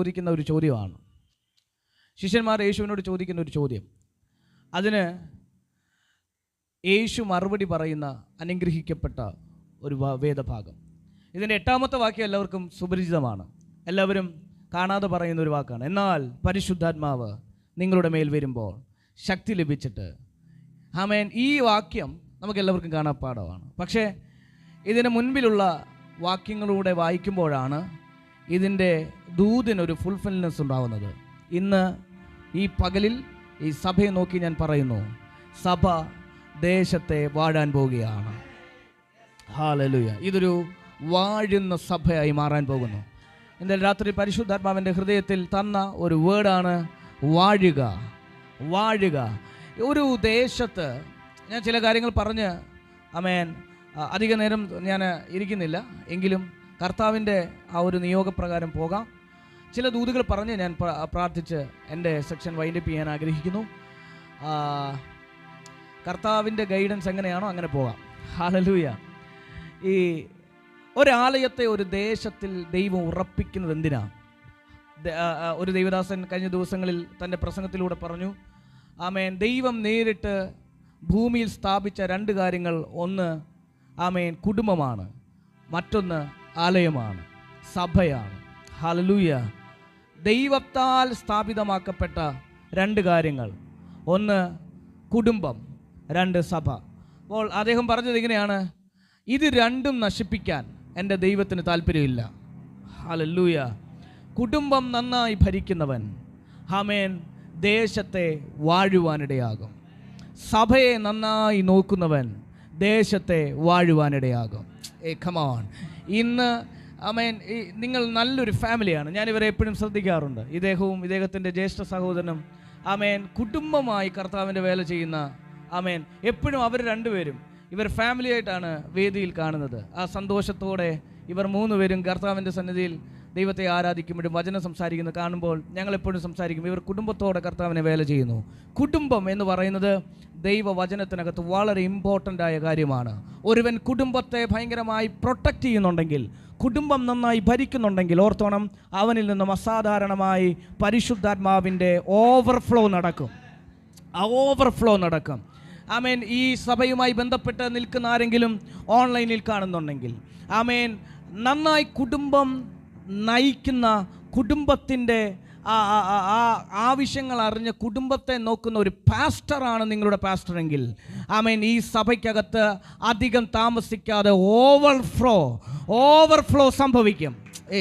ചോദിക്കുന്ന ഒരു ചോദ്യമാണ്. ശിഷ്യന്മാർ യേശുവിനോട് ചോദിക്കുന്ന ഒരു ചോദ്യം. അതിന് യേശു മറുപടി പറയുന്ന അനുഗ്രഹിക്കപ്പെട്ട ഒരു വേദഭാഗം. ഇതിൻ്റെ 8ാമത്തെ വാക്യം എല്ലാവർക്കും സുപരിചിതമാണ്. എല്ലാവരും കാണാതെ പറയുന്ന ഒരു വാക്കാണ്. എന്നാൽ പരിശുദ്ധാത്മാവ് നിങ്ങളുടെ മേൽ വരുമ്പോൾ ശക്തി ലഭിച്ചിട്ട്. ആമേൻ. ഈ വാക്യം നമുക്കെല്ലാവർക്കും കാണാപ്പാടമാണ്. പക്ഷേ ഇതിന് മുൻപിലുള്ള വാക്യങ്ങളിലൂടെ വായിക്കുമ്പോഴാണ് ഇതിൻ്റെ ദൂതിനൊരു ഫുൾഫിൽനെസ് ഉണ്ടാകുന്നത്. ഇന്ന് ഈ പകലിൽ ഈ സഭയെ നോക്കി ഞാൻ പറയുന്നു, സഭ ദേശത്തെ വാഴാൻ പോവുകയാണ്. ഹല്ലേലൂയ. ഇതൊരു വാഴുന്ന സഭയായി മാറാൻ പോകുന്നു. ഇന്നലെ രാത്രി പരിശുദ്ധാത്മാവിൻ്റെ ഹൃദയത്തിൽ തന്ന ഒരു വേർഡാണ് വാഴുക. വാഴുക. ഒരു ദേശത്ത് ഞാൻ ചില കാര്യങ്ങൾ പറഞ്ഞ് ആമേൻ അധിക നേരം ഞാൻ ഇരിക്കുന്നില്ല, എങ്കിലും കർത്താവിൻ്റെ ആ ഒരു നിയോഗപ്രകാരം പോകാം. ചില ദൂതുകൾ പറഞ്ഞ് ഞാൻ പ്രാർത്ഥിച്ച് എൻ്റെ സെക്ഷൻ വൈൻഡപ്പ് ചെയ്യാൻ ആഗ്രഹിക്കുന്നു. കർത്താവിൻ്റെ ഗൈഡൻസ് എങ്ങനെയാണോ അങ്ങനെ പോകാം. ഹല്ലേലൂയ. ഈ ഒരാലയത്തെ ഒരു ദേശത്തിൽ ദൈവം ഉറപ്പിക്കുന്നത് എന്തിനാ? ഒരു ദൈവദാസൻ കഴിഞ്ഞ ദിവസങ്ങളിൽ തൻ്റെ പ്രസംഗത്തിലൂടെ പറഞ്ഞു, ആമേൻ, ദൈവം നേരിട്ട് ഭൂമിയിൽ സ്ഥാപിച്ച 2 കാര്യങ്ങൾ, ഒന്ന് ആമേൻ കുടുംബമാണ്, മറ്റൊന്ന് ആലയമാണ്, സഭയാണ്. ഹല്ലേലൂയ. ദൈവത്താൽ സ്ഥാപിതമാക്കപ്പെട്ട 2 കാര്യങ്ങൾ, ഒന്ന് കുടുംബം, 2 സഭ. അപ്പോൾ അദ്ദേഹം പറഞ്ഞത് ഇങ്ങനെയാണ്, ഇത് രണ്ടും നശിപ്പിക്കാൻ എൻ്റെ ദൈവത്തിന് താല്പര്യമില്ല. ഹല്ലേലൂയ. കുടുംബം നന്നായി ഭരിക്കുന്നവൻ ആമേൻ ദേശത്തെ വാഴുവാനിടയാകും. സഭയെ നന്നായി നോക്കുന്നവൻ ദേശത്തെ വാഴുവാനിടയാകും. കമോൺ. ഇന്ന് ആമേൻ നിങ്ങൾ നല്ലൊരു ഫാമിലിയാണ്. ഞാനിവരെ എപ്പോഴും ശ്രദ്ധിക്കാറുണ്ട്. ഇദ്ദേഹത്തിൻ്റെ ജ്യേഷ്ഠ സഹോദരനും ആമേൻ കുടുംബമായി കർത്താവിൻ്റെ വേല ചെയ്യുന്ന ആമേൻ എപ്പോഴും അവർ രണ്ടുപേരും ഇവർ ഫാമിലി ആയിട്ടാണ് വേദിയിൽ കാണുന്നത്. ആ സന്തോഷത്തോടെ ഇവർ 3 പേരും കർത്താവിൻ്റെ സന്നിധിയിൽ ദൈവത്തെ ആരാധിക്കുമ്പോഴും വചനം സംസാരിക്കുന്നത് കാണുമ്പോൾ ഞങ്ങളെപ്പോഴും സംസാരിക്കും, ഇവർ കുടുംബത്തോടെ കർത്താവിനെ വേല ചെയ്യുന്നു. കുടുംബം എന്ന് പറയുന്നത് ദൈവവചനത്തിനകത്ത് വളരെ ഇമ്പോർട്ടൻ്റ് ആയ കാര്യമാണ്. ഒരുവൻ കുടുംബത്തെ ഭയങ്കരമായി പ്രൊട്ടക്റ്റ് ചെയ്യുന്നുണ്ടെങ്കിൽ, കുടുംബം നന്നായി ഭരിക്കുന്നുണ്ടെങ്കിൽ, ഓർത്തോണം, അവനിൽ നിന്നും അസാധാരണമായി പരിശുദ്ധാത്മാവിൻ്റെ ഓവർഫ്ലോ നടക്കും. ആ ഓവർഫ്ലോ നടക്കും. ആമേൻ. ഈ സഭയുമായി ബന്ധപ്പെട്ട് നിൽക്കുന്ന ആരെങ്കിലും ഓൺലൈനിൽ കാണുന്നുണ്ടെങ്കിൽ, ആമേൻ, നന്നായി കുടുംബം നയിക്കുന്ന, കുടുംബത്തിൻ്റെ ആവശ്യങ്ങൾ അറിഞ്ഞ് കുടുംബത്തെ നോക്കുന്ന ഒരു പാസ്റ്ററാണ് നിങ്ങളുടെ പാസ്റ്ററെങ്കിൽ, ആമേൻ, ഈ സഭയ്ക്കകത്ത് അധികം താമസിക്കാതെ ഓവർഫ്ലോ സംഭവിക്കും.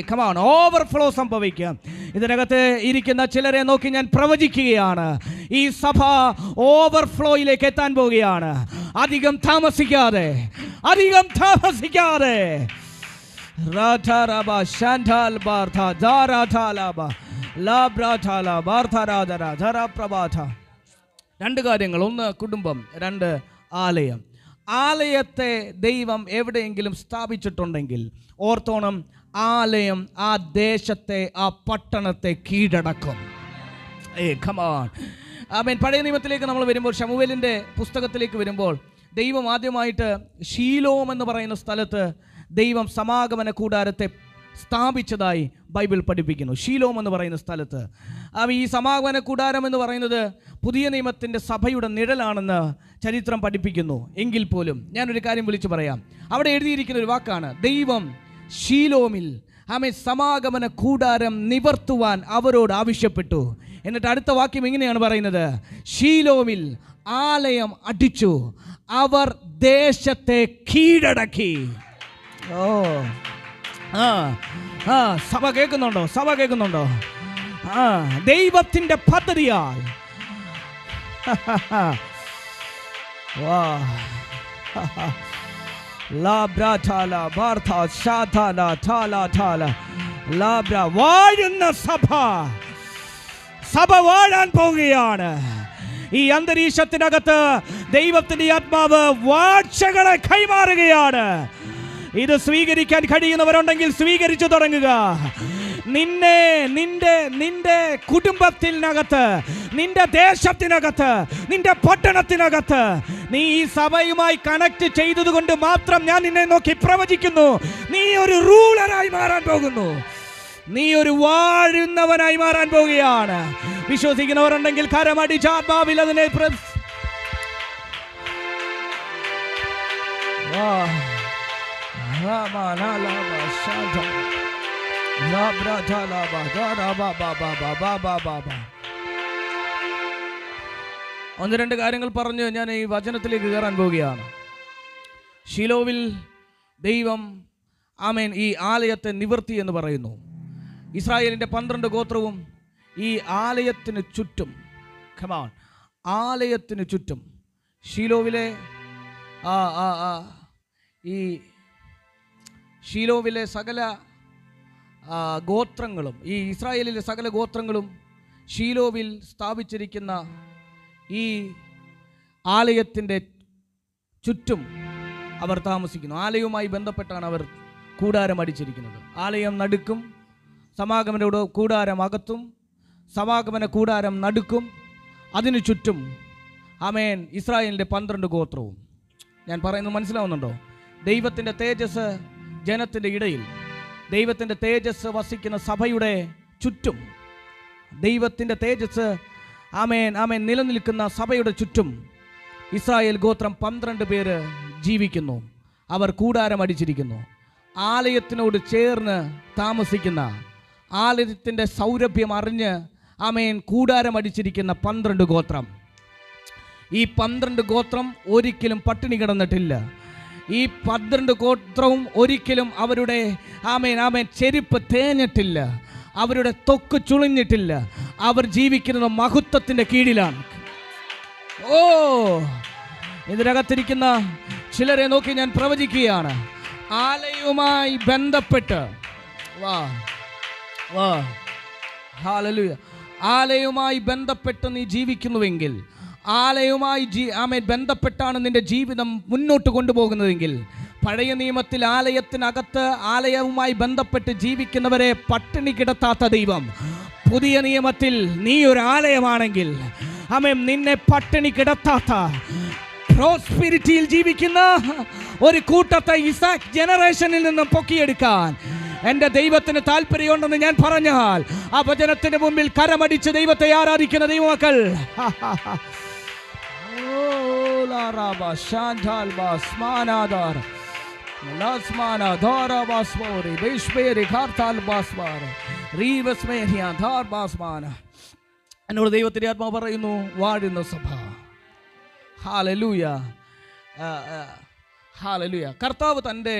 കമോൺ, ഓവർഫ്ലോ സംഭവിക്കും. ഇതിനകത്ത് ഇരിക്കുന്ന ചിലരെ നോക്കി ഞാൻ പ്രവചിക്കുകയാണ്, ഈ സഭ ഓവർഫ്ലോയിലേക്ക് എത്താൻ പോവുകയാണ്. അധികം താമസിക്കാതെ രണ്ട് കാര്യങ്ങൾ, ഒന്ന് കുടുംബം, 2 ആലയം. ആലയത്തെ ദൈവം എവിടെയെങ്കിലും സ്ഥാപിച്ചിട്ടുണ്ടെങ്കിൽ ഓർത്തോണം, ആലയം ആ ദേശത്തെ, ആ പട്ടണത്തെ കീഴടക്കും. കമോൺ. ആമേൻ. പഴയ നിയമത്തിലേക്ക് നമ്മൾ വരുമ്പോൾ, ശമൂവേലിൻ്റെ പുസ്തകത്തിലേക്ക് വരുമ്പോൾ, ദൈവം ആദ്യമായിട്ട് ശീലോം എന്ന് പറയുന്ന സ്ഥലത്ത് ദൈവം സമാഗമന കൂടാരത്തെ സ്ഥാപിച്ചതായി ബൈബിൾ പഠിപ്പിക്കുന്നു. ശീലോം എന്ന് പറയുന്ന സ്ഥലത്ത്. ഈ സമാഗമന കൂടാരം എന്ന് പറയുന്നത് പുതിയ നിയമത്തിൻ്റെ സഭയുടെ നിഴലാണെന്ന് ചരിത്രം പഠിപ്പിക്കുന്നു. എങ്കിൽ പോലും ഞാനൊരു കാര്യം വിളിച്ചു പറയാം. അവിടെ എഴുതിയിരിക്കുന്ന ഒരു വാക്കാണ്, ദൈവം ശീലോമിൽ ആമേൻ സമാഗമന കൂടാരം നിവർത്തുവാൻ അവരോട് ആവശ്യപ്പെട്ടു. എന്നിട്ട് അടുത്ത വാക്യം ഇങ്ങനെയാണ് പറയുന്നത്, ശീലോമിൽ ആലയം അടിച്ചു, അവർ ദേശത്തെ കീഴടക്കി. സഭ കേൾക്കുന്നുണ്ടോ? ദൈവത്തിൻ്റെ പദ്ധതിയാൽ വാഴുന്ന സഭ വാഴാൻ പോവുകയാണ്. ഈ അന്തരീക്ഷത്തിനകത്ത് ദൈവത്തിന്റെ ആത്മാവ് വാഴ്ചകളെ കൈമാറുകയാണ്. ഇത് സ്വീകരിക്കാൻ കഴിയുന്നവരുണ്ടെങ്കിൽ സ്വീകരിച്ചു തുടങ്ങുക. നിന്റെ കുടുംബത്തിനകത്ത്, നിന്റെ ദേശത്തിനകത്ത്, നിന്റെ പട്ടണത്തിനകത്ത് നീ ഈ സഭയുമായി കണക്ട് ചെയ്തത് കൊണ്ട് മാത്രം ഞാൻ നിന്നെ നോക്കി പ്രവചിക്കുന്നു, നീ ഒരു റൂളറായി മാറാൻ പോകുന്നു. നീ ഒരു വാഴുന്നവനായി മാറാൻ പോവുകയാണ്. വിശ്വസിക്കുന്നവരുണ്ടെങ്കിൽ കരമടിച്ച ആത്മാവിൽ അതിനെ ഒന്ന് രണ്ട് കാര്യങ്ങൾ പറഞ്ഞ് ഞാൻ ഈ വചനത്തിലേക്ക് കയറാൻ പോവുകയാണ്. ശീലോവിൽ ദൈവം ആമേൻ ഈ ആലയത്തെ നിവർത്തി എന്ന് പറയുന്നു. ഇസ്രായേലിൻ്റെ 12 ഗോത്രവും ഈ ആലയത്തിന് ചുറ്റും, ആലയത്തിന് ചുറ്റും ശീലോവിലെ ഈ ശീലോവിലെ സകല ഗോത്രങ്ങളും, ഈ ഇസ്രായേലിലെ സകല ഗോത്രങ്ങളും ശീലോവിൽ സ്ഥാപിച്ചിരിക്കുന്ന ഈ ആലയത്തിൻ്റെ ചുറ്റും അവർ താമസിക്കുന്നു. ആലയവുമായി ബന്ധപ്പെട്ടാണ് അവർ കൂടാരം അടിച്ചിരിക്കുന്നത്. ആലയം നടുക്കും, സമാഗമന കൂടാരം അകത്തും, സമാഗമന കൂടാരം നടുക്കും, അതിനു ചുറ്റും ആമേൻ ഇസ്രായേലിൻ്റെ 12 ഗോത്രവും. ഞാൻ പറയുന്നത് മനസ്സിലാവുന്നുണ്ടോ? ദൈവത്തിൻ്റെ തേജസ് ജനത്തിൻ്റെ ഇടയിൽ, ദൈവത്തിൻ്റെ തേജസ് വസിക്കുന്ന സഭയുടെ ചുറ്റും, ദൈവത്തിൻ്റെ തേജസ് ആമേൻ ആമേൻ നിലനിൽക്കുന്ന സഭയുടെ ചുറ്റും ഇസ്രായേൽ ഗോത്രം 12 പേര് ജീവിക്കുന്നു. അവർ കൂടാരം അടിച്ചിരിക്കുന്നു. ആലയത്തിനോട് ചേർന്ന് താമസിക്കുന്ന, ആലയത്തിൻ്റെ സൗരഭ്യം അറിഞ്ഞ് ആമേൻ കൂടാരം അടിച്ചിരിക്കുന്ന 12 ഗോത്രം. ഈ 12 ഗോത്രം ഒരിക്കലും പട്ടിണി കിടന്നിട്ടില്ല. ഈ 12 ഗോത്രവും ഒരിക്കലും അവരുടെ ആമേൻ ആമേൻ ചെരുപ്പ് തേഞ്ഞിട്ടില്ല, അവരുടെ ത്വക്ക് ചുളിഞ്ഞിട്ടില്ല. അവർ ജീവിക്കുന്നത് മഹത്വത്തിൻ്റെ കീഴിലാണ്. ഇതിനകത്തിരിക്കുന്ന ചിലരെ നോക്കി ഞാൻ പ്രവചിക്കുകയാണ്. ആലയവുമായി ബന്ധപ്പെട്ട് ഹല്ലേലൂയ, ആലയവുമായി ബന്ധപ്പെട്ട് നീ ജീവിക്കുന്നുവെങ്കിൽ, ആലയവുമായി ബന്ധപ്പെട്ടാണ് നിന്റെ ജീവിതം മുന്നോട്ട് കൊണ്ടുപോകുന്നതെങ്കിൽ, പഴയ നിയമത്തിൽ ആലയത്തിനകത്ത് ആലയവുമായി ബന്ധപ്പെട്ട് ജീവിക്കുന്നവരെ പട്ടിണി കിടത്താത്ത ദൈവം, പുതിയ നിയമത്തിൽ നീ ഒരു ആലയമാണെങ്കിൽ നിന്നെ പട്ടിണി കിടത്താത്ത പ്രോസ്പെരിറ്റിയിൽ ജീവിക്കുന്ന ഒരു കൂട്ടത്തെ ഇസാക്ക് ജനറേഷനിൽ നിന്നും പൊക്കിയെടുക്കാൻ എൻ്റെ ദൈവത്തിന് താല്പര്യമുണ്ടെന്ന് ഞാൻ പറഞ്ഞാൽ, ആ വചനത്തിന് മുമ്പിൽ കരമടിച്ച് ദൈവത്തെ ആരാധിക്കുന്ന ദൈവമക്കൾ, എന്നോട് ദൈവത്തിൻ്റെ ആത്മാവ് പറയുന്നു, വാഴുന്ന സഭ. Hallelujah, hallelujah. കർത്താവ് തൻ്റെ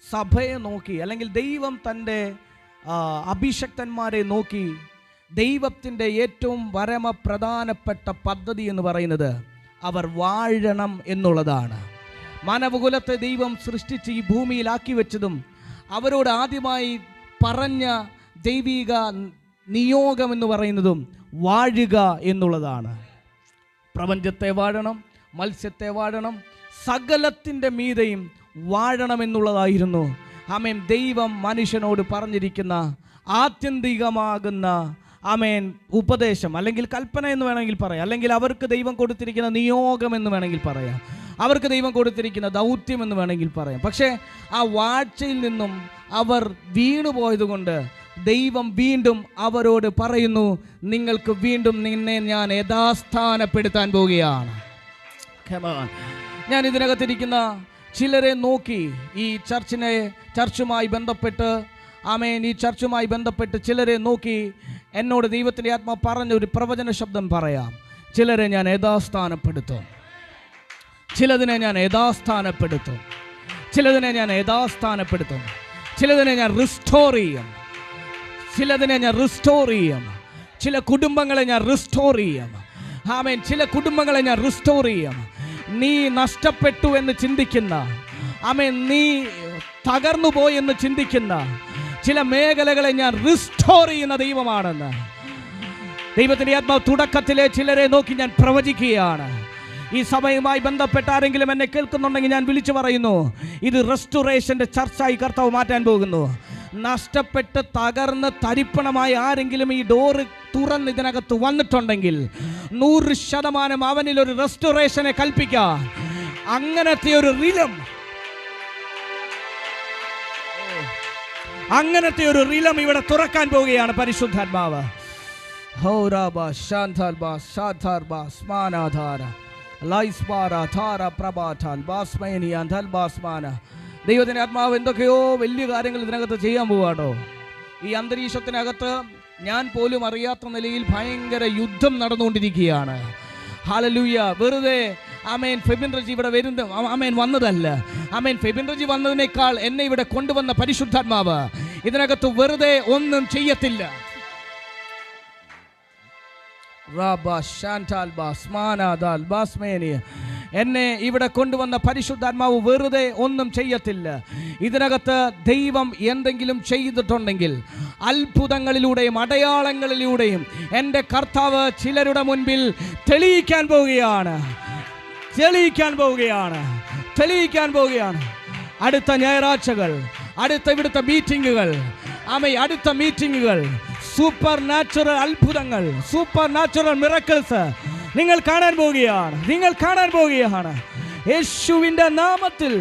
സഭയെ നോക്കി, അല്ലെങ്കിൽ ദൈവം തൻ്റെ അഭിഷക്തന്മാരെ നോക്കി, ദൈവത്തിൻ്റെ ഏറ്റവും പരമപ്രധാനപ്പെട്ട പദ്ധതി എന്ന് പറയുന്നത് അവർ വാഴണം എന്നുള്ളതാണ്. മാനവകുലത്തെ ദൈവം സൃഷ്ടിച്ച് ഈ ഭൂമിയിലാക്കി വെച്ചതും അവരോട് ആദ്യമായി പറഞ്ഞ ദൈവിക നിയോഗം എന്ന് പറയുന്നതും വാഴുക എന്നുള്ളതാണ്. പ്രപഞ്ചത്തെ വാഴണം, മത്സ്യത്തെ വാഴണം, സകലത്തിൻ്റെ മീതെയും വാഴണമെന്നുള്ളതായിരുന്നു ആമേൻ ദൈവം മനുഷ്യനോട് പറഞ്ഞിരിക്കുന്ന ആത്യന്തികമാകുന്ന ആമേൻ ഉപദേശം, അല്ലെങ്കിൽ കൽപ്പന എന്ന് വേണമെങ്കിൽ പറയാം, അല്ലെങ്കിൽ അവർക്ക് ദൈവം കൊടുത്തിരിക്കുന്ന നിയോഗം എന്ന് വേണമെങ്കിൽ പറയാം, അവർക്ക് ദൈവം കൊടുത്തിരിക്കുന്ന ദൗത്യം എന്ന് വേണമെങ്കിൽ പറയാം. പക്ഷേ ആ വാഴ്ചയിൽ നിന്നും അവർ വീണുപോയതുകൊണ്ട് ദൈവം വീണ്ടും അവരോട് പറയുന്നു, നിങ്ങൾക്ക് വീണ്ടും നിന്നെ ഞാൻ യഥാസ്ഥാനപ്പെടുത്താൻ പോവുകയാണ്. ഞാൻ ഇതിനകത്തിരിക്കുന്ന ചിലരെ നോക്കി, ഈ ചർച്ചുമായി ബന്ധപ്പെട്ട് ആമേൻ ഈ ചർച്ചുമായി ബന്ധപ്പെട്ട് ചിലരെ നോക്കി എന്നോട് ദൈവത്തിൻ്റെ ആത്മാ പറഞ്ഞ ഒരു പ്രവചന ശബ്ദം പറയാം. ചിലരെ ഞാൻ യഥാസ്ഥാനപ്പെടുത്തും, ചിലതിനെ ഞാൻ യഥാസ്ഥാനപ്പെടുത്തും, ചിലതിനെ ഞാൻ യഥാസ്ഥാനപ്പെടുത്തും, ചിലതിനെ ഞാൻ റിസ്റ്റോർ ചെയ്യും, ചിലതിനെ ഞാൻ റിസ്റ്റോർ ചെയ്യും, ചില കുടുംബങ്ങളെ ഞാൻ റിസ്റ്റോർ ചെയ്യും. ആമേൻ, ചില കുടുംബങ്ങളെ ഞാൻ റിസ്റ്റോർ ചെയ്യും. നീ നഷ്ടപ്പെട്ടു എന്ന് ചിന്തിക്കുന്ന, ആമേൻ നീ തകർന്നു പോയി എന്ന് ചിന്തിക്കുന്ന ചില മേഖലകളെ ഞാൻ റിസ്റ്റോർ ചെയ്യുന്ന ദൈവമാണെന്ന് ദൈവത്തിൻ്റെ ആത്മാവ് തുടക്കത്തിലെ ചിലരെ നോക്കി ഞാൻ പ്രവചിക്കുകയാണ്. ഈ സഭയുമായി ബന്ധപ്പെട്ട ആരെങ്കിലും എന്നെ കേൾക്കുന്നുണ്ടെങ്കിൽ ഞാൻ വിളിച്ചു പറയുന്നു, ഇത് റെസ്റ്റോറേഷൻ്റെ ചർച്ചായി കർത്താവ് മാറ്റാൻ പോകുന്നു. നഷ്ടപ്പെട്ട് തകർന്ന് തരിപ്പണമായി ആരെങ്കിലും ഈ ഡോറ് തുറന്ന് ഇതിനകത്ത് വന്നിട്ടുണ്ടെങ്കിൽ 100% അവനിൽ ഒരു റെസ്റ്റോറേഷനെ കൽപ്പിക്കാം. അങ്ങനത്തെ ഒരു റിലം അങ്ങനത്തെ ഒരു റിലം ഇവിടെ തുറക്കാൻ പോവുകയാണ് പരിശുദ്ധാത്മാവ്. ദൈവത്തിന്റെ ആത്മാവ് എന്തൊക്കെയോ വലിയ കാര്യങ്ങൾ ഇതിനകത്ത് ചെയ്യാൻ പോവാട്ടോ. ഈ അന്തരീക്ഷത്തിനകത്ത് ഞാൻ പോലും അറിയാത്ത നിലയിൽ ഭയങ്കര യുദ്ധം നടന്നുകൊണ്ടിരിക്കുകയാണ്. ഹല്ലേലൂയ. വെറുതെ ആമേൻ ഫെബിൻ റജി ഇവിടെ വന്നതല്ല. ആമേൻ ഫെബിൻ റജി വന്നതിനേക്കാൾ എന്നെ ഇവിടെ കൊണ്ടുവന്ന പരിശുദ്ധാത്മാവ് ഇതിനകത്ത് വെറുതെ ഒന്നും ചെയ്യത്തില്ല. എന്നെ ഇവിടെ കൊണ്ടുവന്ന പരിശുദ്ധാത്മാവ് വെറുതെ ഒന്നും ചെയ്യത്തില്ല. ഇതിനകത്ത് ദൈവം എന്തെങ്കിലും ചെയ്തിട്ടുണ്ടെങ്കിൽ അത്ഭുതങ്ങളിലൂടെയും അടയാളങ്ങളിലൂടെയും എൻ്റെ കർത്താവ് ചിലരുടെ മുൻപിൽ തെളിയിക്കാൻ പോവുകയാണ്. അടുത്ത ഞായറാഴ്ചകൾ, അടുത്ത മീറ്റിങ്ങുകൾ സൂപ്പർ നാച്ചുറൽ അത്ഭുതങ്ങൾ, സൂപ്പർ നാച്ചുറൽ മിറക്കിൾസ് നിങ്ങൾ കാണാൻ പോവുകയാണ് യേശുവിൻ്റെ നാമത്തിൽ.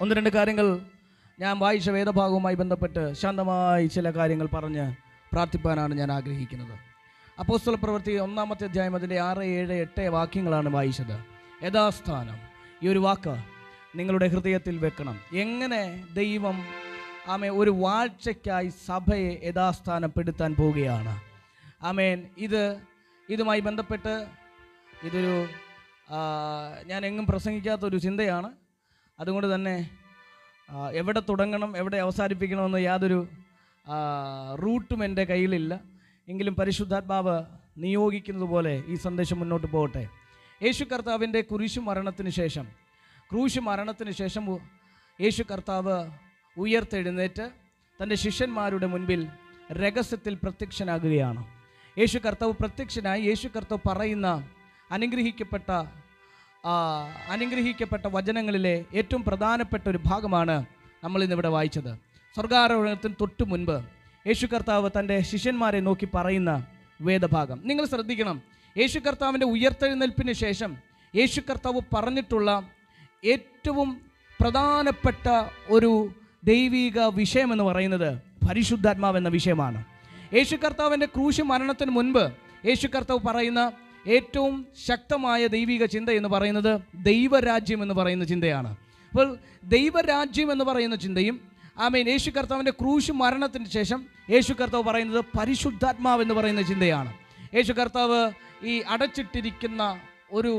ഒന്ന് രണ്ട് കാര്യങ്ങൾ ഞാൻ വായിച്ച വേദഭാഗവുമായി ബന്ധപ്പെട്ട് ശാന്തമായി ചില കാര്യങ്ങൾ പറഞ്ഞ് പ്രാർത്ഥിപ്പാനാണ് ഞാൻ ആഗ്രഹിക്കുന്നത്. അപ്പോസ്തല പ്രവൃത്തി 1-ാമത്തെ അധ്യായം അതിൻ്റെ 6, 7, 8 വാക്യങ്ങളാണ് വായിച്ചത്. യഥാസ്ഥാനം, ഈ ഒരു വാക്ക് നിങ്ങളുടെ ഹൃദയത്തിൽ വെക്കണം. എങ്ങനെ ദൈവം ഒരു വാഴ്ചയ്ക്കായി സഭയെ യഥാസ്ഥാനപ്പെടുത്താൻ പോവുകയാണ്. ആമേൻ. ഇതുമായി ബന്ധപ്പെട്ട് ഇതൊരു ഞാൻ എങ്ങും പ്രസംഗിക്കാത്തൊരു ചിന്തയാണ്. അതുകൊണ്ട് തന്നെ എവിടെ തുടങ്ങണം എവിടെ അവസാനിപ്പിക്കണമെന്ന് യാതൊരു റൂട്ടും എൻ്റെ കയ്യിലില്ല. എങ്കിലും പരിശുദ്ധാത്മാവ് നിയോഗിക്കുന്നത് പോലെ ഈ സന്ദേശം മുന്നോട്ട് പോകട്ടെ. യേശു കർത്താവിൻ്റെ ക്രൂശ് മരണത്തിന് ശേഷം യേശു കർത്താവ് ഉയർത്തെഴുന്നേറ്റ് തൻ്റെ ശിഷ്യന്മാരുടെ മുൻപിൽ രഹസ്യത്തിൽ പ്രത്യക്ഷനാകുകയാണ്. യേശു കർത്താവ് പ്രത്യക്ഷനായി യേശു കർത്താവ് പറയുന്ന അനുഗ്രഹിക്കപ്പെട്ട വചനങ്ങളിലെ ഏറ്റവും പ്രധാനപ്പെട്ട ഒരു ഭാഗമാണ് നമ്മളിന്നിവിടെ വായിച്ചത്. സ്വർഗാരോഹണത്തിന് തൊട്ടു മുൻപ് യേശു കർത്താവ് തൻ്റെ ശിഷ്യന്മാരെ നോക്കി പറയുന്ന വേദഭാഗം നിങ്ങൾ ശ്രദ്ധിക്കണം. യേശു കർത്താവിൻ്റെ ഉയർത്തെഴുന്നേൽപ്പിന് ശേഷം യേശു കർത്താവ് പറഞ്ഞിട്ടുള്ള ഏറ്റവും പ്രധാനപ്പെട്ട ഒരു ദൈവിക വിഷയമെന്ന് പറയുന്നത് പരിശുദ്ധാത്മാവ് എന്ന വിഷയമാണ്. യേശു കർത്താവിൻ്റെ ക്രൂശ് മരണത്തിന് മുൻപ് യേശു കർത്താവ് പറയുന്ന ഏറ്റവും ശക്തമായ ദൈവിക ചിന്ത എന്ന് പറയുന്നത് ദൈവരാജ്യം എന്ന് പറയുന്ന ചിന്തയാണ്. അപ്പോൾ ദൈവരാജ്യം എന്ന് പറയുന്ന ചിന്തയും യേശു കർത്താവിൻ്റെ ക്രൂശ് മരണത്തിന് ശേഷം യേശു കർത്താവ് പറയുന്നത് പരിശുദ്ധാത്മാവ് എന്ന് പറയുന്ന ചിന്തയാണ്. യേശു കർത്താവ് ഈ അടച്ചിട്ടിരിക്കുന്ന ഒരു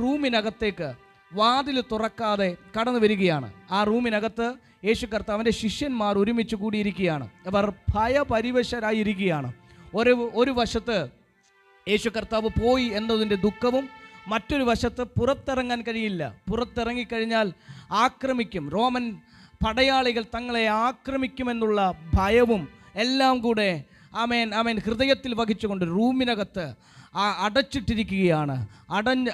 റൂമിനകത്തേക്ക് വാതിൽ തുറക്കാതെ കടന്നു വരികയാണ്. ആ റൂമിനകത്ത് യേശു കർത്താവിൻ്റെ ശിഷ്യന്മാർ ഒരുമിച്ച് കൂടിയിരിക്കുകയാണ്. അവർ ഭയപരിവശരായിരിക്കുകയാണ്. ഒരു വശത്ത് യേശു കർത്താവ് പോയി എന്നതിൻ്റെ ദുഃഖവും, മറ്റൊരു വശത്ത് പുറത്തിറങ്ങാൻ കഴിയില്ല. പുറത്തിറങ്ങിക്കഴിഞ്ഞാൽ ആക്രമിക്കും, റോമൻ പടയാളികൾ തങ്ങളെ ആക്രമിക്കുമെന്നുള്ള ഭയവും എല്ലാം കൂടെ ഹൃദയത്തിൽ വഹിച്ചുകൊണ്ട് റൂമിനകത്ത് അടച്ചിട്ടിരിക്കുകയാണ്.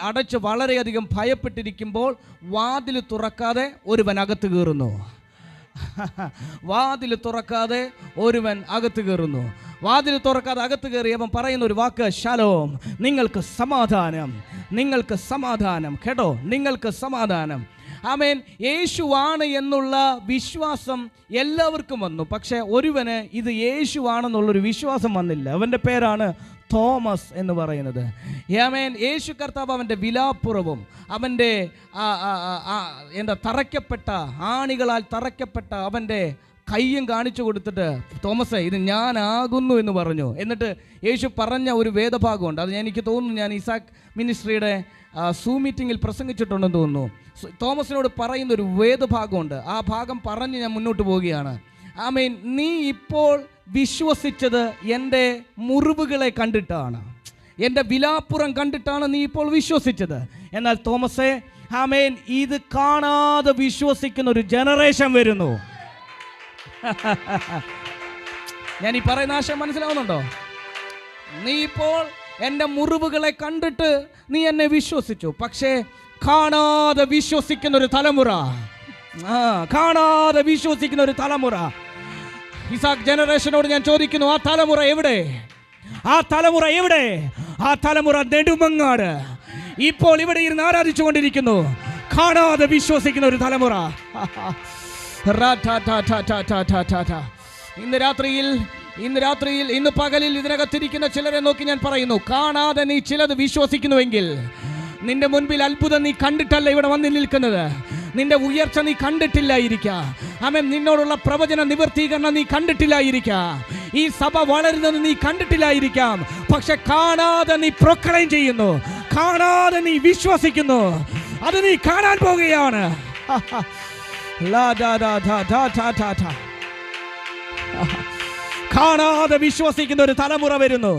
അടച്ച് വളരെയധികം ഭയപ്പെട്ടിരിക്കുമ്പോൾ വാതിൽ തുറക്കാതെ ഒരുവൻ അകത്ത് കയറുന്നു. വാതിൽ തുറക്കാതെ അകത്ത് കയറി അവൻ പറയുന്ന ഒരു വാക്ക് ശലോം, നിങ്ങൾക്ക് സമാധാനം കേട്ടോ, നിങ്ങൾക്ക് സമാധാനം. ആമേൻ. യേശുവാണ് എന്നുള്ള വിശ്വാസം എല്ലാവർക്കും വന്നു. പക്ഷേ ഒരുവന് ഇത് യേശുവാണെന്നുള്ളൊരു വിശ്വാസം വന്നില്ല. അവൻ്റെ പേരാണ് തോമസ് എന്ന് പറയുന്നത്. ആമേൻ. യേശു കർത്താവ് അവൻ്റെ വിലാപ്പുറവും അവൻ്റെ തറയ്ക്കപ്പെട്ട ആണികളാൽ തറയ്ക്കപ്പെട്ട അവൻ്റെ കയ്യും കാണിച്ചു കൊടുത്തിട്ട് തോമസേ ഇത് ഞാനാകുന്നു എന്ന് പറഞ്ഞു. എന്നിട്ട് യേശു പറഞ്ഞ ഒരു വേദഭാഗമുണ്ട്. അത് എനിക്ക് തോന്നുന്നു ഞാൻ ഇസാക്ക് മിനിസ്ട്രിയുടെ സൂം മീറ്റിങ്ങിൽ പ്രസംഗിച്ചിട്ടുണ്ടെന്ന് തോന്നുന്നു. തോമസിനോട് പറയുന്ന ഒരു വേദഭാഗമുണ്ട്. ആ ഭാഗം പറഞ്ഞ് ഞാൻ മുന്നോട്ട് പോവുകയാണ്. ആമേൻ. നീ ഇപ്പോൾ വിശ്വസിച്ചത് എൻ്റെ മുറിവുകളെ കണ്ടിട്ടാണ്, എൻ്റെ വിലാപ്പുറം കണ്ടിട്ടാണ് നീ ഇപ്പോൾ വിശ്വസിച്ചത്. എന്നാൽ തോമസേ, ആമേൻ, ഇത് കാണാതെ വിശ്വസിക്കുന്ന ഒരു ജനറേഷൻ വരുന്നു. ഞാൻ ഈ പറയുന്ന ആശയം മനസ്സിലാവുന്നുണ്ടോ? നീ ഇപ്പോൾ എൻ്റെ മുറിവുകളെ കണ്ടിട്ട് നീ എന്നെ വിശ്വസിച്ചു, പക്ഷേ കാണാതെ വിശ്വസിക്കുന്ന ഒരു തലമുറ, കാണാതെ വിശ്വസിക്കുന്ന ഒരു തലമുറ. ഇസാക്ക് ജനറേഷനോട് ഞാൻ ചോദിക്കുന്നു, ആ തലമുറ എവിടെ? ആ തലമുറ എവിടെ? ആ തലമുറ നെടുമങ്ങാട് ഇപ്പോൾ ഇവിടെ ഇരുന്ന് ആരാധിച്ചു കൊണ്ടിരിക്കുന്നു. കാണാതെ വിശ്വസിക്കുന്ന ഒരു തലമുറ. ഇന്ന് പകലിൽ ഇതിനകത്തിരിക്കുന്ന ചിലരെ നോക്കി ഞാൻ പറയുന്നു, കാണാതെ നീ ചിലത് വിശ്വസിക്കുന്നുവെങ്കിൽ നിന്റെ മുൻപിൽ അത്ഭുതം നീ കണ്ടിട്ടല്ല ഇവിടെ വന്ന് നിൽക്കുന്നത്. നിന്റെ ഉയർച്ച നീ കണ്ടിട്ടില്ലായിരിക്കാം. ആമേൻ. നിന്നോടുള്ള പ്രവചന നിവർത്തീകരണം നീ കണ്ടിട്ടില്ലായിരിക്കാം. ഈ സഭ വളരുന്നത് നീ കണ്ടിട്ടില്ലായിരിക്കാം. പക്ഷെ കാണാതെ നീ പ്രൊക്ലെയിം ചെയ്യുന്നു, കാണാതെ നീ വിശ്വസിക്കുന്നു. അത് നീ കാണാൻ പോകുകയാണ്. കാണാതെ വിശ്വസിക്കുന്ന ഒരു തലമുറ വരുന്നു.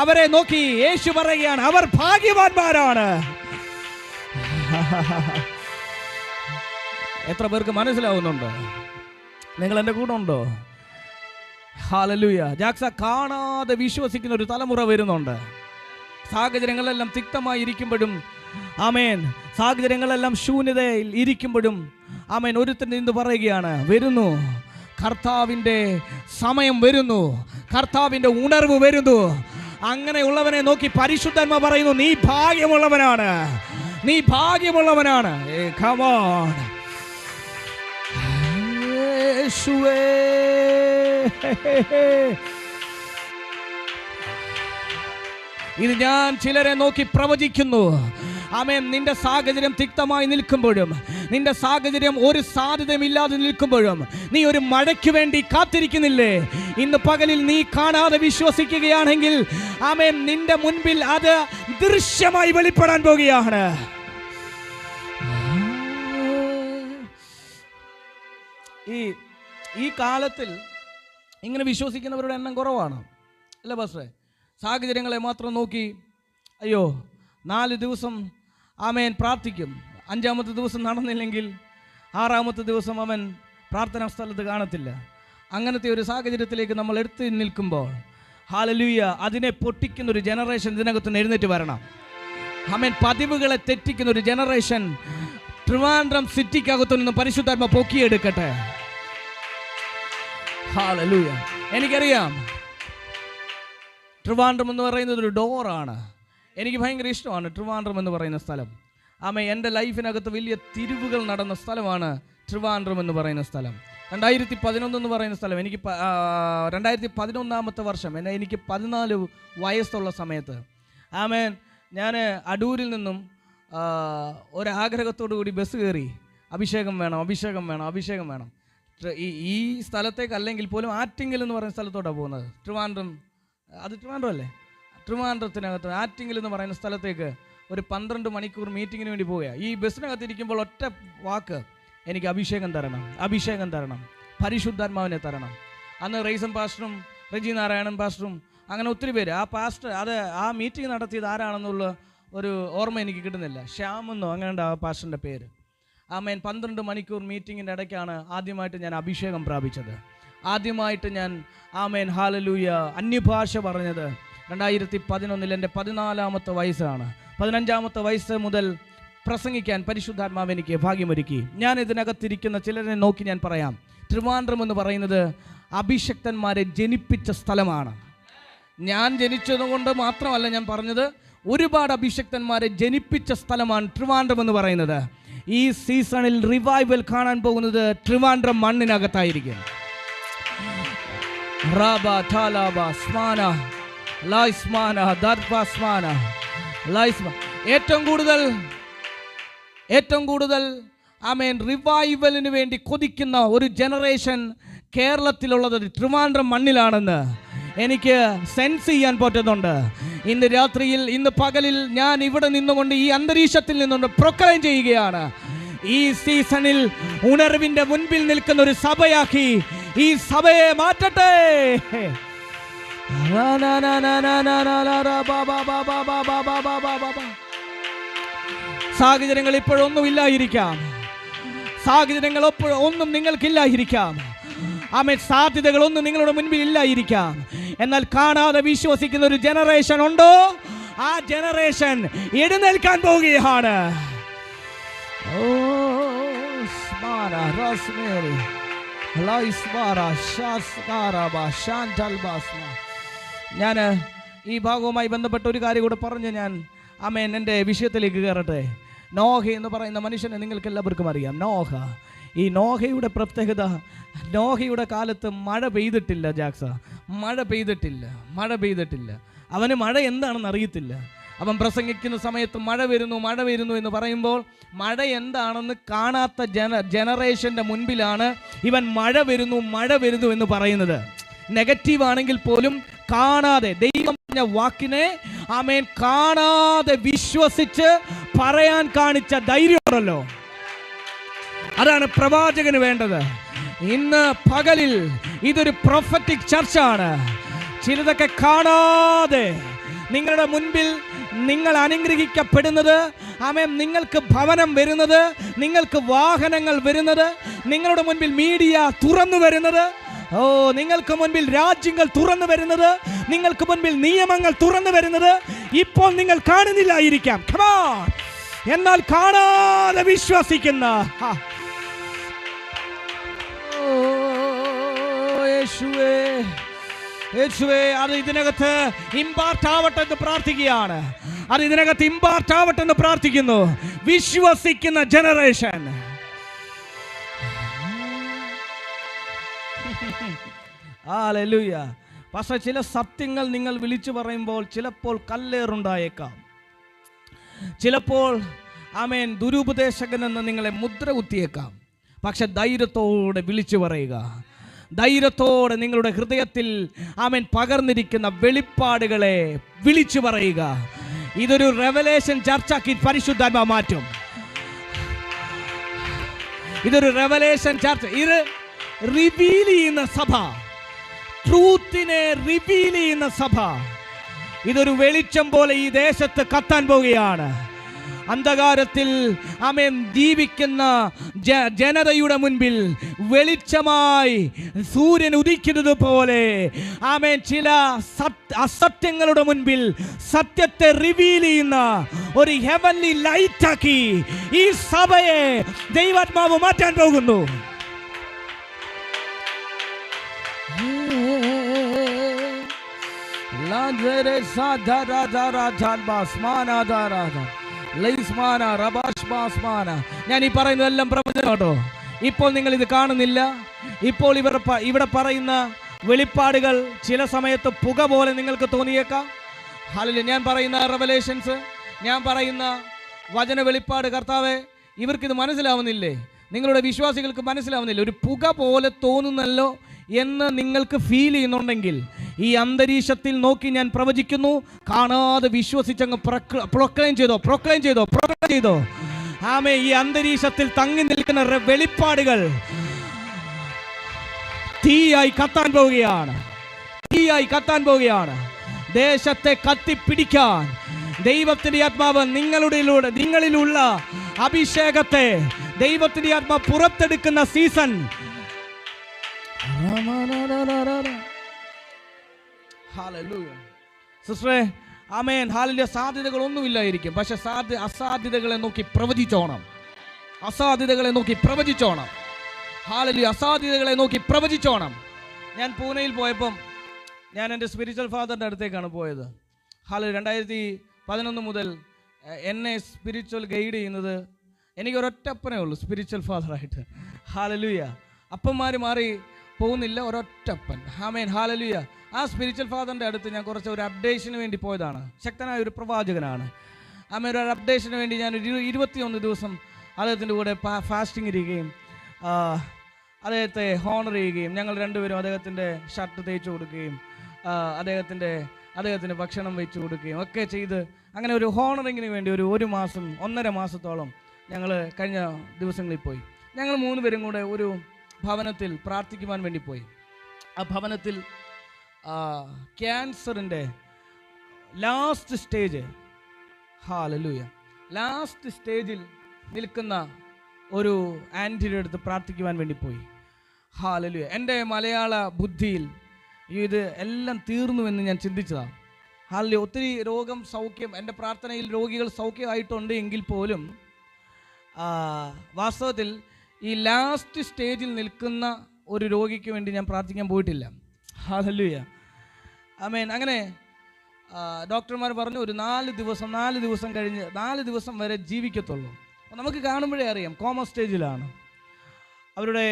അവരെ നോക്കി യേശു പറയുകയാണ്, അവർ ഭാഗ്യവാന്മാരാണ്. എത്ര പേർക്ക് മനസ്സിലാവുന്നുണ്ട്? നിങ്ങൾ എൻ്റെ കൂടെ ഉണ്ടോ? ഹല്ലേലൂയ. ജാക്സ, കാണാതെ വിശ്വസിക്കുന്ന ഒരു തലമുറ വരുന്നുണ്ട്. സാഹചര്യങ്ങളെല്ലാം തിക്തമായി ഇരിക്കുമ്പോഴും, ആമേൻ, സാഹചര്യങ്ങളെല്ലാം ശൂന്യതയിൽ ഇരിക്കുമ്പോഴും, ആമേൻ, ഒരുത്തൻ നിന്ന് പറയുകയാണ്, വരുന്നു കർത്താവിൻ്റെ സമയം, വരുന്നു കർത്താവിൻ്റെ ഉണർവ് വരുന്നു. അങ്ങനെയുള്ളവനെ നോക്കി പരിശുദ്ധാത്മാ പറയുന്നു, നീ ഭാഗ്യമുള്ളവനാണ്, നീ ഭാഗ്യമുള്ളവനാണ്. Come on. യേശുവേ. ഇത് ഞാൻ ചിലരെ നോക്കി പ്രവചിക്കുന്നു. ആമേൻ. നിന്റെ സാഹചര്യം തിക്തമായി നിൽക്കുമ്പോഴും, നിന്റെ സാഹചര്യം ഒരു സാധ്യതയുമില്ലാതെ നിൽക്കുമ്പോഴും, നീ ഒരു മഴയ്ക്ക് വേണ്ടി കാത്തിരിക്കുന്നില്ലേ? ഇന്ന് പകലിൽ നീ കാണാതെ വിശ്വസിക്കുകയാണെങ്കിൽ, ആമേൻ, നിന്റെ മുൻപിൽ അത് ദൃശ്യമായി വെളിപ്പെടാൻ പോകുകയാണ്. ഈ കാലത്തിൽ ഇങ്ങനെ വിശ്വസിക്കുന്നവരുടെ എണ്ണം കുറവാണ്, അല്ലേ പാസ്റ്ററെ? സാഹചര്യങ്ങളെ മാത്രം നോക്കി, അയ്യോ 4 ദിവസം ആമേൻ പ്രാർത്ഥിക്കും, 5-ാമത്തെ ദിവസം നടന്നില്ലെങ്കിൽ 6-ാമത്തെ ദിവസം അവൻ പ്രാർത്ഥനാ സ്ഥലത്ത് കാണത്തില്ല. അങ്ങനത്തെ ഒരു സാഹചര്യത്തിലേക്ക് നമ്മൾ എടുത്തു നിൽക്കുമ്പോൾ, ഹല്ലേലൂയ, അതിനെ പൊട്ടിക്കുന്ന ഒരു ജനറേഷൻ ഇതിനകത്ത് എഴുന്നേറ്റ് വരണം. ആമേൻ. പതിവുകളെ തെറ്റിക്കുന്ന ഒരു ജനറേഷൻ ട്രിവാൻഡ്രം സിറ്റിക്കകത്തു നിന്ന് പരിശുദ്ധാത്മ പൊക്കിയെടുക്കട്ടെ. ഹല്ലേലൂയ. എനിക്കറിയാം, ട്രിവാൻഡ്രം എന്ന് പറയുന്നത് ഒരു ഡോറാണ്. എനിക്ക് ഭയങ്കര ഇഷ്ടമാണ് ട്രിവാൻഡ്രം എന്ന് പറയുന്ന സ്ഥലം. ആമേൻ. എൻ്റെ ലൈഫിനകത്ത് വലിയ തിരിവുകൾ നടന്ന സ്ഥലമാണ് ട്രിവാൻഡ്രം എന്ന് പറയുന്ന സ്ഥലം. 2011 എന്ന് പറയുന്ന സ്ഥലം, എനിക്ക് 2011-ാമത്തെ വർഷം, എനിക്ക് 14 വയസ്സുള്ള സമയത്ത്, ആമേൻ, ഞാൻ അടൂരിൽ നിന്നും ഒരാഗ്രഹത്തോടു കൂടി ബസ് കയറി, അഭിഷേകം വേണം, അഭിഷേകം വേണം, അഭിഷേകം വേണം. ഈ സ്ഥലത്തേക്ക് അല്ലെങ്കിൽ പോലും ആറ്റിങ്ങൽ എന്ന് പറയുന്ന സ്ഥലത്തോട്ടാണ് പോകുന്നത്. ട്രിവാൻഡ്രം, അത് ട്രിവാൻഡ്രം അല്ലേ? ട്രിവാൻഡ്രത്തിനകത്ത് ആറ്റിങ്ങൽ എന്ന് പറയുന്ന സ്ഥലത്തേക്ക് ഒരു 12 മണിക്കൂർ മീറ്റിങ്ങിന് വേണ്ടി പോവുകയാണ്. ഈ ബസ്സിനകത്ത് ഇരിക്കുമ്പോൾ ഒറ്റ വാക്ക്, എനിക്ക് അഭിഷേകം തരണം, അഭിഷേകം തരണം, പരിശുദ്ധാത്മാവിനെ തരണം. അന്ന് റൈസം പാസ്റ്ററും റെജി നാരായണൻ പാസ്റ്ററും അങ്ങനെ ഒത്തിരി പേര്, ആ പാസ്റ്റർ, അത് ആ മീറ്റിംഗ് നടത്തിയത് ആരാണെന്നുള്ള ഒരു ഓർമ്മ എനിക്ക് കിട്ടുന്നില്ല. ശ്യാമെന്നോ അങ്ങനെയുണ്ട് ആ പാസ്റ്ററിൻ്റെ പേര്. ആമേൻ. 12 മണിക്കൂർ മീറ്റിങ്ങിൻ്റെ ഇടയ്ക്കാണ് ആദ്യമായിട്ട് ഞാൻ അഭിഷേകം പ്രാപിച്ചത്. ആദ്യമായിട്ട് ഞാൻ, ആമേൻ, ഹല്ലേലൂയ, അന്യഭാഷ പറഞ്ഞത് 2011 എൻ്റെ 14-ാമത്തെ വയസ്സാണ്. 15-ാമത്തെ വയസ്സ് മുതൽ പ്രസംഗിക്കാൻ പരിശുദ്ധാത്മാവ് എനിക്ക് ഭാഗ്യമൊരുക്കി. ഞാൻ ഇതിനകത്തിരിക്കുന്ന ചിലരെ നോക്കി ഞാൻ പറയാം, ട്രിവാൻഡ്രം എന്ന് പറയുന്നത് അഭിഷക്തന്മാരെ ജനിപ്പിച്ച സ്ഥലമാണ്. ഞാൻ ജനിച്ചതുകൊണ്ട് മാത്രമല്ല ഞാൻ പറഞ്ഞത്, ഒരുപാട് അഭിഷക്തന്മാരെ ജനിപ്പിച്ച സ്ഥലമാണ് ട്രിവാൻഡ്രം എന്ന് പറയുന്നത്. ഈ സീസണിൽ റിവൈവൽ കാണാൻ പോകുന്നത് ട്രിവാൻഡ്രം മണ്ണിനകത്തായിരിക്കും. ഏറ്റവും കൂടുതൽ ആമേൻ റിവൈവലിന് വേണ്ടി കൊതിക്കുന്ന ഒരു ജനറേഷൻ കേരളത്തിലുള്ളത് ട്രിവാൻഡ്രം മണ്ണിലാണെന്ന് എനിക്ക് സെൻസ് ചെയ്യാൻ പറ്റുന്നുണ്ട്. ഇന്ന് രാത്രിയിൽ, ഇന്ന് പകലിൽ ഞാൻ ഇവിടെ നിന്നുകൊണ്ട് ഈ അന്തരീക്ഷത്തിൽ നിന്നുകൊണ്ട് പ്രൊക്ലെയിം ചെയ്യുകയാണ്, ഈ സീസണിൽ ഉണർവിന്റെ മുൻപിൽ നിൽക്കുന്ന ഒരു സഭയാക്കി ഈ സഭയെ മാറ്റട്ടെ. സാഹചര്യങ്ങൾ ഇപ്പോഴൊന്നും ഇല്ലായിരിക്കാം, സാഹചര്യങ്ങൾ ഒന്നും നിങ്ങൾക്കില്ലായിരിക്കാം, ആമേൻ, സാധ്യതകളൊന്നും നിങ്ങളുടെ മുൻപിൽ ഇല്ലായിരിക്കാം. എന്നാൽ കാണാതെ വിശ്വസിക്കുന്ന ഒരു ജനറേഷൻ ഉണ്ടോ? ആ ജനറേഷൻ എഴുന്നേൽക്കാൻ പോവുകയാണ്. ഞാൻ ഈ ഭാഗവുമായി ബന്ധപ്പെട്ട ഒരു കാര്യം കൂടെ പറഞ്ഞ് ഞാൻ ആമേൻ എൻ്റെ വിഷയത്തിലേക്ക് കയറട്ടെ. നോഹ എന്ന് പറയുന്ന മനുഷ്യനെ നിങ്ങൾക്ക് എല്ലാവർക്കും അറിയാം. നോഹ, ഈ നോഹയുടെ പ്രത്യേകത, നോഹയുടെ കാലത്ത് മഴ പെയ്തിട്ടില്ല. ജാക്സ, മഴ പെയ്തിട്ടില്ല. അവന് മഴ എന്താണെന്ന് അറിയത്തില്ല. അവൻ പ്രസംഗിക്കുന്ന സമയത്ത് മഴ വരുന്നു എന്ന് പറയുമ്പോൾ മഴ എന്താണെന്ന് കാണാത്ത ജനറേഷൻ്റെ മുൻപിലാണ് ഇവൻ മഴ വരുന്നു എന്ന് പറയുന്നത്. നെഗറ്റീവ് ആണെങ്കിൽ പോലും കാണാതെ, ദൈവം പറഞ്ഞ വാക്കിനെ ആമേൻ കാണാതെ വിശ്വസിച്ച് പറയാൻ കാണിച്ച ധൈര്യമുണ്ടല്ലോ, അതാണ് പ്രവാചകന് വേണ്ടത്. ഇന്ന് പകലിൽ ഇതൊരു പ്രൊഫറ്റിക് ചർച്ചാണ്. ചിലതൊക്കെ കാണാതെ നിങ്ങളുടെ മുൻപിൽ നിങ്ങൾ അനുഗ്രഹിക്കപ്പെടുന്നത്, ആമേൻ, നിങ്ങൾക്ക് ഭവനം വരുന്നത്, നിങ്ങൾക്ക് വാഹനങ്ങൾ വരുന്നത്, നിങ്ങളുടെ മുൻപിൽ മീഡിയ തുറന്നു വരുന്നത്, നിങ്ങൾക്ക് മുൻപിൽ രാജ്യങ്ങൾ തുറന്നു വരുന്നത്, നിങ്ങൾക്ക് മുൻപിൽ നിയമങ്ങൾ തുറന്നു വരുന്നത് ഇപ്പോൾ നിങ്ങൾ കാണുന്നില്ലായിരിക്കാം. എന്നാൽ കാണാതെ വിശ്വസിക്കുന്ന യേശുവേ, അത് ഇതിനകത്ത് ഇമ്പാർട്ട് ആവട്ടെ എന്ന് പ്രാർത്ഥിക്കുകയാണ്. പ്രാർത്ഥിക്കുന്നു. വിശ്വസിക്കുന്ന ജനറേഷൻ. ഹല്ലേലൂയ. പക്ഷേ ചില സത്യങ്ങൾ നിങ്ങൾ വിളിച്ചു പറയുമ്പോൾ ചിലപ്പോൾ കല്ലേറുണ്ടായേക്കാം. ചിലപ്പോൾ ആമേൻ ദുരുപദേശകനെന്ന് നിങ്ങളെ മുദ്ര കുത്തിയേക്കാം. പക്ഷെ ധൈര്യത്തോടെ വിളിച്ചു പറയുക. ധൈര്യത്തോടെ നിങ്ങളുടെ ഹൃദയത്തിൽ ആമേൻ പകർന്നിരിക്കുന്ന വെളിപ്പാടുകളെ വിളിച്ചു പറയുക. ഇതൊരു റെവലേഷൻ ചർച്ചാക്കി പരിശുദ്ധാത്മാവ് മാറ്റും. ഇതൊരു റെവലേഷൻ ചർച്ച. ഇത് റിവീൽ ചെയ്യുന്ന സഭ, ട്രൂത്തിനെ റിവീൽ ചെയ്യുന്ന സഭ. ഇതൊരു വെളിച്ചം പോലെ ഈ ദേശത്ത് കത്താൻ പോവുകയാണ്. അന്ധകാരത്തിൽ ആമേൻ ജീവിക്കുന്ന ജനതയുടെ മുൻപിൽ വെളിച്ചമായി സൂര്യൻ ഉദിക്കുന്നത് പോലെ ആമേൻ ചില അസത്യങ്ങളുടെ മുൻപിൽ സത്യത്തെ റിവീൽ ചെയ്യുന്ന ഒരു ഹെവൻലി ലൈറ്റാക്കി ഈ സഭയെ ദൈവാത്മാവ് മാറ്റാൻ പോകുന്നു. ഞാൻ ഈ പറയുന്നതെല്ലാം പ്രവചനം കേട്ടോ. ഇപ്പോൾ നിങ്ങൾ ഇത് കാണുന്നില്ല. ഇപ്പോൾ ഇവിടെ പറയുന്ന വെളിപ്പാടുകൾ ചില സമയത്ത് പുക പോലെ നിങ്ങൾക്ക് തോന്നിയേക്കാം. ഹല്ലേലൂയ. ഞാൻ പറയുന്ന റെവലേഷൻസ്, ഞാൻ പറയുന്ന വചന വെളിപ്പാട്, കർത്താവേ, ഇവർക്കിത് മനസ്സിലാവുന്നില്ലേ? നിങ്ങളുടെ വിശ്വാസികൾക്ക് മനസ്സിലാവുന്നില്ല? ഒരു പുക പോലെ തോന്നുന്നല്ലോ എന്ന് നിങ്ങൾക്ക് ഫീൽ ചെയ്യുന്നുണ്ടെങ്കിൽ ഈ അന്തരീക്ഷത്തിൽ നോക്കി ഞാൻ പ്രവചിക്കുന്നു. കാണാതെ വിശ്വസിച്ചങ്ങ് പ്രൊക്ലെയിം ചെയ്തോ. ആമേ, ഈ അന്തരീക്ഷത്തിൽ തങ്ങി നിൽക്കുന്ന വെളിപ്പാടുകൾ തീയായി കത്താൻ പോവുകയാണ്. ദേശത്തെ കത്തിപ്പിടിക്കാൻ ദൈവത്തിന്റെ ആത്മാവ് നിങ്ങളിലുള്ള അഭിഷേകത്തെ ദൈവത്തിന്റെ ആത്മാവ് പുറത്തെടുക്കുന്ന സീസൺ. സിസ്റ്ററെ, ആമേൻ, ഹല്ലേലൂയ. സാധ്യതകളൊന്നുമില്ലായിരിക്കും, പക്ഷെ അസാധ്യതകളെ നോക്കി പ്രവചിച്ചോണം. ഹല്ലേലൂയ. അസാധ്യതകളെ നോക്കി പ്രവചിച്ചോണം. ഞാൻ പൂനെയിൽ പോയപ്പം ഞാൻ എൻ്റെ സ്പിരിച്വൽ ഫാദറിൻ്റെ അടുത്തേക്കാണ് പോയത്. ഹല്ലേലൂയ. 2011 മുതൽ എന്നെ സ്പിരിച്വൽ ഗൈഡ് ചെയ്യുന്നത് എനിക്കൊരൊറ്റപ്പനേ ഉള്ളൂ, സ്പിരിച്വൽ ഫാദറായിട്ട്. ഹല്ലേലൂയ. അപ്പന്മാർ മാറി പോകുന്നില്ല, ഒരൊറ്റപ്പൻ. ആമേൻ, ഹല്ലേലൂയ. ആ സ്പിരിച്വൽ ഫാദറിൻ്റെ അടുത്ത് ഞാൻ കുറച്ച് ഒരു അപ്ഡേഷന് വേണ്ടി പോയതാണ്. ശക്തനായ ഒരു പ്രവാചകനാണ്. ആമേൻ, ഒരു അപ്ഡേഷന് വേണ്ടി ഞാൻ 21 ദിവസം അദ്ദേഹത്തിൻ്റെ കൂടെ ഫാസ്റ്റിംഗ് ഇരിക്കുകയും അദ്ദേഹത്തെ ഹോണർ ചെയ്യുകയും ഞങ്ങൾ രണ്ടുപേരും അദ്ദേഹത്തിൻ്റെ ഷർട്ട് തേച്ച് കൊടുക്കുകയും അദ്ദേഹത്തിന് ഭക്ഷണം വെച്ച് കൊടുക്കുകയും ഒക്കെ ചെയ്ത് അങ്ങനെ ഒരു ഹോണറിങ്ങിന് വേണ്ടി ഒരു മാസം 1.5 മാസത്തോളം ഞങ്ങൾ കഴിഞ്ഞ ദിവസങ്ങളിൽ പോയി. ഞങ്ങൾ 3 പേരും കൂടെ ഒരു ഭവനത്തിൽ പ്രാർത്ഥിക്കുവാൻ വേണ്ടി പോയി. ആ ഭവനത്തിൽ ക്യാൻസറിൻ്റെ ലാസ്റ്റ് സ്റ്റേജിൽ നിൽക്കുന്ന ഒരു ആൻറ്റിയുടെ അടുത്ത് പ്രാർത്ഥിക്കുവാൻ വേണ്ടി പോയി. ഹല്ലേലൂയ. എൻ്റെ മലയാള ബുദ്ധിയിൽ ഇത് എല്ലാം തീർന്നുവെന്ന് ഞാൻ ചിന്തിച്ചതാണ്. ഹല്ലേലൂയ. ഒത്തിരി സൗഖ്യം എൻ്റെ പ്രാർത്ഥനയിൽ രോഗികൾ സൗഖ്യമായിട്ടുണ്ട് എങ്കിൽ പോലും വാസ്തവത്തിൽ ഈ ലാസ്റ്റ് സ്റ്റേജിൽ നിൽക്കുന്ന ഒരു രോഗിക്ക് വേണ്ടി ഞാൻ പ്രാർത്ഥിക്കാൻ പോയിട്ടില്ല. ഹല്ലേലൂയ, ആമേൻ. അങ്ങനെ ഡോക്ടർമാർ പറഞ്ഞു ഒരു 4 ദിവസം കഴിഞ്ഞ് 4 ദിവസം വരെ ജീവിക്കത്തുള്ളൂ. അപ്പോൾ നമുക്ക് കാണുമ്പോഴേ അറിയാം കോമ സ്റ്റേജിലാണ്. അവരുടെ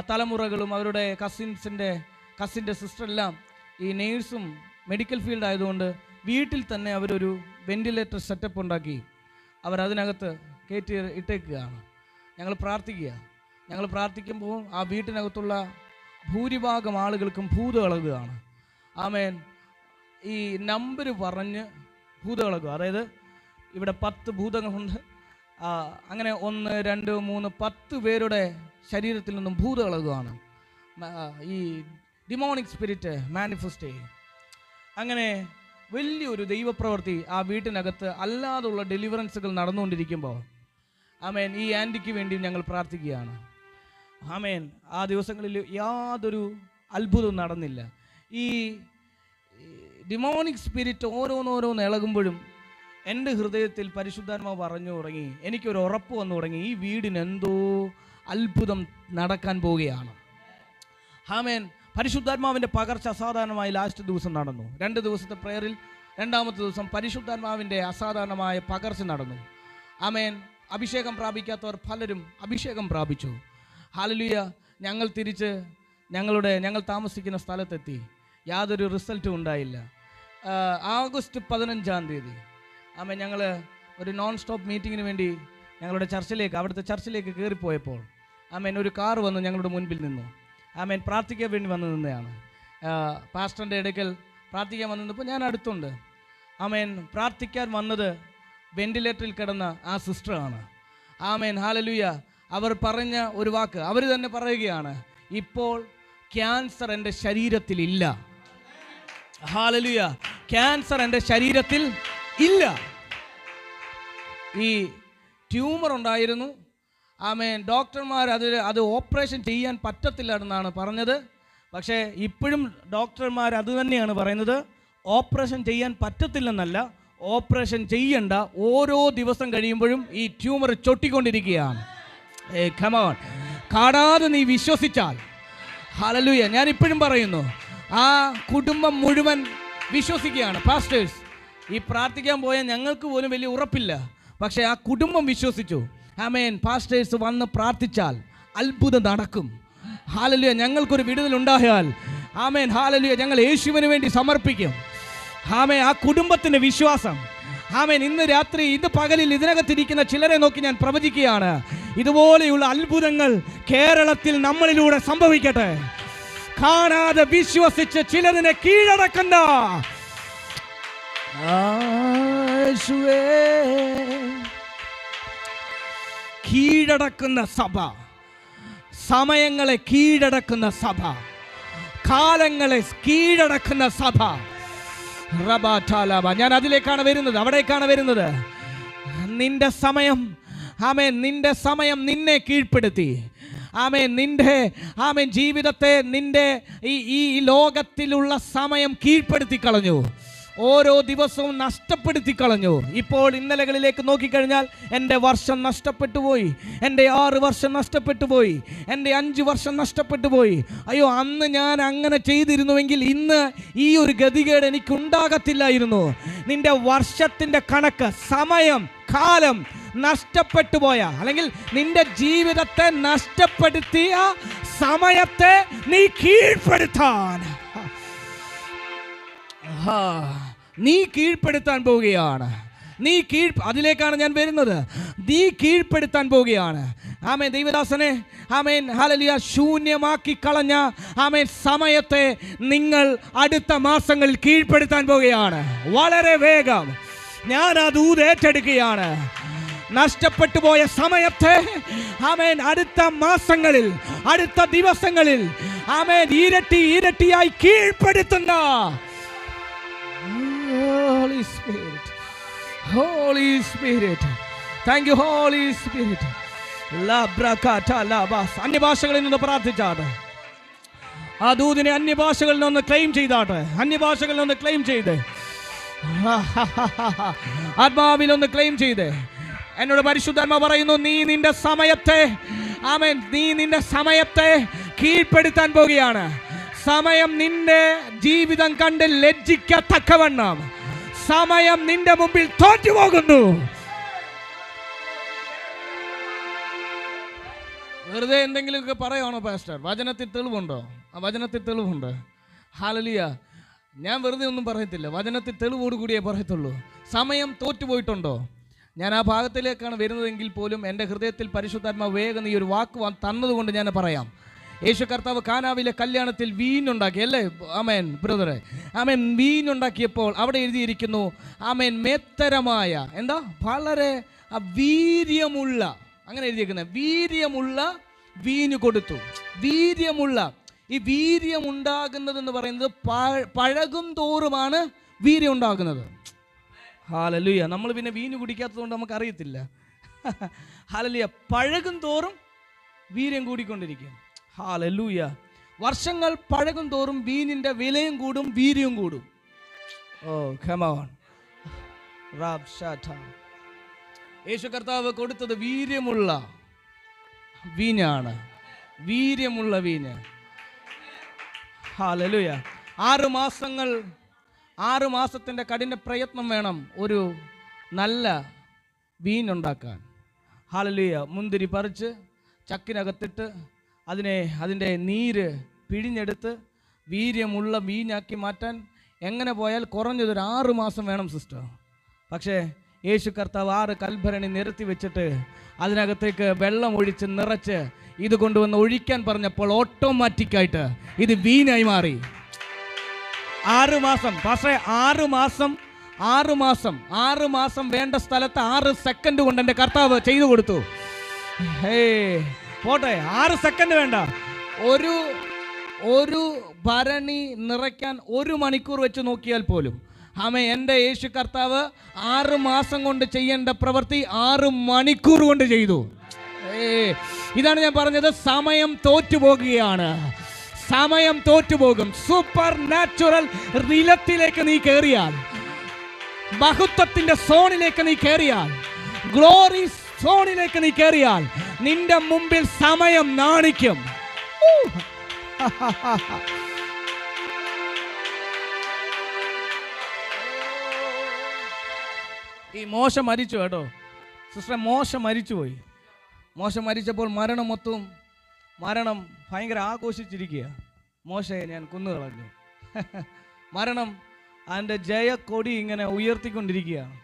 തലമുറകളും അവരുടെ കസിൻ്റെ സിസ്റ്ററെല്ലാം ഈ നേഴ്സും മെഡിക്കൽ ഫീൽഡ് ആയതുകൊണ്ട് വീട്ടിൽ തന്നെ അവരൊരു വെന്റിലേറ്റർ സെറ്റപ്പ് ഉണ്ടാക്കി അവരതിനകത്ത് കയറ്റി ഇട്ടേക്കുകയാണ്. ഞങ്ങൾ പ്രാർത്ഥിക്കുമ്പോൾ ആ വീട്ടിനകത്തുള്ള ഭൂരിഭാഗം ആളുകൾക്കും ഭൂതം ഇളകുകയാണ്. ആമേൻ. ഈ നമ്പർ പറഞ്ഞ് ഭൂതം ഇളകുക, അതായത് ഇവിടെ 10 ഭൂതങ്ങളുണ്ട്. അങ്ങനെ 1, 2, 3, 10 പേരുടെ ശരീരത്തിൽ നിന്നും ഭൂതം ഇളകുകയാണ്. ഈ ഡിമോണിക് സ്പിരിറ്റ് മാനിഫെസ്റ്റ് ചെയ്യും. അങ്ങനെ വലിയൊരു ദൈവപ്രവൃത്തി ആ വീട്ടിനകത്ത് അല്ലാതുള്ള ഡെലിവറൻസുകൾ നടന്നുകൊണ്ടിരിക്കുമ്പോൾ ആമേൻ ഈ ആൻറ്റിക്ക് വേണ്ടി ഞങ്ങൾ പ്രാർത്ഥിക്കുകയാണ്. ആമേൻ. ആ ദിവസങ്ങളിൽ യാതൊരു അത്ഭുതവും നടന്നില്ല. ഈ ഡിമോണിക് സ്പിരിറ്റ് ഓരോന്നോരോന്ന് ഇളകുമ്പോഴും എൻ്റെ ഹൃദയത്തിൽ പരിശുദ്ധാത്മാവ് പറഞ്ഞു തുടങ്ങി, എനിക്കൊരു ഉറപ്പ് വന്നു തുടങ്ങി, ഈ വീടിന് എന്തോ അത്ഭുതം നടക്കാൻ പോവുകയാണ്. ആമേൻ. പരിശുദ്ധാത്മാവിൻ്റെ പകർച്ച അസാധാരണമായി ലാസ്റ്റ് ദിവസം നടന്നു. 2 ദിവസത്തെ പ്രയറിൽ 2ാമത്തെ ദിവസം പരിശുദ്ധാത്മാവിൻ്റെ അസാധാരണമായ പകർച്ച നടന്നു. ആമേൻ. അഭിഷേകം പ്രാപിക്കാത്തവർ പലരും അഭിഷേകം പ്രാപിച്ചു. ഹല്ലേലൂയ. ഞങ്ങൾ തിരിച്ച് ഞങ്ങൾ താമസിക്കുന്ന സ്ഥലത്തെത്തി. യാതൊരു റിസൾട്ടും ഉണ്ടായില്ല. ആഗസ്റ്റ് 15-ാം തീയതി ആമേൻ ഞങ്ങൾ ഒരു നോൺ സ്റ്റോപ്പ് മീറ്റിങ്ങിന് വേണ്ടി അവിടുത്തെ ചർച്ചിലേക്ക് കയറിപ്പോയപ്പോൾ ആമേൻ ഒരു കാർ വന്ന് ഞങ്ങളുടെ മുൻപിൽ നിന്നു. ആമേൻ. പ്രാർത്ഥിക്കാൻ വേണ്ടി വന്നു നിന്നതാണ്. പാസ്റ്ററിൻ്റെ ഇടയ്ക്കൽ പ്രാർത്ഥിക്കാൻ വന്നു നിന്നപ്പോൾ ഞാൻ അടുത്തുണ്ട്. ആമേൻ. പ്രാർത്ഥിക്കാൻ വന്നത് വെന്റിലേറ്ററിൽ കിടന്ന ആ സിസ്റ്ററാണ്. ആമേൻ. ഹല്ലേലൂയ. അവർ പറഞ്ഞ ഒരു വാക്ക് അവർ തന്നെ പറയുകയാണ്, ഇപ്പോൾ ക്യാൻസർ എൻ്റെ ശരീരത്തിൽ ഇല്ല. ഹല്ലേലൂയ. ക്യാൻസർ എൻ്റെ ശരീരത്തിൽ ഇല്ല. ഈ ട്യൂമർ ഉണ്ടായിരുന്നു. ആമേൻ. ഡോക്ടർമാർ അത് ഓപ്പറേഷൻ ചെയ്യാൻ പറ്റത്തില്ല എന്നാണ് പറഞ്ഞത്. പക്ഷേ ഇപ്പോഴും ഡോക്ടർമാർ അത് തന്നെയാണ് പറയുന്നത്, ഓപ്പറേഷൻ ചെയ്യാൻ പറ്റത്തില്ലെന്നല്ല, ഓപ്പറേഷൻ ചെയ്യണ്ട, ഓരോ ദിവസം കഴിയുമ്പോഴും ഈ ട്യൂമർ ചൊട്ടിക്കൊണ്ടിരിക്കുകയാണ്. കം ഓൺ, കാണാതെ നീ വിശ്വസിച്ചാൽ. ഹല്ലേലൂയ. ഞാൻ ഇപ്പോഴും പറയുന്നു, ആ കുടുംബം മുഴുവൻ വിശ്വസിക്കുകയാണ്. പാസ്റ്റേഴ്സ്, ഈ പ്രാർത്ഥിക്കാൻ പോയാൽ ഞങ്ങൾക്ക് പോലും വലിയ ഉറപ്പില്ല, പക്ഷേ ആ കുടുംബം വിശ്വസിച്ചു. ആമേൻ. പാസ്റ്റേഴ്സ് വന്ന് പ്രാർത്ഥിച്ചാൽ അത്ഭുതം നടക്കും. ഹല്ലേലൂയ. ഞങ്ങൾക്കൊരു വിടുതലുണ്ടായാൽ ആമേൻ ഹല്ലേലൂയ ഞങ്ങൾ യേശുവിന് വേണ്ടി സമർപ്പിക്കും. ആമേൻ. ആ കുടുംബത്തിൻ്റെ വിശ്വാസം. ആമേൻ. ഇന്ന് പകലിൽ ഇതിനകത്തിരിക്കുന്ന ചിലരെ നോക്കി ഞാൻ പ്രവചിക്കുകയാണ്, ഇതുപോലെയുള്ള അത്ഭുതങ്ങൾ കേരളത്തിൽ നമ്മളിലൂടെ സംഭവിക്കട്ടെ. കാണാതെ വിശ്വസിച്ച് ചിലതിനെ കീഴടക്കണ്ട. കീഴടക്കുന്ന സഭ, സമയങ്ങളെ കീഴടക്കുന്ന സഭ, കാലങ്ങളെ കീഴടക്കുന്ന സഭ. ഞാൻ അവിടേക്കാണ് വരുന്നത്. നിന്റെ സമയം, ആമേൻ, നിന്റെ സമയം നിന്നെ കീഴ്പ്പെടുത്തി. ആമേൻ. ആമേൻ ജീവിതത്തെ നിന്റെ ഈ ലോകത്തിലുള്ള സമയം കീഴ്പ്പെടുത്തി കളഞ്ഞു. ഓരോ ദിവസവും നഷ്ടപ്പെടുത്തി കളഞ്ഞു. ഇപ്പോൾ ഇന്നലകളിലേക്ക് നോക്കിക്കഴിഞ്ഞാൽ എൻ്റെ വർഷം നഷ്ടപ്പെട്ടു പോയി, എൻ്റെ 6 വർഷം നഷ്ടപ്പെട്ടു പോയി, എൻ്റെ 5 വർഷം നഷ്ടപ്പെട്ടു പോയി. അയ്യോ, അന്ന് ഞാൻ അങ്ങനെ ചെയ്തിരുന്നുവെങ്കിൽ ഇന്ന് ഈ ഒരു ഗതികേട് എനിക്കുണ്ടാകത്തില്ലായിരുന്നു. നിന്റെ വർഷത്തിൻ്റെ കണക്ക്, സമയം, കാലം നഷ്ടപ്പെട്ടു പോയ, അല്ലെങ്കിൽ നിന്റെ ജീവിതത്തെ നഷ്ടപ്പെടുത്തിയ സമയത്തെ നീ കീഴ്പ്പെടുത്താൻ പോവുകയാണ്. അതിലേക്കാണ് ഞാൻ വരുന്നത്. നീ കീഴ്പ്പെടുത്താൻ പോവുകയാണ്. ആമേൻ. ദൈവദാസനെ, ആമേൻ ഹല്ലേലൂയ, ശൂന്യമാക്കി കളഞ്ഞ ആമേൻ സമയത്തെ നിങ്ങൾ അടുത്ത മാസങ്ങളിൽ കീഴ്പ്പെടുത്താൻ പോവുകയാണ്. വളരെ വേഗം ഞാൻ ആ ദൂത് ഏറ്റെടുക്കുകയാണ്. നഷ്ടപ്പെട്ടു പോയ സമയത്തെ ആമേൻ അടുത്ത മാസങ്ങളിൽ, അടുത്ത ദിവസങ്ങളിൽ ആമേൻ ഇരട്ടിയായി കീഴ്പ്പെടുത്തുന്ന Holy Spirit, thank you Holy Spirit. അന്യഭാഷകളിൽ നിന്ന് പ്രാർത്ഥിച്ചാട്ടെ. ആ ദൂതിനെ അന്യഭാഷകളിൽ നിന്ന് ക്ലെയിം ചെയ്താട്ടെ. അന്യഭാഷകളിൽ നിന്ന് ക്ലെയിം ചെയ്ത്, ആത്മാവിൽ ഒന്ന് ക്ലെയിം ചെയ്ത്. എന്നോട് പരിശുദ്ധാത്മാ പറയുന്നു, നീ നിന്റെ സമയത്തെ, ആമേൻ, നീ നിന്റെ സമയത്തെ കീഴ്പ്പെടുത്താൻ പോകുകയാണ്. സമയം നിന്റെ ജീവിതം കണ്ട് ലജ്ജിക്കത്തക്കവണ്ണം സമയം നിന്റെ മുമ്പിൽ തോറ്റുപോകുന്നു. വെറുതെ എന്തെങ്കിലുമൊക്കെ പറയുവാണോ പാസ്റ്റർ? വചനത്തിൽ തെളിവുണ്ടോ? ആ വചനത്തിൽ തെളിവുണ്ട്. ഹല്ലേലൂയ. ഞാൻ വെറുതെ ഒന്നും പറയത്തില്ല, വചനത്തിൽ തെളിവോട് കൂടിയേ പറയത്തുള്ളൂ. സമയം തോറ്റുപോയിട്ടുണ്ടോ? ഞാൻ ആ ഭാഗത്തിലേക്കാണ് വരുന്നതെങ്കിൽ പോലും എൻ്റെ ഹൃദയത്തിൽ പരിശുദ്ധാത്മാവ് വേഗം ഈ ഒരു വാക്ക് തന്നതുകൊണ്ട് ഞാൻ പറയാം. യേശു കർത്താവ് കാനാവിലെ കല്യാണത്തിൽ വീഞ്ഞുണ്ടാക്കി, അല്ലേ ആമേൻ ബ്രദറെ? ആമേൻ, വീഞ്ഞുണ്ടാക്കിയപ്പോൾ അവിടെ എഴുതിയിരിക്കുന്നു, ആമേൻ, മേത്തരമായ എന്താ വളരെ വീര്യമുള്ള, അങ്ങനെ എഴുതിയിരിക്കുന്നത്, വീര്യമുള്ള വീഞ്ഞു കൊടുത്തു. വീര്യമുള്ള, ഈ വീര്യം ഉണ്ടാകുന്നതെന്ന് പറയുന്നത് പഴകും തോറുമാണ് വീര്യം ഉണ്ടാകുന്നത്. ഹല്ലേലൂയ. നമ്മൾ പിന്നെ വീഞ്ഞു കുടിക്കാത്തത് കൊണ്ട് നമുക്ക് അറിയത്തില്ല. ഹല്ലേലൂയ. പഴകും തോറും വീര്യം കൂടിക്കൊണ്ടിരിക്കും. ഹല്ലേലൂയ. വർഷങ്ങൾ പഴകും തോറും വീഞ്ഞിന്റെ വിലയും കൂടും, വീര്യവും കൂടും. ഓ കം ഓൺ. യേശു കർത്താവ് കൊടുത്തത് വീര്യമുള്ള വീഞ്ഞാണ്. വീര്യമുള്ള വീഞ്ഞ്. ഹല്ലേലൂയ. 6 മാസത്തിൻ്റെ കഠിന പ്രയത്നം വേണം ഒരു നല്ല വീഞ്ഞുണ്ടാക്കാൻ. ഹല്ലേലൂയ. മുന്തിരി പറിച്ച് ചക്കിനകത്തിട്ട് അതിൻ്റെ നീര് പിഴിഞ്ഞെടുത്ത് വീര്യമുള്ള വീഞ്ഞാക്കി മാറ്റാൻ എങ്ങനെ പോയാൽ കുറഞ്ഞതൊരു 6 മാസം വേണം സിസ്റ്റർ. പക്ഷേ യേശു കർത്താവ് 6 കൽഭരണി നിരത്തി വെച്ചിട്ട് അതിനകത്തേക്ക് വെള്ളം ഒഴിച്ച് നിറച്ച് ഇത് കൊണ്ടുവന്ന് ഒഴിക്കാൻ പറഞ്ഞപ്പോൾ ഓട്ടോമാറ്റിക്കായിട്ട് ഇത് വീഞ്ഞായി മാറി. 6 മാസം പക്ഷേ 6 മാസം വേണ്ട സ്ഥലത്ത് 6 സെക്കൻഡ് കൊണ്ട് എൻ്റെ കർത്താവ് ചെയ്തു കൊടുത്തു. പോട്ടെ, 6 സെക്കൻഡ് വേണ്ട. ഒരു ഭരണി നിറയ്ക്കാൻ 1 മണിക്കൂർ വെച്ച് നോക്കിയാൽ പോലും ആമേൻ, എൻ്റെ യേശു കർത്താവ് 6 മാസം കൊണ്ട് ചെയ്യേണ്ട പ്രവൃത്തി 6 മണിക്കൂർ കൊണ്ട് ചെയ്തു. ഇതാണ് ഞാൻ പറഞ്ഞത്, സമയം തോറ്റുപോകുകയാണ്. സമയം തോറ്റുപോകും. സൂപ്പർ നാച്ചുറൽ റിലത്തിലേക്ക് നീ കയറിയാൽ, മഹത്വത്തിന്റെ സോണിലേക്ക് നീ കയറിയാൽ, ഗ്ലോറി സോണിലേക്ക് നീ കയറിയാൽ നിന്റെ മുമ്പിൽ സമയം നാണിക്കും. ഈ മോശ മരിച്ചു കേട്ടോ സിസ്റ്റർ. മോശ മരിച്ചുപോയി. മോശ മരിച്ചപ്പോൾ മരണം ഭയങ്കര ആഘോഷിച്ചിരിക്കുക. മോശയെ ഞാൻ കൊന്നുകളഞ്ഞു. മരണം അതിൻ്റെ ജയക്കൊടി ഇങ്ങനെ ഉയർത്തിക്കൊണ്ടിരിക്കുകയാണ്.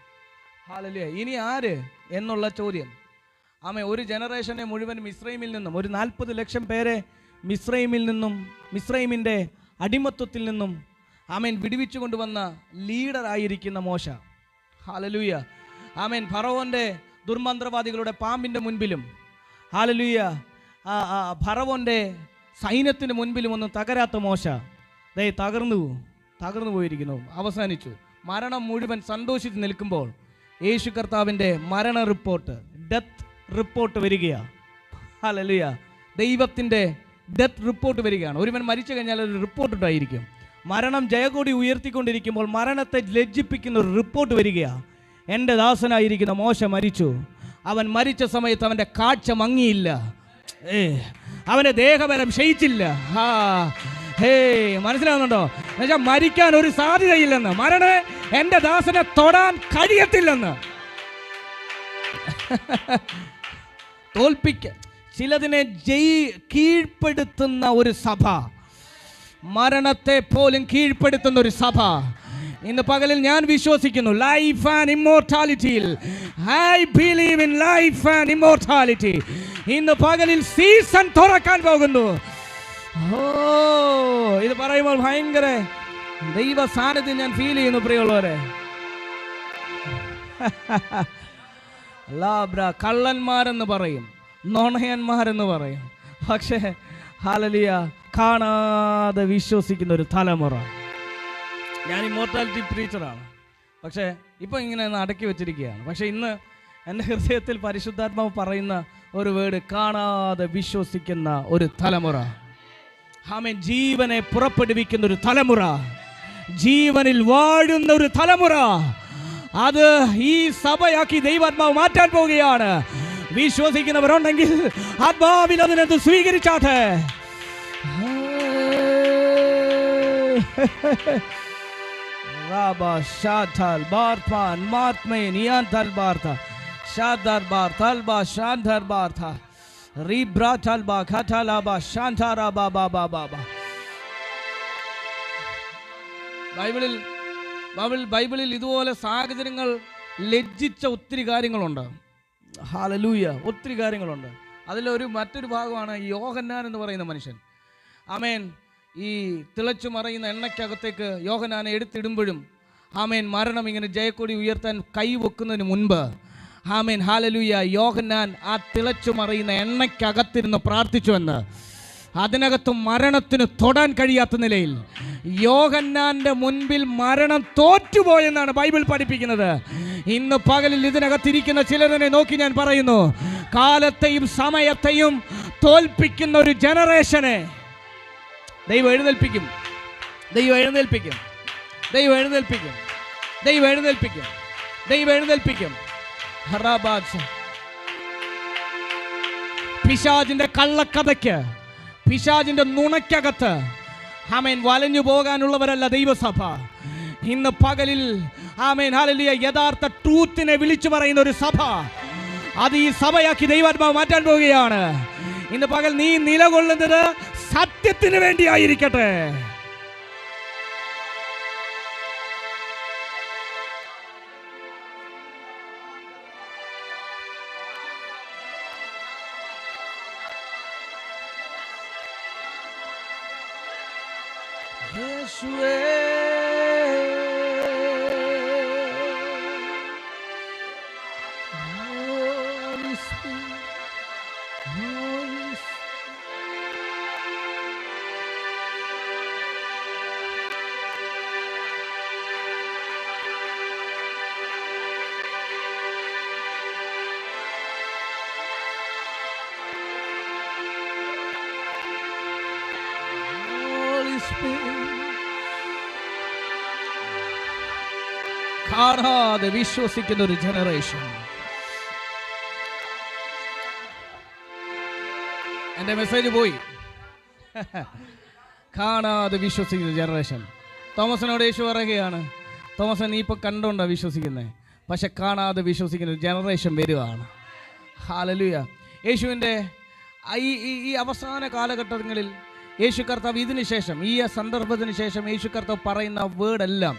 ഹല്ലേലൂയ. ഇനി ആര് എന്നുള്ള ചോദ്യം. ആമേ, ഒരു ജനറേഷനെ മുഴുവൻ മിസ്രൈമിൽ നിന്നും, ഒരു 40 ലക്ഷം പേരെ മിസ്രൈമിൻ്റെ അടിമത്വത്തിൽ നിന്നും ആമേൻ വിടുവിച്ചു കൊണ്ടുവന്ന ലീഡറായിരിക്കുന്ന മോശ. ഹല്ലേലൂയ. ആമേൻ. ഫറവോൻ്റെ ദുർമന്ത്രവാദികളുടെ പാമ്പിൻ്റെ മുൻപിലും, ഹല്ലേലൂയ, ഫറവോൻ്റെ സൈന്യത്തിന് മുൻപിലും ഒന്നും തകരാത്ത മോശ തകർന്നു പോയിരിക്കുന്നു, അവസാനിച്ചു. മരണം മുഴുവൻ സന്തോഷിച്ച് നിൽക്കുമ്പോൾ യേശു കർത്താവിൻ്റെ മരണ റിപ്പോർട്ട്, ഡെത്ത് റിപ്പോർട്ട് വരികയാണ്. ഹല്ലേലൂയ. ദൈവത്തിൻ്റെ ഡെത്ത് റിപ്പോർട്ട് വരികയാണ്. ഒരുവൻ മരിച്ചു കഴിഞ്ഞാൽ ഒരു റിപ്പോർട്ട് ഉണ്ടായിരിക്കും. മരണം ജയകൊടി ഉയർത്തിക്കൊണ്ടിരിക്കുമ്പോൾ മരണത്തെ ലജ്ജിപ്പിക്കുന്ന ഒരു റിപ്പോർട്ട് വരികയാണ്. എൻ്റെ ദാസനായിരിക്കുന്ന മോശ മരിച്ചു. അവൻ മരിച്ച സമയത്ത് അവൻ്റെ കാഴ്ച മങ്ങിയില്ല, അവൻ്റെ ദേഹബലം ക്ഷയിച്ചില്ല. മനസ്സിലാവുന്നുണ്ടോ? എന്നുവെച്ചാൽ മരിക്കാൻ ഒരു സാധ്യതയില്ലെന്ന്, മരണം എൻ്റെ ദാസനെ തൊടാൻ കഴിയത്തില്ലെന്ന്. ചിലതിനെ കീഴ്പ്പെടുത്തുന്ന ഒരു സഭ, മരണത്തെ പോലും കീഴ്പ്പെടുത്തുന്ന ഒരു സഭ ഇന്ന് പകലിൽ ഞാൻ വിശ്വസിക്കുന്നു. ലൈഫ് ആൻഡ് ഇമ്മോർട്ടാലിറ്റിയിൽ I believe in life and immortality. ഇന്ന് പകലിൽ സീസൺ തുറക്കാൻ പോകുന്നു. ഇത് പറയുമ്പോൾ ഭയങ്കര ദൈവ സാന്നിധ്യം ഞാൻ ഫീൽ ചെയ്യുന്നു പ്രിയമുള്ളവരെ. കള്ളന്മാരെന്ന് പറയും, നുണയന്മാരെന്ന് പറയും, പക്ഷേ ഹല്ലേലൂയ, കാണാതെ വിശ്വസിക്കുന്ന ഒരു തലമുറ. ഞാൻ ഇമ്മോർട്ടാലിറ്റി പ്രീച്ചറാണ്, പക്ഷേ ഇപ്പം ഇങ്ങനെ അടക്കി വെച്ചിരിക്കുകയാണ്. പക്ഷേ ഇന്ന് എൻ്റെ ഹൃദയത്തിൽ പരിശുദ്ധാത്മാവ് പറയുന്ന ഒരു വേർഡ്, കാണാതെ വിശ്വസിക്കുന്ന ഒരു തലമുറ. ആമേൻ. ജീവനെ പുറപ്പെടുവിക്കുന്ന ഒരു തലമുറ, ജീവനിൽ വാഴുന്ന ഒരു തലമുറ. അത് ഈ സഭയാക്കി ദൈവാത്മാവ് മാറ്റാൻ പോവുകയാണ്. വിശ്വസിക്കുന്നവരുണ്ടെങ്കിൽ ആത്മാവിൽ അതിനകത്ത് സ്വീകരിച്ചാട്ടെ. Rabba Shatal Barpan Martmain Yantal Bartha Shadar Bartalba Shantar Bartha Ribratalba Katalaba Shantara Baba Baba. ബൈബിളിൽ ഇതുപോലെ സാഹചര്യങ്ങൾ ലജ്ജിച്ച ഒത്തിരി കാര്യങ്ങളുണ്ട്. ഹല്ലേലൂയ, ഒത്തിരി കാര്യങ്ങളുണ്ട്. അതിലൊരു മറ്റൊരു ഭാഗമാണ് യോഹന്നാൻ എന്ന് പറയുന്ന മനുഷ്യൻ. ആമേൻ. ഈ തിളച്ചു മറയുന്ന എണ്ണയ്ക്കകത്തേക്ക് യോഹന്നാനെ എടുത്തിടുമ്പോഴും ആമേൻ മരണം ഇങ്ങനെ ജയക്കൊടി ഉയർത്താൻ കൈവെക്കുന്നതിന് മുൻപ് ആമേൻ ഹല്ലേലൂയ യോഹന്നാൻ ആ തിളച്ചു മറയുന്ന എണ്ണയ്ക്കകത്തിരുന്ന് പ്രാർത്ഥിച്ചുവെന്ന്. അതിനകത്ത് മരണത്തിന് തൊടാൻ കഴിയാത്ത നിലയിൽ യോഹന്നാന്റെ മുൻപിൽ മരണം തോറ്റുപോയെന്നാണ് ബൈബിൾ പഠിപ്പിക്കുന്നത്. ഇന്ന് പകലിൽ ഇതിനകത്തിരിക്കുന്ന ചിലരെ നോക്കി ഞാൻ പറയുന്നു, കാലത്തെയും സമയത്തെയും തോൽപ്പിക്കുന്ന ഒരു ജനറേഷനെ ദൈവം എഴുന്നേൽപ്പിക്കും. ദൈവം എഴുന്നേൽപ്പിക്കും. ദൈവം എഴുന്നേൽപ്പിക്കും. ദൈവം എഴുന്നേൽപ്പിക്കും. ദൈവം എഴുന്നേൽപ്പിക്കും. പിശാചിന്റെ കള്ളക്കഥയ്ക്ക്, പിശാചിന്റെ നുണയ്ക്കകത്ത് ആമേൻ വലഞ്ഞു പോകാനുള്ളവരല്ല ദൈവസഭ. ഇന്ന് പകലിൽ ആമേൻ ഹല്ലേലൂയ യഥാർത്ഥ ട്രൂത്തിനെ വിളിച്ചു പറയുന്ന ഒരു സഭ, അത് ഈ സഭയാക്കി ദൈവാത്മാവ് മാറ്റാൻ പോവുകയാണ്. ഇന്ന് പകൽ നീ നിലകൊള്ളുന്നത് സത്യത്തിന് വേണ്ടിയായിരിക്കട്ടെ. യേശുവേ Holy Spirit, Holy Spirit. കാണാതെ വിശ്വസിക്കുന്ന ഒരു ജനറേഷൻ. എൻ്റെ മെസ്സേജ് പോയി. കാണാതെ വിശ്വസിക്കുന്ന ജനറേഷൻ. തോമസിനോട് യേശു പറയുകയാണ്, തോമസ് നീ ഇപ്പോൾ കണ്ടോണ്ടാ വിശ്വസിക്കുന്നത്, പക്ഷെ കാണാതെ വിശ്വസിക്കുന്ന ഒരു ജനറേഷൻ വരുവാണ്. ഹല്ലേലൂയ. യേശുവിൻ്റെ ഈ അവസാന കാലഘട്ടങ്ങളിൽ യേശു കർത്താവ് ഇതിന് ശേഷം, ഈ സന്ദർഭത്തിന് ശേഷം യേശു കർത്താവ് പറയുന്ന വേർഡെല്ലാം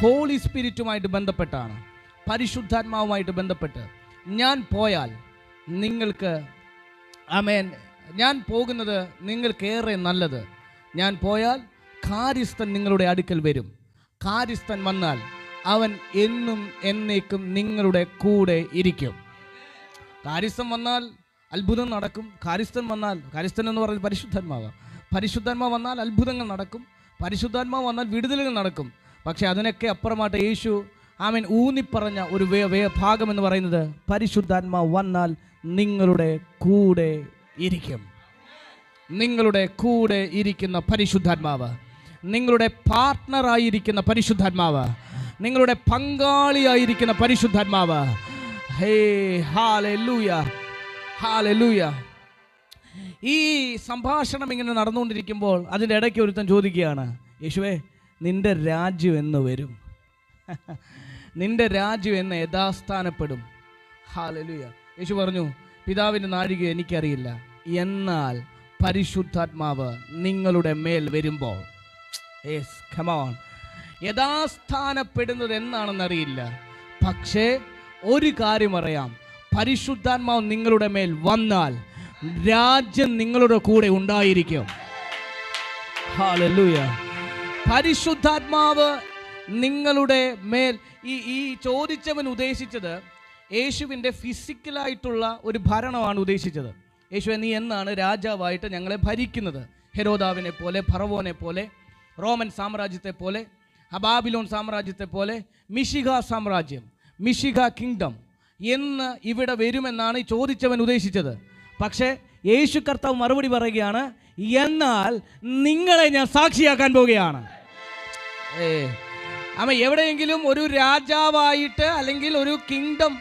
ഹോളി സ്പിരിറ്റുമായിട്ട് ബന്ധപ്പെട്ടാണ്, പരിശുദ്ധാത്മാവുമായിട്ട് ബന്ധപ്പെട്ട്. ഞാൻ പോയാൽ നിങ്ങൾക്ക് ആമേൻ, ഞാൻ പോകുന്നത് നിങ്ങൾക്കേറെ നല്ലത്. ഞാൻ പോയാൽ കാര്യസ്ഥൻ നിങ്ങളുടെ അടുക്കൽ വരും. കാര്യസ്ഥൻ വന്നാൽ അവൻ എന്നും എന്നേക്കും നിങ്ങളുടെ കൂടെ ഇരിക്കും. കാര്യസ്ഥൻ വന്നാൽ അത്ഭുതം നടക്കും. കാര്യസ്ഥൻ വന്നാൽ, കാര്യസ്ഥൻ എന്ന് പറയുന്നത് പരിശുദ്ധാത്മാവ്. പരിശുദ്ധാത്മാവ് വന്നാൽ അത്ഭുതങ്ങൾ നടക്കും. പരിശുദ്ധാത്മാവ് വന്നാൽ വിടുതലുകൾ നടക്കും. പക്ഷെ അതിനൊക്കെ അപ്പുറമായിട്ട് യേശു ആമേൻ ഊന്നിപ്പറഞ്ഞ ഒരു ഭാഗം എന്ന് പറയുന്നത്, പരിശുദ്ധാത്മാവ് വന്നാൽ നിങ്ങളുടെ കൂടെ ഇരിക്കും. നിങ്ങളുടെ കൂടെ ഇരിക്കുന്ന പരിശുദ്ധാത്മാവ്, നിങ്ങളുടെ പാർട്ട്ണറായിരിക്കുന്ന പരിശുദ്ധാത്മാവ്, നിങ്ങളുടെ പങ്കാളിയായിരിക്കുന്ന പരിശുദ്ധാത്മാവ്. ഹേ ഹല്ലേലൂയ, ഹല്ലേലൂയ. ഈ സംഭാഷണം ഇങ്ങനെ നടന്നുകൊണ്ടിരിക്കുമ്പോൾ അതിൻ്റെ ഇടയ്ക്ക് ഒരുത്തൻ ചോദിക്കുകയാണ്, യേശുവേ നിന്റെ രാജ്യം എന്ന് വരും? നിന്റെ രാജ്യം എന്ന് യഥാസ്ഥാനപ്പെടും? ഹല്ലേലൂയ. യേശു പറഞ്ഞു, പിതാവിൻ്റെ നാഴിക എനിക്കറിയില്ല, എന്നാൽ പരിശുദ്ധാത്മാവ് നിങ്ങളുടെ മേൽ വരുമ്പോൾ, യെസ് കം ഓൺ, യഥാസ്ഥാനപ്പെടുന്നത് എന്നാണെന്നറിയില്ല, പക്ഷേ ഒരു കാര്യം അറിയാം, പരിശുദ്ധാത്മാവ് നിങ്ങളുടെ മേൽ വന്നാൽ രാജ്യം നിങ്ങളുടെ കൂടെ ഉണ്ടായിരിക്കും. ഹല്ലേലൂയ. പരിശുദ്ധാത്മാവ് നിങ്ങളുടെ മേൽ, ഈ ചോദിച്ചവൻ ഉദ്ദേശിച്ചത് യേശുവിൻ്റെ ഫിസിക്കലായിട്ടുള്ള ഒരു ഭരണമാണ് ഉദ്ദേശിച്ചത്. യേശുവേ നീ എന്നാണ് രാജാവായിട്ട് ഞങ്ങളെ ഭരിക്കുന്നത്? ഹെരോദാവിനെ പോലെ, ഫറവോനെ പോലെ, റോമൻ സാമ്രാജ്യത്തെ പോലെ, ബാബിലോൺ സാമ്രാജ്യത്തെ പോലെ, മിശിഹ സാമ്രാജ്യം, മിശിഹ കിങ്ഡം എന്ന് ഇവിടെ വരുമെന്നാണ് ചോദിച്ചവൻ ഉദ്ദേശിച്ചത്. പക്ഷേ യേശു കർത്താവ് മറുപടി പറയുകയാണ്, എന്നാൽ നിങ്ങളെ ഞാൻ സാക്ഷിയാക്കാൻ പോവുകയാണ്. എവിടെയെങ്കിലും ഒരു രാജാവായിട്ട് അല്ലെങ്കിൽ ഒരു കിങ്ഡം,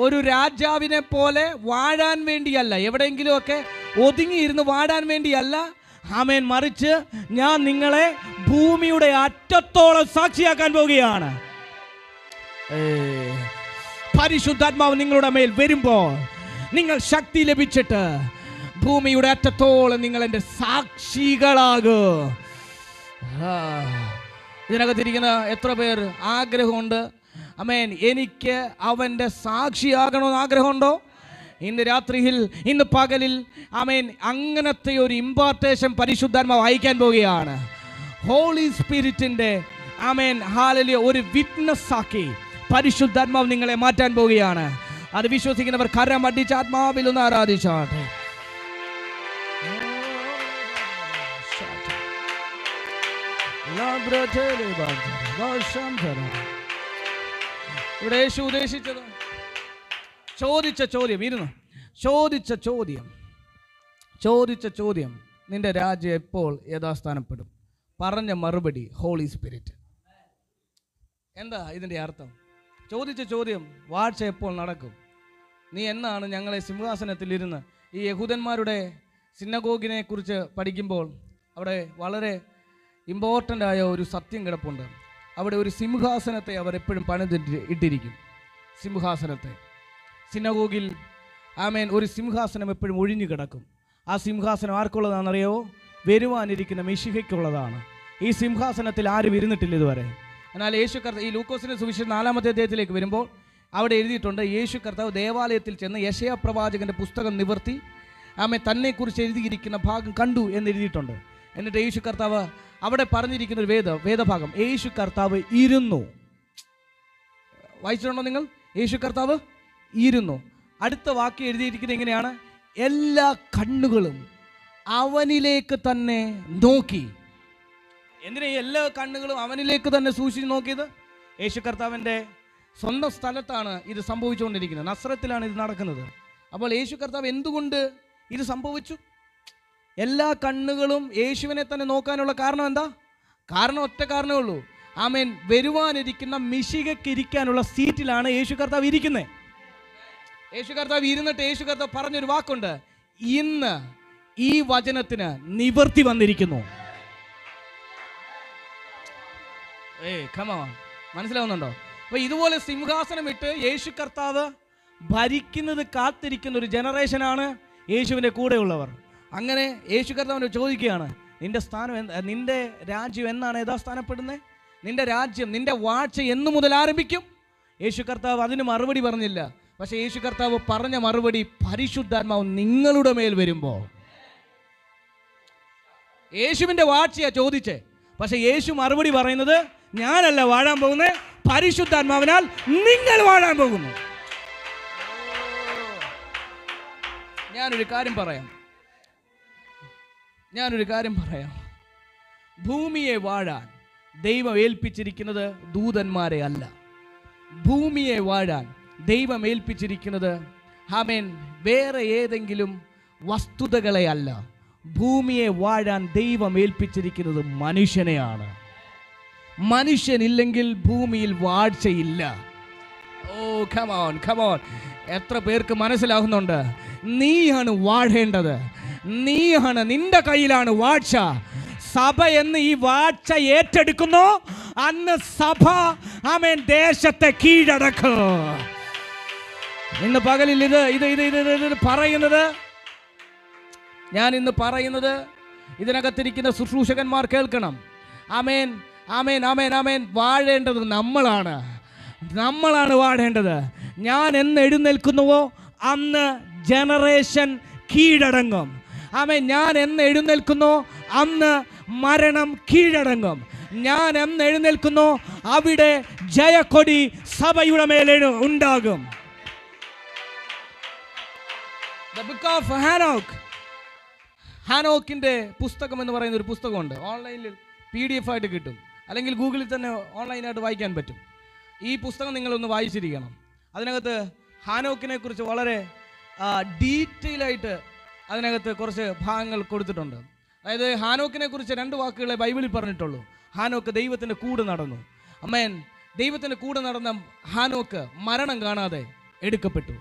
ഒരു രാജാവിനെ പോലെ വാഴാൻ വേണ്ടിയല്ല, എവിടെയെങ്കിലുമൊക്കെ ഒതുങ്ങിയിരുന്ന് വാഴാൻ വേണ്ടിയല്ല, ആമേൻ, മറിച്ച് ഞാൻ നിങ്ങളെ ഭൂമിയുടെ അറ്റത്തോളം സാക്ഷിയാക്കാൻ പോവുകയാണ്. പരിശുദ്ധാത്മാവ് നിങ്ങളുടെ മേൽ വരുമ്പോൾ നിങ്ങൾ ശക്തി ലഭിച്ചിട്ട് ഭൂമിയുടെ അറ്റത്തോളം നിങ്ങൾ എൻ്റെ സാക്ഷികളാകും. ഇതിനകത്തിരിക്കുന്ന എത്ര പേർ ആഗ്രഹമുണ്ട്? ആമേൻ, എനിക്ക് അവൻ്റെ സാക്ഷിയാകണമെന്ന് ആഗ്രഹമുണ്ടോ? ഇന്ന് രാത്രിയിൽ, ഇന്ന് പകലിൽ ആമേൻ, അങ്ങനത്തെ ഒരു ഇമ്പാർട്ടേഷൻ പരിശുദ്ധാത്മാവ് അയക്കാൻ പോവുകയാണ്. ഹോളി സ്പിരിറ്റിൻ്റെ ആമേൻ ഹല്ലേലൂയ ഒരു വിറ്റ്നസ് ആക്കി പരിശുദ്ധാത്മാവ് നിങ്ങളെ മാറ്റാൻ പോവുകയാണ്. അത് വിശ്വസിക്കുന്നവർ കരം അടിച്ച് ആത്മാവിൽ ഒന്ന് ആരാധിച്ചാട്ടെ. ഇവിടെ യേശു ഉദ്ദേശിച്ചത് ചോദിച്ച ചോദ്യം നിന്റെ രാജ്യം എപ്പോൾ യഥാസ്ഥാനപ്പെടും? പറഞ്ഞ മറുപടി ഹോളി സ്പിരിറ്റ്. എന്താ ഇതിൻ്റെ അർത്ഥം? ചോദിച്ച ചോദ്യം, വാഴ്ച എപ്പോൾ നടക്കും? നീ എന്നാണ് ഞങ്ങളെ സിംഹാസനത്തിലിരുന്ന് ഈ യഹൂദന്മാരുടെ സിനഗോഗിനെ കുറിച്ച് പഠിക്കുമ്പോൾ അവിടെ വളരെ ഇമ്പോർട്ടൻ്റ് ആയ ഒരു സത്യം കിടപ്പുണ്ട്. അവിടെ ഒരു സിംഹാസനത്തെ അവർ എപ്പോഴും ഇട്ടിരിക്കും. സിംഹാസനത്തെ സിനഗോഗിൽ ആമേൻ ഒരു സിംഹാസനം എപ്പോഴും ഒഴിഞ്ഞു കിടക്കും. ആ സിംഹാസനം ആർക്കുള്ളതാണെന്നറിയോ? വരുവാനിരിക്കുന്ന മെശിഹയ്ക്കുള്ളതാണ്. ഈ സിംഹാസനത്തിൽ ആരും ഇരുന്നിട്ടില്ല ഇതുവരെ. എന്നാൽ യേശു കർത്താവ്, ഈ ലൂക്കോസിന്റെ സുവിശേഷം 4-ാമത്തെ അധ്യായത്തിലേക്ക് വരുമ്പോൾ അവിടെ എഴുതിയിട്ടുണ്ട്, യേശു കർത്താവ് ദേവാലയത്തിൽ ചെന്ന് യെശയ്യാ പ്രവാചകന്റെ പുസ്തകം നിവർത്തി ആമേൻ തന്നെക്കുറിച്ച് എഴുതിയിരിക്കുന്ന ഭാഗം കണ്ടു എന്നെഴുതിയിട്ടുണ്ട്. എന്നിട്ട് യേശു കർത്താവ് അവിടെ പറഞ്ഞിരിക്കുന്ന ഒരു വേദഭാഗം, യേശു കർത്താവ് ഇരുന്നു. വായിച്ചിട്ടുണ്ടോ നിങ്ങൾ? യേശു കർത്താവ് ഇരുന്നു. അടുത്ത വാക്യം എഴുതിയിരിക്കുന്നത് എങ്ങനെയാണ്? എല്ലാ കണ്ണുകളും അവനിലേക്ക് തന്നെ നോക്കി. എന്തിനാ എല്ലാ കണ്ണുകളും അവനിലേക്ക് തന്നെ സൂക്ഷിച്ച് നോക്കിയത്? യേശു കർത്താവിൻ്റെ സ്വന്തം സ്ഥലത്താണ് ഇത് സംഭവിച്ചുകൊണ്ടിരിക്കുന്നത്. നസ്രത്തിലാണ് ഇത് നടക്കുന്നത്. അപ്പോൾ യേശു കർത്താവ് എന്തുകൊണ്ട് ഇത് സംഭവിച്ചു? എല്ലാ കണ്ണുകളും യേശുവിനെ തന്നെ നോക്കാനുള്ള കാരണം എന്താ? കാരണം ഒറ്റ കാരണമേ ഉള്ളൂ. ആമേൻ, വരുവാനിരിക്കുന്ന മിശിഹയ്ക്കിരിക്കാനുള്ള സീറ്റിലാണ് യേശു കർത്താവ് ഇരിക്കുന്നത്. യേശു കർത്താവ് ഇരുന്നിട്ട് യേശു കർത്താവ് പറഞ്ഞൊരു വാക്കുണ്ട്, ഇന്ന് ഈ വചനത്തിന് നിവൃത്തി വന്നിരിക്കുന്നു. മനസ്സിലാവുന്നുണ്ടോ? അപ്പൊ ഇതുപോലെ സിംഹാസനം ഇട്ട് യേശു കർത്താവ് ഭരിക്കുന്നത് കാത്തിരിക്കുന്ന ഒരു ജനറേഷനാണ് യേശുവിൻ്റെ കൂടെയുള്ളവർ. അങ്ങനെ യേശു കർത്താവിനെ ചോദിക്കുകയാണ്, നിന്റെ സ്ഥാനം നിന്റെ രാജ്യം എന്നാണ് യഥാസ്ഥാനപ്പെടുന്നത്? നിന്റെ രാജ്യം, നിന്റെ വാഴ്ച എന്നു മുതൽ ആരംഭിക്കും? യേശു കർത്താവ് അതിന് മറുപടി പറഞ്ഞില്ല. പക്ഷെ യേശു കർത്താവ് പറഞ്ഞ മറുപടി, പരിശുദ്ധാത്മാവ് നിങ്ങളുടെ മേൽ വരുമ്പോൾ. യേശുവിൻ്റെ വാഴ്ചയാ ചോദിച്ചേ. പക്ഷെ യേശു മറുപടി പറയുന്നത്, ഞാനല്ല വാഴാൻ പോകുന്നത്, പരിശുദ്ധാത്മാവിനാൽ നിങ്ങൾ വാഴാൻ പോകുന്നു. ഞാനൊരു കാര്യം പറയാം. ഭൂമിയെ വാഴാൻ ദൈവം ഏൽപ്പിച്ചിരിക്കുന്നത് ദൂതന്മാരെ അല്ല. ഭൂമിയെ വാഴാൻ ദൈവം ഏൽപ്പിച്ചിരിക്കുന്നത് ആമേൻ വേറെ ഏതെങ്കിലും വസ്തുതകളെ അല്ല. ഭൂമിയെ വാഴാൻ ദൈവം ഏൽപ്പിച്ചിരിക്കുന്നത് മനുഷ്യനെയാണ്. മനുഷ്യനില്ലെങ്കിൽ ഭൂമിയിൽ വാഴ്ചയില്ല. ഓ കം ഓൺ. എത്ര പേർക്ക് മനസ്സിലാകുന്നുണ്ട്? നീയാണ് വാഴേണ്ടത്. നീയാണ്, നിന്റെ കയ്യിലാണ് വാഴ്ച. സഭ എന്ന് ഈ വാഴ്ച ഏറ്റെടുക്കുന്നു, അന്ന് സഭ ആമേൻ ദേശത്തെ കീഴടക്കും. ഇന്ന് പകലിൽ ഇത് പറയുന്നത്, ഞാൻ ഇന്ന് പറയുന്നത് ഇതിനകത്തിരിക്കുന്ന ശുശ്രൂഷകന്മാർ കേൾക്കണം. ആമേൻ ആമേൻ ആമേൻ ആമേൻ. വാഴേണ്ടത് നമ്മളാണ് വാഴേണ്ടത്. ഞാൻ എന്ന് എഴുന്നേൽക്കുന്നുവോ അന്ന് ജനറേഷൻ കീഴടങ്ങും. ആമേൻ. ഞാൻ എന്ന് എഴുന്നേൽക്കുന്നോ അന്ന് മരണം കീഴടങ്ങും. ഞാൻ എന്ന് എഴുന്നേൽക്കുന്നോ അവിടെ ജയക്കൊടി സഭയുടെ മേലെ ഉണ്ടാകും. The book of ഹാനോക്കിൻ്റെ പുസ്തകം എന്ന് പറയുന്ന ഒരു പുസ്തകമുണ്ട്. ഓൺലൈനിൽ PDF ആയിട്ട് കിട്ടും, അല്ലെങ്കിൽ ഗൂഗിളിൽ തന്നെ ഓൺലൈനായിട്ട് വായിക്കാൻ പറ്റും. ഈ പുസ്തകം നിങ്ങളൊന്ന് വായിച്ചിരിക്കണം. അതിനകത്ത് ഹാനോക്കിനെ കുറിച്ച് വളരെ ഡീറ്റെയിൽ ആയിട്ട് അതിനകത്ത് കുറച്ച് ഭാഗങ്ങൾ കൊടുത്തിട്ടുണ്ട്. അതായത് ഹാനോക്കിനെ കുറിച്ച് 2 വാക്കുകളെ ബൈബിളിൽ പറഞ്ഞിട്ടുള്ളൂ. ഹാനോക്ക് ദൈവത്തിൻ്റെ കൂടെ നടന്നു. അമ്മേൻ. ദൈവത്തിൻ്റെ കൂടെ നടന്ന ഹാനോക്ക് മരണം കാണാതെ എടുക്കപ്പെട്ടു.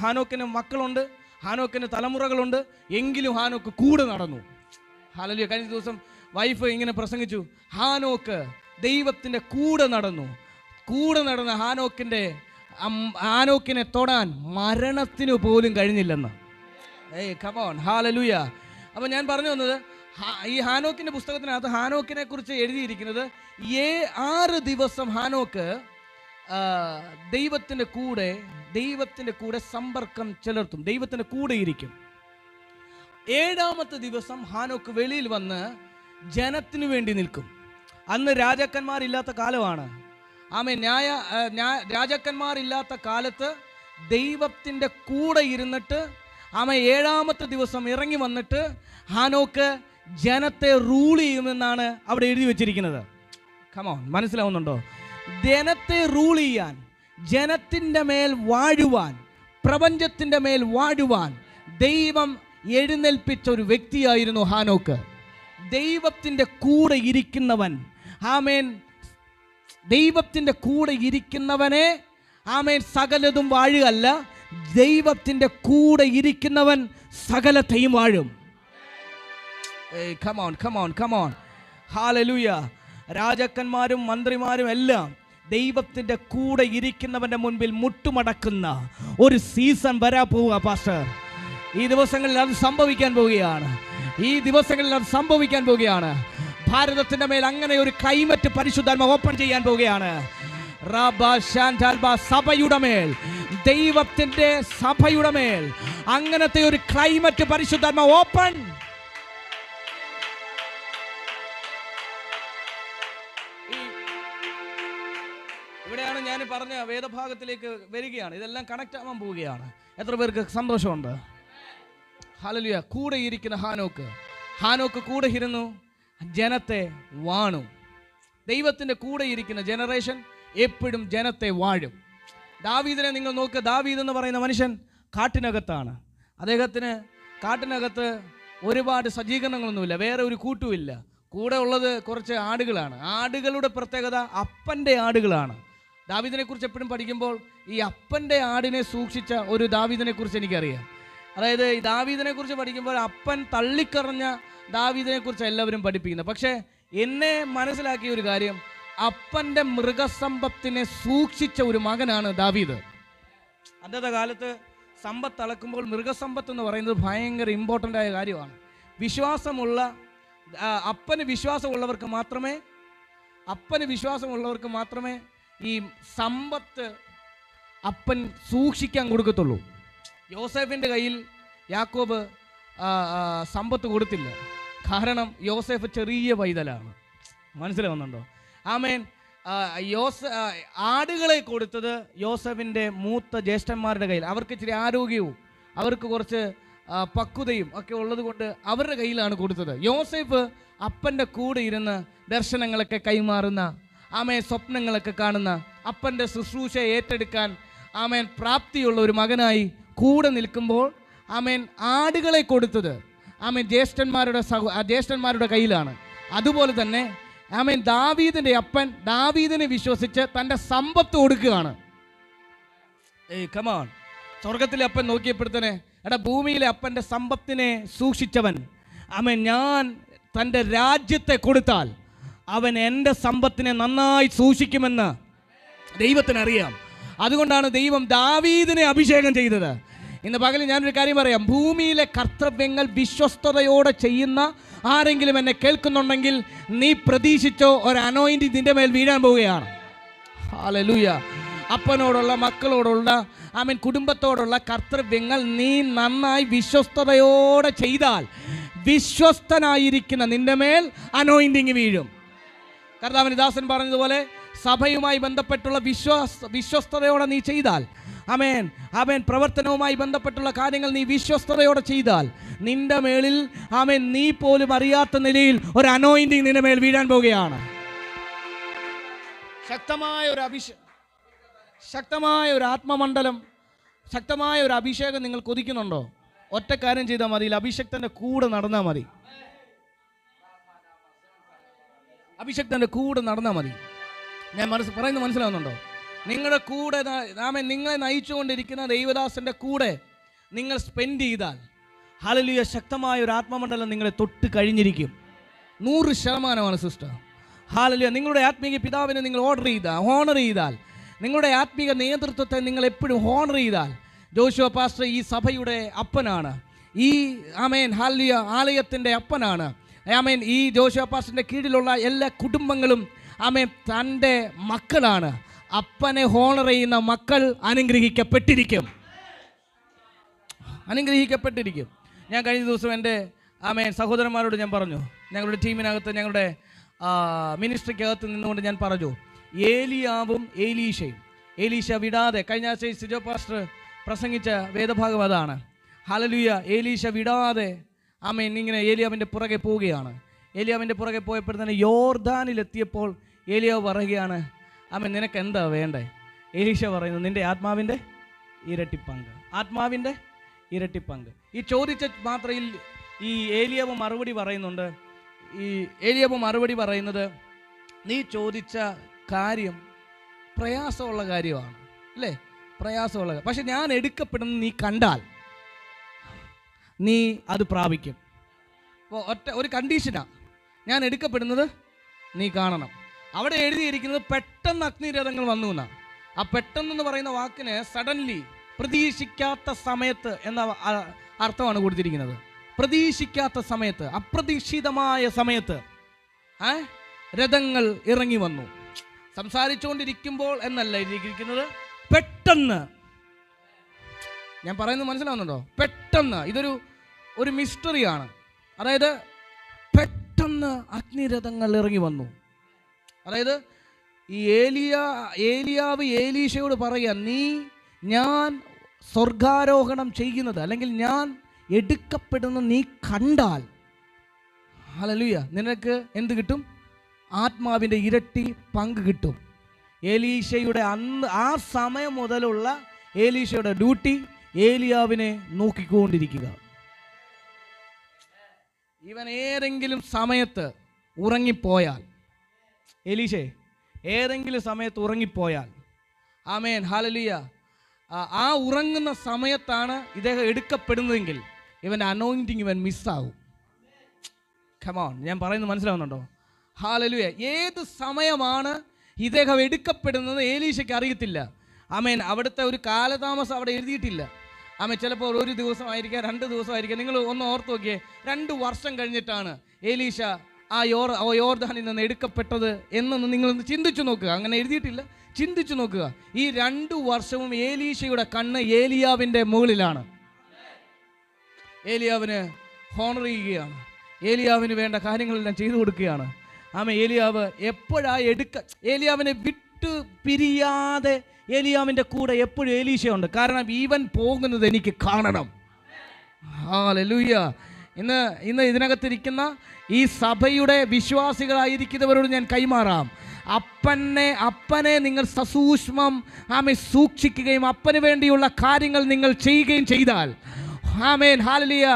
ഹാനോക്കിന് മക്കളുണ്ട്, ഹാനോക്കിന് തലമുറകളുണ്ട്, എങ്കിലും ഹാനോക്ക് കൂടെ നടന്നു. ഹല്ലേലൂയ. കഴിഞ്ഞ ദിവസം വൈഫ് ഇങ്ങനെ പ്രസംഗിച്ചു, ഹാനോക്ക് ദൈവത്തിൻ്റെ കൂടെ നടന്ന ഹാനോക്കിനെ തൊടാൻ മരണത്തിനു പോലും കഴിഞ്ഞില്ലെന്ന്. Come on, hallelujah. അപ്പോൾ ഞാൻ പറഞ്ഞു വന്നത്, ഈ ഹാനോക്കിൻ്റെ പുസ്തകത്തിനകത്ത് ഹാനോക്കിനെ കുറിച്ച് എഴുതിയിരിക്കുന്നത് 6 ദിവസം ഹാനോക്ക് ദൈവത്തിൻ്റെ കൂടെ സമ്പർക്കം ചെലുത്തും, ദൈവത്തിൻ്റെ കൂടെ ഇരിക്കും. 7ാമത്തെ ദിവസം ഹാനോക്ക് വെളിയിൽ വന്ന് ജനത്തിനു വേണ്ടി നിൽക്കും. അന്ന് രാജാക്കന്മാരില്ലാത്ത കാലമാണ്. രാജാക്കന്മാരില്ലാത്ത കാലത്ത് ദൈവത്തിൻ്റെ കൂടെ ഇരുന്നിട്ട് 7ാമത്തെ ദിവസം ഇറങ്ങി വന്നിട്ട് ഹാനോക്ക് ജനത്തെ റൂൾ ചെയ്യുമെന്നാണ് അവിടെ എഴുതി വെച്ചിരിക്കുന്നത്. കമോൺ, മനസ്സിലാവുന്നുണ്ടോ? ജനത്തെ റൂൾ ചെയ്യാൻ, ജനത്തിൻ്റെ മേൽ വാഴുവാൻ, പ്രപഞ്ചത്തിൻ്റെ മേൽ വാഴുവാൻ ദൈവം എഴുന്നേൽപ്പിച്ച ഒരു വ്യക്തിയായിരുന്നു ഹാനോക്ക്. ദൈവത്തിൻ്റെ കൂടെ ഇരിക്കുന്നവൻ, ആമേൻ, ദൈവത്തിൻ്റെ കൂടെ ഇരിക്കുന്നവനെ, ആമേൻ, സകലതും വാഴുകയല്ല, ദൈവത്തിൻ്റെ കൂടെ ഇരിക്കുന്നവൻ സകലത്തെയും വാഴും. come on. ഹല്ലേലൂയ. രാജാക്കന്മാരും മന്ത്രിമാരും എല്ലാം ദൈവത്തിൻ്റെ കൂടെ ഇരിക്കുന്നവൻ്റെ മുൻപിൽ മുട്ടുമടക്കുന്ന ഒരു സീസൺ വരാൻ പോവുക പാസ്റ്റർ. ഈ ദിവസങ്ങളിൽ അത് സംഭവിക്കാൻ പോവുകയാണ്. ഭാരതത്തിൻ്റെ മേൽ അങ്ങനെ ഒരു ക്ലൈമറ്റ് പരിശുദ്ധാത്മ ഓപ്പൺ ചെയ്യാൻ പോവുകയാണ്. സഭയുടെ മേൽ, ദൈവത്തിൻ്റെ സഭയുടെ മേൽ അങ്ങനത്തെ ഒരു ക്ലൈമറ്റ് പരിശുദ്ധാത്മ ഓപ്പൺ. ഇവിടെയാണ് ഞാൻ പറഞ്ഞ വേദഭാഗത്തിലേക്ക് വരികയാണ്. ഇതെല്ലാം കണക്ട് ആവാൻ പോവുകയാണ്. എത്ര പേർക്ക് സന്തോഷമുണ്ട്? ഹല്ലേലൂയ. കൂടെ ഇരിക്കുന്ന ഹാനോക്ക് കൂടെ ഇരുന്നു, ജനത്തെ വാണു. ദൈവത്തിൻ്റെ കൂടെ ഇരിക്കുന്ന ജനറേഷൻ എപ്പോഴും ജനത്തെ വാഴും. ദാവീദിനെ നിങ്ങൾ നോക്കുക. ദാവീദ് എന്ന് പറയുന്ന മനുഷ്യൻ കാട്ടിനകത്താണ്. അദ്ദേഹത്തിന് കാട്ടിനകത്ത് ഒരുപാട് സജ്ജീകരണങ്ങളൊന്നുമില്ല, വേറെ ഒരു കൂട്ടുമില്ല. കൂടെ ഉള്ളത് കുറച്ച് ആടുകളാണ്. ആടുകളുടെ പ്രത്യേകത അപ്പൻ്റെ ആടുകളാണ്. ദാവീദിനെ കുറിച്ച് എപ്പോഴും പഠിക്കുമ്പോൾ ഈ അപ്പൻ്റെ ആടിനെ സൂക്ഷിച്ച ഒരു ദാവീദിനെ കുറിച്ച് എനിക്കറിയാം. അതായത് ഈ ദാവീദിനെ കുറിച്ച് പഠിക്കുമ്പോൾ അപ്പൻ തള്ളിക്കറഞ്ഞ ദാവീദിനെ കുറിച്ച് എല്ലാവരും പഠിപ്പിക്കുന്നത്. പക്ഷേ എന്നെ മനസ്സിലാക്കിയ ഒരു കാര്യം, അപ്പൻ്റെ മൃഗസമ്പത്തിനെ സൂക്ഷിച്ച ഒരു മകനാണ് ദാവീദ്. അന്നത്തെ കാലത്ത് സമ്പത്ത് അളക്കുമ്പോൾ മൃഗസമ്പത്ത് എന്ന് പറയുന്നത് ഭയങ്കര ഇമ്പോർട്ടൻ്റ് ആയ കാര്യമാണ്. അപ്പന് വിശ്വാസമുള്ളവർക്ക് മാത്രമേ ഈ സമ്പത്ത് അപ്പൻ സൂക്ഷിക്കാൻ കൊടുക്കത്തുള്ളൂ. യോസേഫിൻ്റെ കയ്യിൽ യാക്കോബ് സമ്പത്ത് കൊടുത്തില്ല. കാരണം യോസേഫ് ചെറിയ പൈതലാണ്. മനസ്സിലാവുന്നുണ്ടോ? ആമേൻ. ആടുകളെ കൊടുത്തത് യോസേഫിൻ്റെ മൂത്ത ജ്യേഷ്ഠന്മാരുടെ കയ്യിൽ. അവർക്ക് ഇച്ചിരി ആരോഗ്യവും അവർക്ക് കുറച്ച് പക്വതയും ഒക്കെ ഉള്ളത് കൊണ്ട് അവരുടെ കയ്യിലാണ് കൊടുത്തത്. യോസേഫ് അപ്പൻ്റെ കൂടെ ഇരുന്ന് ദർശനങ്ങളൊക്കെ കൈമാറുന്ന, ആമേൻ, സ്വപ്നങ്ങളൊക്കെ കാണുന്ന, അപ്പൻ്റെ ശുശ്രൂഷയെ ഏറ്റെടുക്കാൻ ആമേൻ പ്രാപ്തിയുള്ള ഒരു മകനായി കൂടെ നിൽക്കുമ്പോൾ, ആമേൻ, ആടുകളെ കൊടുത്തത് ആമേൻ ജ്യേഷ്ഠന്മാരുടെ കയ്യിലാണ്. അതുപോലെ തന്നെ ആമേൻ ദാവീദിൻ്റെ അപ്പൻ ദാവീദിനെ വിശ്വസിച്ച് തൻ്റെ സമ്പത്ത് കൊടുക്കുകയാണ്. കമോൺ. സ്വർഗത്തിലെ അപ്പൻ നോക്കിയപ്പോഴത്തേനെ, ഭൂമിയിലെ അപ്പൻ്റെ സമ്പത്തിനെ സൂക്ഷിച്ചവൻ, ആമേൻ, ഞാൻ തൻ്റെ രാജ്യത്തെ കൊടുത്താൽ അവൻ എൻ്റെ സമ്പത്തിനെ നന്നായി സൂക്ഷിക്കുമെന്ന് ദൈവത്തിനറിയാം. അതുകൊണ്ടാണ് ദൈവം ദാവീദിനെ അഭിഷേകം ചെയ്തത്. ഇന്ന് പകൽ ഞാനൊരു കാര്യം പറയാം. ഭൂമിയിലെ കർത്തവ്യങ്ങൾ വിശ്വസ്തയോടെ ചെയ്യുന്ന ആരെങ്കിലും എന്നെ കേൾക്കുന്നുണ്ടെങ്കിൽ നീ പ്രതീക്ഷിച്ചോ, ഒരു അനോയിന്റിംഗ് നിന്റെ മേൽ വീഴാൻ പോവുകയാണ്. ഹല്ലേലൂയ. അപ്പനോടുള്ള, മക്കളോടുള്ള, ആമേൻ, കുടുംബത്തോടുള്ള കർത്തവ്യങ്ങൾ നീ നന്നായി വിശ്വസ്തയോടെ ചെയ്താൽ വിശ്വസ്തനായിരിക്കുന്ന നിന്റെ മേൽ അനോയിന്റിംഗ് വീഴും. കർത്താവിന്റെ ദാസൻ പറഞ്ഞതുപോലെ സഭയുമായി ബന്ധപ്പെട്ടുള്ള വിശ്വസ്തയോടെ നീ ചെയ്താൽ, ആമേൻ, പ്രവർത്തനവുമായി ബന്ധപ്പെട്ടുള്ള കാര്യങ്ങൾ നീ വിശ്വസ്തയോടെ ചെയ്താൽ നിന്റെ മേളിൽ, ആമേൻ, നീ പോലും അറിയാത്ത നിലയിൽ ഒരു അനോയിന്റിംഗ് നിന്റെ മേൽ വീഴാൻ പോവുകയാണ്. ശക്തമായ ഒരു ആത്മമണ്ഡലം, ശക്തമായ ഒരു അഭിഷേകം നിങ്ങൾ കൊതിക്കുന്നുണ്ടോ? ഒറ്റ കാര്യം ചെയ്താൽ മതി, അഭിഷക്തന്റെ കൂടെ നടന്നാൽ മതി. ഞാൻ പറയുന്നത് മനസ്സിലാവുന്നുണ്ടോ? നിങ്ങളുടെ കൂടെ, നിങ്ങളെ നയിച്ചുകൊണ്ടിരിക്കുന്ന ദൈവദാസന്റെ കൂടെ നിങ്ങൾ സ്പെൻഡ് ചെയ്താൽ, ഹല്ലേലൂയ, ശക്തമായ ഒരു ആത്മമണ്ഡലം നിങ്ങളെ തൊട്ട് കഴിഞ്ഞിരിക്കും. 100% സിസ്റ്റർ. ഹല്ലേലൂയ. നിങ്ങളുടെ ആത്മീയ പിതാവിനെ നിങ്ങൾ ഹോണർ ചെയ്താൽ, നിങ്ങളുടെ ആത്മീയ നേതൃത്വത്തെ നിങ്ങൾ എപ്പോഴും ഹോണർ ചെയ്താൽ, ജോഷുവ പാസ്റ്റർ ഈ സഭയുടെ അപ്പനാണ്, ഈ ആമേൻ ഹല്ലേലൂയ ആലയത്തിൻ്റെ അപ്പനാണ്. ആമേൻ ഈ ജോഷുവ പാസ്റ്ററിൻ്റെ കീഴിലുള്ള എല്ലാ കുടുംബങ്ങളും ആമേൻ തൻ്റെ മക്കളാണ്. അപ്പനെ ഹോണർ ചെയ്യുന്ന മക്കൾ അനുഗ്രഹിക്കപ്പെട്ടിരിക്കും. ഞാൻ കഴിഞ്ഞ ദിവസം എൻ്റെ ആമേൻ സഹോദരന്മാരോട് ഞാൻ പറഞ്ഞു, ഞങ്ങളുടെ ടീമിനകത്ത്, ഞങ്ങളുടെ മിനിസ്ട്രിക്കകത്ത് നിന്നുകൊണ്ട് ഞാൻ പറഞ്ഞു, ഏലിയാവും ഏലീശയും, ഏലീശ വിടാതെ, കഴിഞ്ഞ ആഴ്ച സിജോ പാസ്റ്റർ പ്രസംഗിച്ച വേദഭാഗം അതാണ്. ഹല്ലേലൂയ. ഏലീശ വിടാതെ ആമേൻ ഇങ്ങനെ ഏലിയാവിൻ്റെ പുറകെ പോവുകയാണ്. ഏലിയാവിൻ്റെ പുറകെ പോയപ്പോൾ തന്നെ യോർദാനിലെത്തിയപ്പോൾ ഏലിയാവ് പറയുകയാണ്, ആമേൻ നിനക്ക് എന്താ വേണ്ടേ? ഏലീശ പറയുന്നു, നിൻ്റെ ആത്മാവിൻ്റെ ഇരട്ടിപ്പങ്ക്, ആത്മാവിൻ്റെ ഇരട്ടിപ്പങ്ക്. ഈ ചോദിച്ച മാത്രയിൽ ഈ ഏലിയാവ് മറുപടി പറയുന്നുണ്ട്. ഈ ഏലിയാവ് മറുപടി പറയുന്നത്, നീ ചോദിച്ച കാര്യം പ്രയാസമുള്ള കാര്യമാണ് അല്ലേ, പ്രയാസമുള്ള, പക്ഷെ ഞാൻ എടുക്കപ്പെടുന്നത് നീ കണ്ടാൽ നീ അത് പ്രാപിക്കും. അപ്പോൾ ഒരു കണ്ടീഷനാണ്, ഞാൻ എടുക്കപ്പെടുന്നത് നീ കാണണം. അവിടെ എഴുതിയിരിക്കുന്നത് പെട്ടെന്ന് അഗ്നിരഥങ്ങൾ വന്നു എന്നാണ്. ആ പെട്ടെന്ന് പറയുന്ന വാക്കിന് സഡൻലി, പ്രതീക്ഷിക്കാത്ത സമയത്ത് എന്ന അർത്ഥമാണ് കൊടുത്തിരിക്കുന്നത്. പ്രതീക്ഷിക്കാത്ത സമയത്ത്, അപ്രതീക്ഷിതമായ സമയത്ത് രഥങ്ങൾ ഇറങ്ങി വന്നു. സംസാരിച്ചുകൊണ്ടിരിക്കുമ്പോൾ എന്നല്ല ഇരിക്കുന്നത്, പെട്ടെന്ന്. ഞാൻ പറയുന്നത് മനസ്സിലാവുന്നുണ്ടോ? പെട്ടെന്ന്. ഒരു മിസ്റ്ററിയാണ്. അതായത് പെട്ടെന്ന് അഗ്നിരഥങ്ങൾ ഇറങ്ങി വന്നു. അതായത് ഈ ഏലിയാവ് ഏലീശയോട് പറയുക, ഞാൻ സ്വർഗാരോഹണം ചെയ്യുന്നത്, അല്ലെങ്കിൽ ഞാൻ എടുക്കപ്പെടുന്ന നീ കണ്ടാൽ, ഹല്ലേലൂയ, നിനക്ക് എന്ത് കിട്ടും? ആത്മാവിൻ്റെ ഇരട്ടി പങ്ക് കിട്ടും. ഏലീശയുടെ ആ സമയം മുതലുള്ള ഏലീശയുടെ ഡ്യൂട്ടി ഏലിയാവിനെ നോക്കിക്കൊണ്ടിരിക്കുക. ഇവൻ ഏതെങ്കിലും സമയത്ത് ഉറങ്ങിപ്പോയാൽ, ഏലീശേ ഏതെങ്കിലും സമയത്ത് ഉറങ്ങിപ്പോയാൽ, ആമേൻ ഹല്ലേലൂയ, ആ ഉറങ്ങുന്ന സമയത്താണ് ഇദ്ദേഹം എടുക്കപ്പെടുന്നതെങ്കിൽ ഇവൻ്റെ അനോയിൻറ്റിങ് ഇവൻ മിസ്സാവും. കമോൺ, ഞാൻ പറയുന്നത് മനസ്സിലാവുന്നുണ്ടോ? ഹല്ലേലൂയ. ഏത് സമയമാണ് ഇദ്ദേഹം എടുക്കപ്പെടുന്നത് ഏലീശയ്ക്ക് അറിയത്തില്ല. ആമേൻ. അവിടുത്തെ ഒരു കാലതാമസം അവിടെ എഴുതിയിട്ടില്ല. ആമേൻ. ചിലപ്പോൾ ഒരു ദിവസമായിരിക്കാം, 2 ദിവസമായിരിക്കാം. നിങ്ങൾ ഒന്ന് ഓർത്ത് നോക്കിയേ, 2 വർഷം കഴിഞ്ഞിട്ടാണ് ഏലീശ ആ യോർദാനിൽ നിന്ന് എടുക്കപ്പെട്ടത് എന്നൊന്ന് നിങ്ങളൊന്ന് ചിന്തിച്ചു നോക്കുക. അങ്ങനെ എഴുതിയിട്ടില്ല, ചിന്തിച്ചു നോക്കുക. ഈ 2 വർഷവും ഏലീശയുടെ കണ്ണ് ഏലിയാവിൻ്റെ മുകളിലാണ്. ഏലിയാവിന് ഹോണർ ചെയ്യുകയാണ്, ഏലിയാവിന് വേണ്ട കാര്യങ്ങളെല്ലാം ചെയ്തു കൊടുക്കുകയാണ്. ആമേ. ഏലിയാവ് ഏലിയാവിനെ വിട്ടു പിരിയാതെ ഏലിയാവിൻ്റെ കൂടെ എപ്പോഴും ഏലീശയുണ്ട്. കാരണം ഇവൻ പോകുന്നത് എനിക്ക് കാണണം. ഹല്ലേലൂയ. ഇന്ന് ഇതിനകത്തിരിക്കുന്ന ഈ സഭയുടെ വിശ്വാസികളായിരിക്കുന്നവരോട് ഞാൻ കൈമാറാം, അപ്പനെ നിങ്ങൾ സസൂക്ഷ്മം സൂക്ഷിക്കുകയും അപ്പന് വേണ്ടിയുള്ള കാര്യങ്ങൾ നിങ്ങൾ ചെയ്യുകയും ചെയ്താൽ, ആമേൻ ഹല്ലേലൂയ,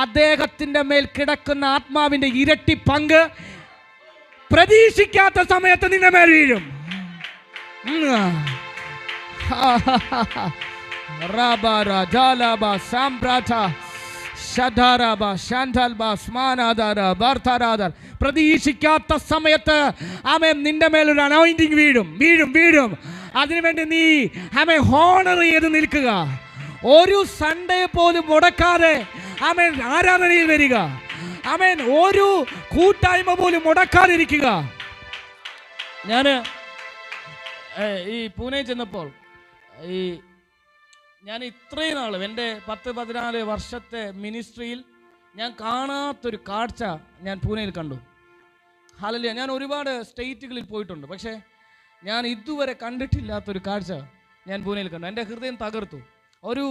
അദ്ദേഹത്തിൻ്റെ മേൽ കിടക്കുന്ന ആത്മാവിൻ്റെ ഇരട്ടി പങ്ക് പ്രതീക്ഷിക്കാത്ത സമയത്ത് നിന്റെ മേൽ വീഴും. പ്രതീക്ഷിക്കാത്ത സമയത്ത് ആമേൻ നിന്റെ മേലൊരു അനോയിന്റിങ് വീഴും. അതിനുവേണ്ടി നീ ആമേൻ ഹോണർ ചെയ്ത് നിൽക്കുക. ഒരു സൺഡേ പോലും മുടക്കാതെ ആമേൻ ആരാധനയിൽ വരിക. ആമേൻ. ഒരു കൂട്ടായ്മ പോലും മുടക്കാതിരിക്കുക. ഞാൻ ഈ പൂനെ ചെന്നപ്പോൾ ഞാൻ ഇത്രയും നാൾ എൻ്റെ 10-14 വർഷത്തെ മിനിസ്ട്രിയിൽ ഞാൻ കാണാത്തൊരു കാഴ്ച ഞാൻ പൂനെയിൽ കണ്ടു. ഹല്ലേലൂയ. ഞാൻ ഒരുപാട് സ്റ്റേറ്റുകളിൽ പോയിട്ടുണ്ട്, പക്ഷേ ഞാൻ ഇതുവരെ കണ്ടിട്ടില്ലാത്തൊരു കാഴ്ച ഞാൻ പൂനെയിൽ കണ്ടു. എൻ്റെ ഹൃദയം തകർത്തു. ഒരു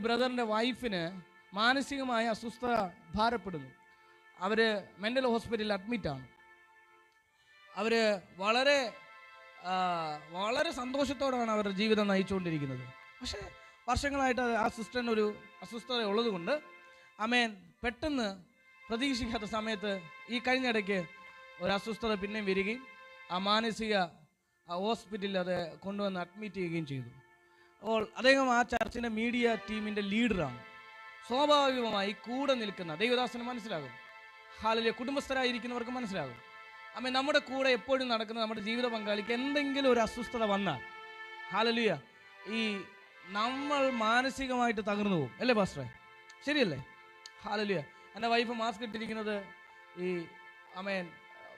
ബ്രദറിൻ്റെ വൈഫിന് മാനസികമായ അസ്വസ്ഥത ഭാരപ്പെടുന്നു. അവർ മെൻ്റൽ ഹോസ്പിറ്റലിൽ അഡ്മിറ്റാണ്. അവർ വളരെ സന്തോഷത്തോടാണ് അവരുടെ ജീവിതം നയിച്ചുകൊണ്ടിരിക്കുന്നത്. പക്ഷേ വർഷങ്ങളായിട്ട് ആ സിസ്റ്ററിന് ഒരു അസ്വസ്ഥത ഉള്ളതുകൊണ്ട് ആമേൻ പെട്ടെന്ന് പ്രതീക്ഷിക്കാത്ത സമയത്ത് ഈ കഴിഞ്ഞിടയ്ക്ക് ഒരു അസ്വസ്ഥത പിന്നെയും വരികയും ആ മാനസിക ഹോസ്പിറ്റലിൽ അത് കൊണ്ടുവന്ന് അഡ്മിറ്റ് ചെയ്യുകയും ചെയ്തു. അപ്പോൾ അദ്ദേഹം ആ ചർച്ചിൻ്റെ മീഡിയ ടീമിൻ്റെ ലീഡറാണ്. സ്വാഭാവികമായി കൂടെ നിൽക്കുന്ന ദൈവദാസന് മനസ്സിലാകും. ഹല്ലേലൂയ. കുടുംബസ്ഥരായിരിക്കുന്നവർക്ക് മനസ്സിലാകും. നമ്മുടെ കൂടെ എപ്പോഴും നടക്കുന്ന നമ്മുടെ ജീവിത പങ്കാളിക്ക് എന്തെങ്കിലും ഒരു അസ്വസ്ഥത വന്നാൽ ഹല്ലേലൂയ ഈ നമ്മൾ മാനസികമായിട്ട് തകർന്നു പോകും. അല്ലേ പാസ്റ്ററെ? ശരിയല്ലേ? ഹല്ലേലൂയ. എൻ്റെ വൈഫ് മാസ്ക് ഇട്ടിരിക്കുന്നത് ഈ